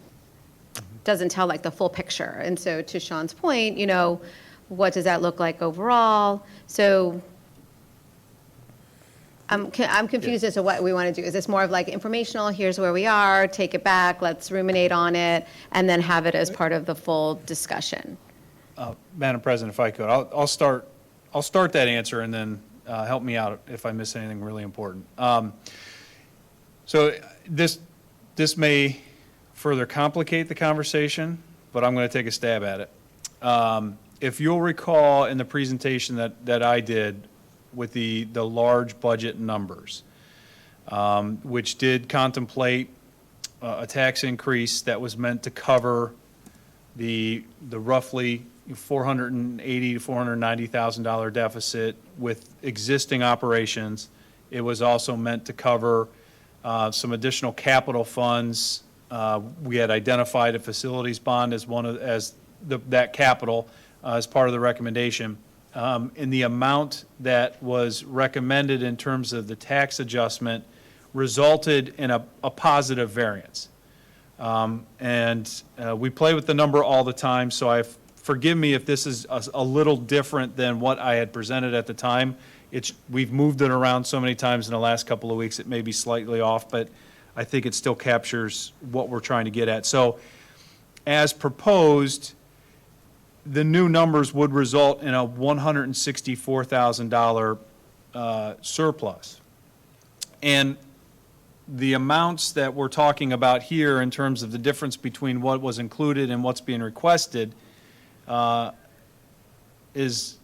doesn't tell like the full picture. And so to Sean's point, what does that look like overall? So I'm confused as to what we want to do. Is this more of like informational, here's where we are, take it back, let's ruminate on it, and then have it as part of the full discussion? Madam President, if I could, I'll start that answer and then help me out if I miss anything really important. So this may further complicate the conversation, but I'm going to take a stab at it. If you'll recall in the presentation that I did with the large budget numbers, which did contemplate a tax increase that was meant to cover the roughly $480,000 to $490,000 deficit with existing operations. It was also meant to cover some additional capital funds. We had identified a facilities bond as that capital as part of the recommendation. And the amount that was recommended in terms of the tax adjustment resulted in a positive variance. And we play with the number all the time, so forgive me if this is a little different than what I had presented at the time. We've moved it around so many times in the last couple of weeks, it may be slightly off, but I think it still captures what we're trying to get at. So as proposed, the new numbers would result in a $164,000 surplus. And the amounts that we're talking about here in terms of the difference between what was included and what's being requested is...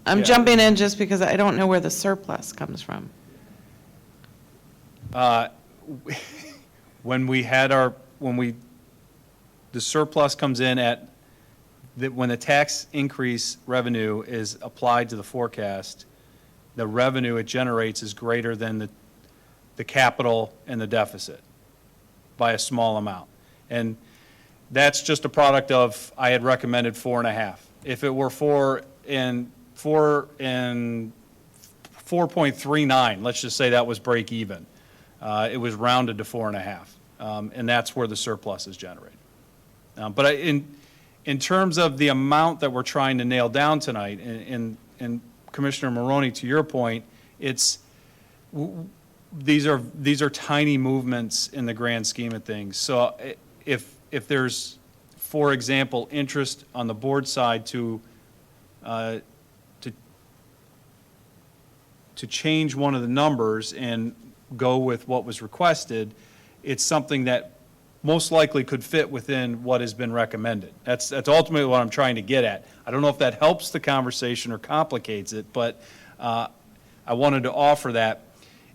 I'm jumping in just because I don't know where the surplus comes from. The surplus comes in when the tax increase revenue is applied to the forecast, the revenue it generates is greater than the capital and the deficit by a small amount. And that's just a product of, I had recommended 4.5. If it were 4.39, let's just say that was break even. It was rounded to 4.5, and that's where the surplus is generated. But in terms of the amount that we're trying to nail down tonight, and Commissioner Maroney, to your point, these are tiny movements in the grand scheme of things. So if there's, for example, interest on the board side to change one of the numbers and go with what was requested, it's something that most likely could fit within what has been recommended. That's ultimately what I'm trying to get at. I don't know if that helps the conversation or complicates it, but I wanted to offer that.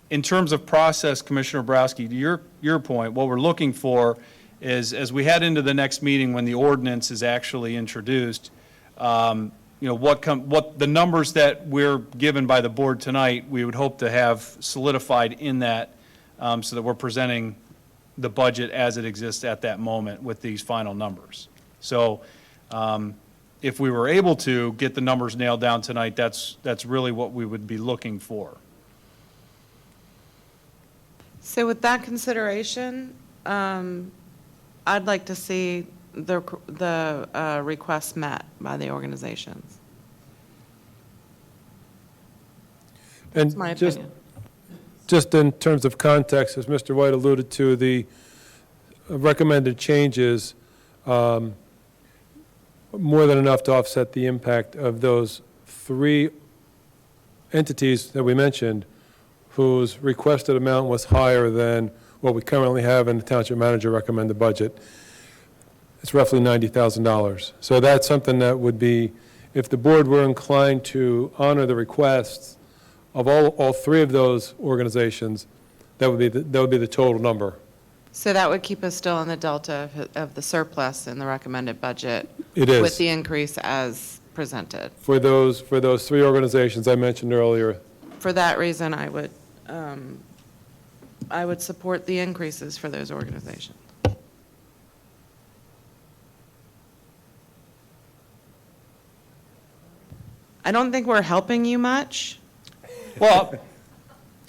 In terms of process, Commissioner Bobrowski, to your point, what we're looking for is, as we head into the next meeting when the ordinance is actually introduced, what the numbers that we're given by the board tonight, we would hope to have solidified in that, so that we're presenting the budget as it exists at that moment with these final numbers. So if we were able to get the numbers nailed down tonight, that's really what we would be looking for. So with that consideration, I'd like to see the requests met by the organizations. That's my opinion. Just in terms of context, as Mr. White alluded to, the recommended changes more than enough to offset the impact of those 3 entities that we mentioned whose requested amount was higher than what we currently have in the township manager recommended budget. It's roughly $90,000. So that's something that would be, if the board were inclined to honor the requests of all 3 of those organizations, that would be the total number. So that would keep us still in the delta of the surplus in the recommended budget. It is. With the increase as presented. For those 3 organizations I mentioned earlier. For that reason, I would support the increases for those organizations. I don't think we're helping you much. Well, actually,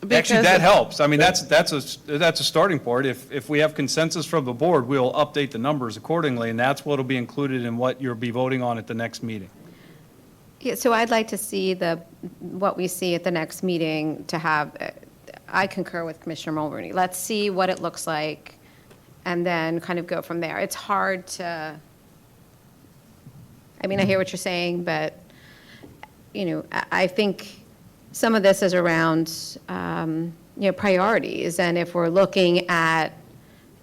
Because- that helps. I mean, that's a starting point. If we have consensus from the board, we'll update the numbers accordingly, and that's what'll be included in what you'll be voting on at the next meeting. Yeah, so I'd like to see what we see at the next meeting to have, I concur with Commissioner Mulrooney. Let's see what it looks like and then kind of go from there. It's hard to, I mean, I hear what you're saying, but, I think some of this is around, priorities. And if we're looking at,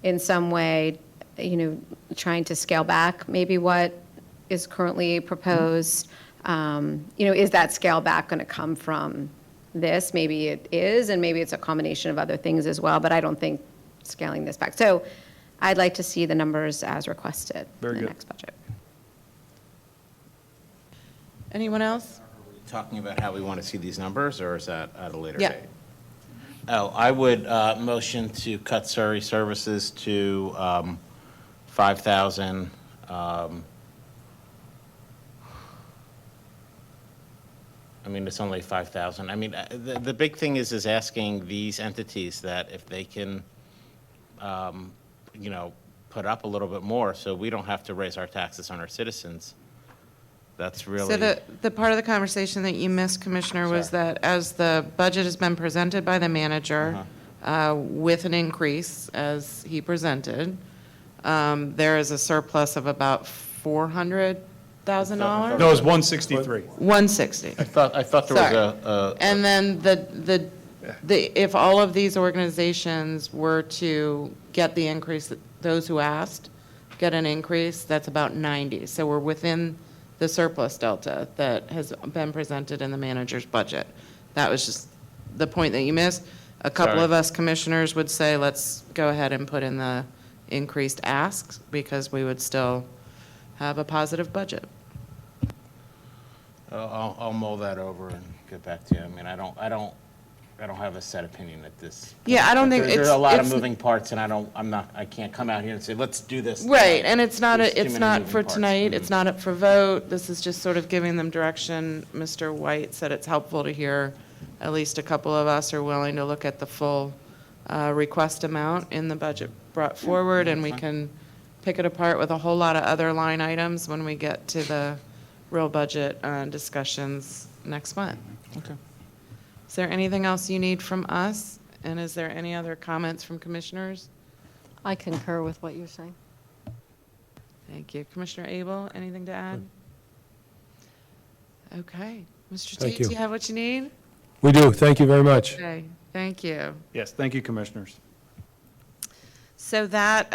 in some way, trying to scale back maybe what is currently proposed, is that scale back going to come from this? Maybe it is, and maybe it's a combination of other things as well, but I don't think scaling this back. So I'd like to see the numbers as requested in the next budget. Anyone else? Talking about how we want to see these numbers, or is that at a later Yeah. date? Oh, I would motion to cut Surrey services to 5,000. I mean, it's only 5,000. I mean, the big thing is asking these entities that if they can, put up a little bit more, so we don't have to raise our taxes on our citizens. That's really. So the part of the conversation that you missed, Commissioner, was that as the budget has been presented by the manager with an increase as he presented, there is a surplus of about $400,000? No, it's 163. 160. I thought there Sorry. was And then if all of these organizations were to get the increase, those who asked, get an increase, that's about 90. So we're within the surplus delta that has been presented in the manager's budget. That was just the point that you missed. A couple Sorry. of us commissioners would say, let's go ahead and put in the increased asks, because we would still have a positive budget. I'll mull that over and get back to you. I mean, I don't have a set opinion at this. Yeah, I don't think There's a lot of it's- moving parts, and I can't come out here and say, let's do this. Right, and it's not, There's too it's many not moving for parts. tonight, it's not up for vote, this is just sort of giving them direction. Mr. White said it's helpful to hear at least a couple of us are willing to look at the full request amount in the budget brought forward, and we can pick it apart with a whole lot of other line items when we get to the real budget discussions next month. Okay. Is there anything else you need from us? And is there any other comments from commissioners? I concur with what you're saying. Thank you. Commissioner Abel, anything to add? Okay. Mr. Thank Tate, you. do you have what you need? We do. Thank you very much. Okay, thank you. Yes, thank you, Commissioners. So that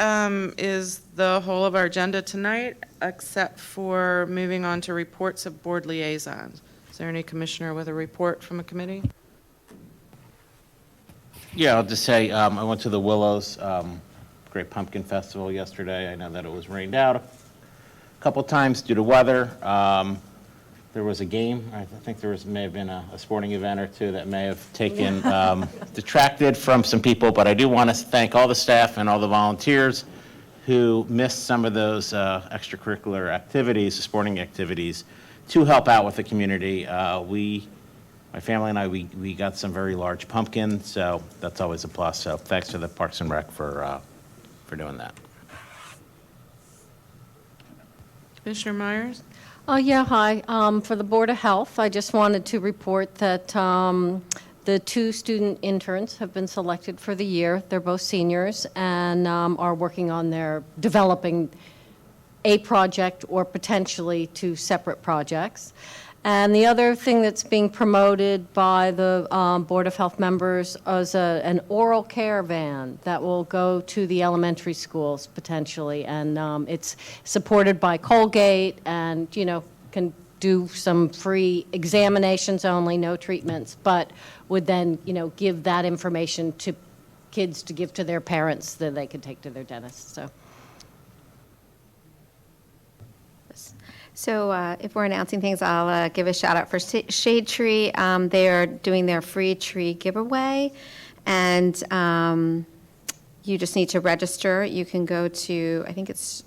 is the whole of our agenda tonight, except for moving on to reports of board liaisons. Is there any commissioner with a report from a committee? Yeah, I'll just say, I went to the Willows Great Pumpkin Festival yesterday. I know that it was rained out a couple times due to weather. There was a game. I think may have been a sporting event or two that may have taken, detracted from some people, but I do want to thank all the staff and all the volunteers who missed some of those extracurricular activities, sporting activities, to help out with the community. My family and I, we got some very large pumpkins, so that's always a plus. So thanks to the Parks and Rec for doing that. Commissioner Myers? Yeah, hi. For the Board of Health, I just wanted to report that the 2 student interns have been selected for the year. They're both seniors and are working on their developing a project or potentially 2 separate projects. And the other thing that's being promoted by the Board of Health members is an oral care van that will go to the elementary schools potentially. And it's supported by Colgate and, can do some free examinations only, no treatments, but would then, give that information to kids to give to their parents that they could take to their dentist, so. So if we're announcing things, I'll give a shout out for Shade Tree. They are doing their free tree giveaway, and you just need to register. You can go to, I think it's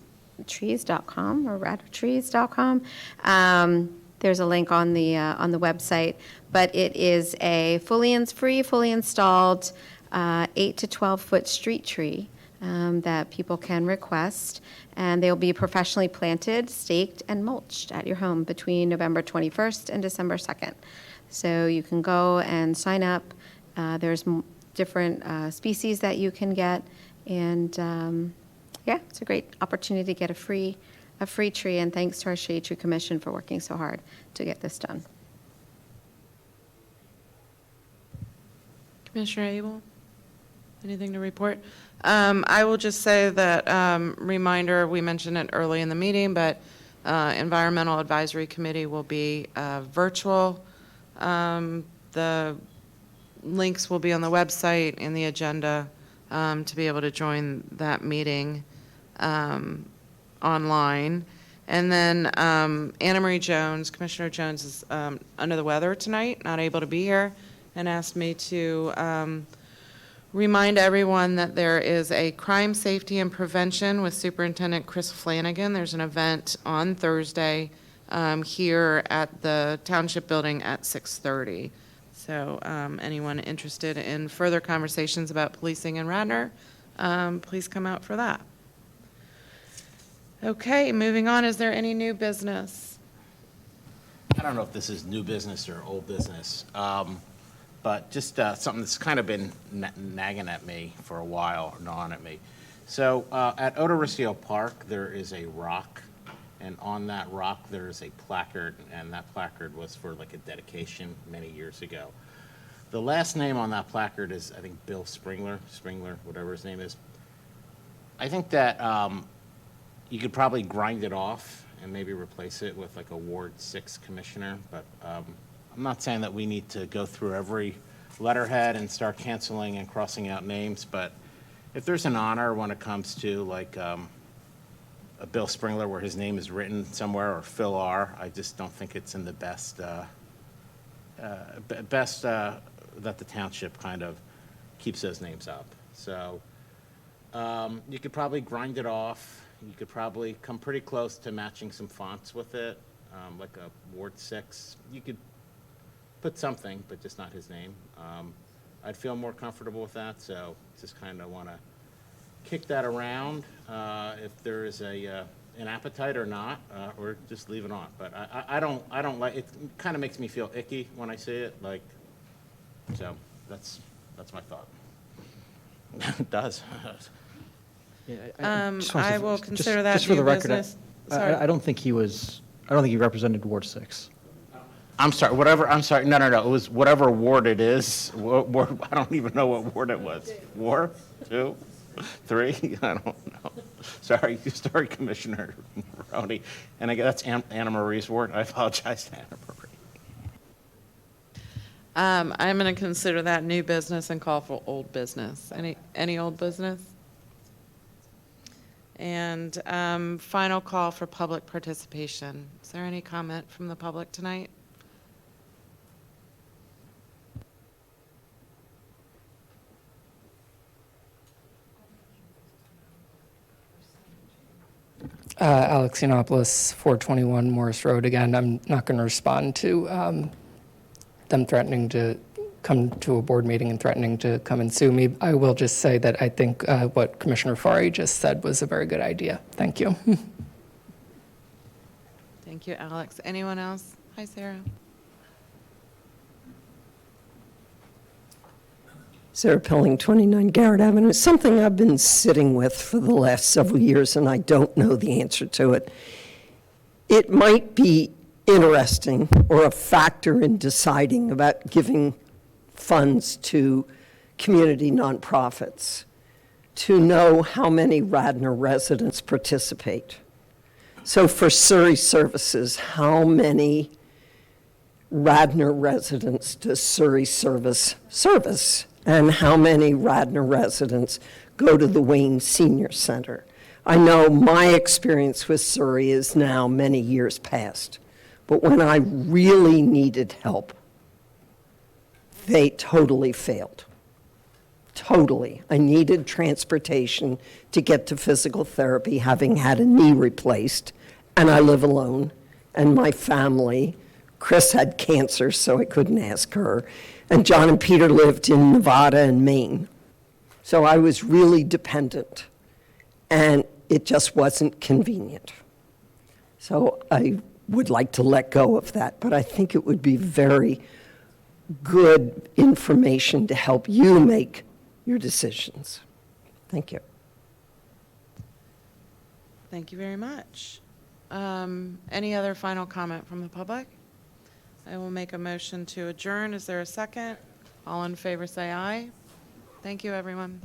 trees.com or radtrees.com. There's a link on the website, but it is a free, fully installed 8 to 12-foot street tree that people can request, and they'll be professionally planted, staked, and mulched at your home between November 21st and December 2nd. So you can go and sign up. There's different species that you can get, and yeah, it's a great opportunity to get a free tree, and thanks to our Shade Tree Commission for working so hard to get this done. Commissioner Abel? Anything to report? I will just say that, reminder, we mentioned it early in the meeting, but Environmental Advisory Committee will be virtual. The links will be on the website and the agenda to be able to join that meeting online. And then Anna Marie Jones, Commissioner Jones is under the weather tonight, not able to be here, and asked me to remind everyone that there is a crime, safety, and prevention with Superintendent Chris Flanagan. There's an event on Thursday here at the Township building at 6:30. So anyone interested in further conversations about policing in Radnor, please come out for that. Okay, moving on. Is there any new business? I don't know if this is new business or old business, but just something that's kind of been nagging at me for a while, or gnawing at me. So at Odorisio Park, there is a rock, and on that rock there is a placard, and that placard was for like a dedication many years ago. The last name on that placard is, I think, Bill Springler, whatever his name is. I think that you could probably grind it off and maybe replace it with like a Ward 6 commissioner, but I'm not saying that we need to go through every letterhead and start canceling and crossing out names, but if there's an honor when it comes to like a Bill Springler where his name is written somewhere, or Phil R., I just don't think it's in the best that the township kind of keeps those names up. So you could probably grind it off. You could probably come pretty close to matching some fonts with it, like a Ward 6. You could put something, but just not his name. I'd feel more comfortable with that, so just kind of want to kick that around if there is an appetite or not, or just leave it on. But I don't like it. Kind of makes me feel icky when I see it. Like, so that's my thought. It does. I will consider that just for the new record. business. Sorry. I don't think he represented Ward 6. I'm sorry, whatever, I'm sorry, no, it was whatever ward it is. I don't even know what ward it was. Ward? 2? 3? I don't know. Sorry, Commissioner Maroney. And I guess that's Anna Marie's ward. I apologize to Anna Marie. I'm going to consider that new business and call for old business. Any old business? And final call for public participation. Is there any comment from the public tonight? Alex Yiannopoulos, 421 Morris Road. Again, I'm not going to respond to them threatening to come to a board meeting and threatening to come and sue me. I will just say that I think what Commissioner Fari just said was a very good idea. Thank you. Thank you, Alex. Anyone else? Hi, Sarah. Sarah Pilling, 29 Garrett Avenue. Something I've been sitting with for the last several years, and I don't know the answer to it. It might be interesting or a factor in deciding about giving funds to community nonprofits to know how many Radnor residents participate. So for Surrey Services, how many Radnor residents does Surrey service? And how many Radnor residents go to the Wayne Senior Center? I know my experience with Surrey is now many years past, but when I really needed help, they totally failed. Totally. I needed transportation to get to physical therapy, having had a knee replaced, and I live alone, and my family, Chris had cancer, so I couldn't ask her, and John and Peter lived in Nevada and Maine. So I was really dependent, and it just wasn't convenient. So I would like to let go of that, but I think it would be very good information to help you make your decisions. Thank you. Thank you very much. Any other final comment from the public? I will make a motion to adjourn. Is there a second? All in favor say aye. Thank you, everyone.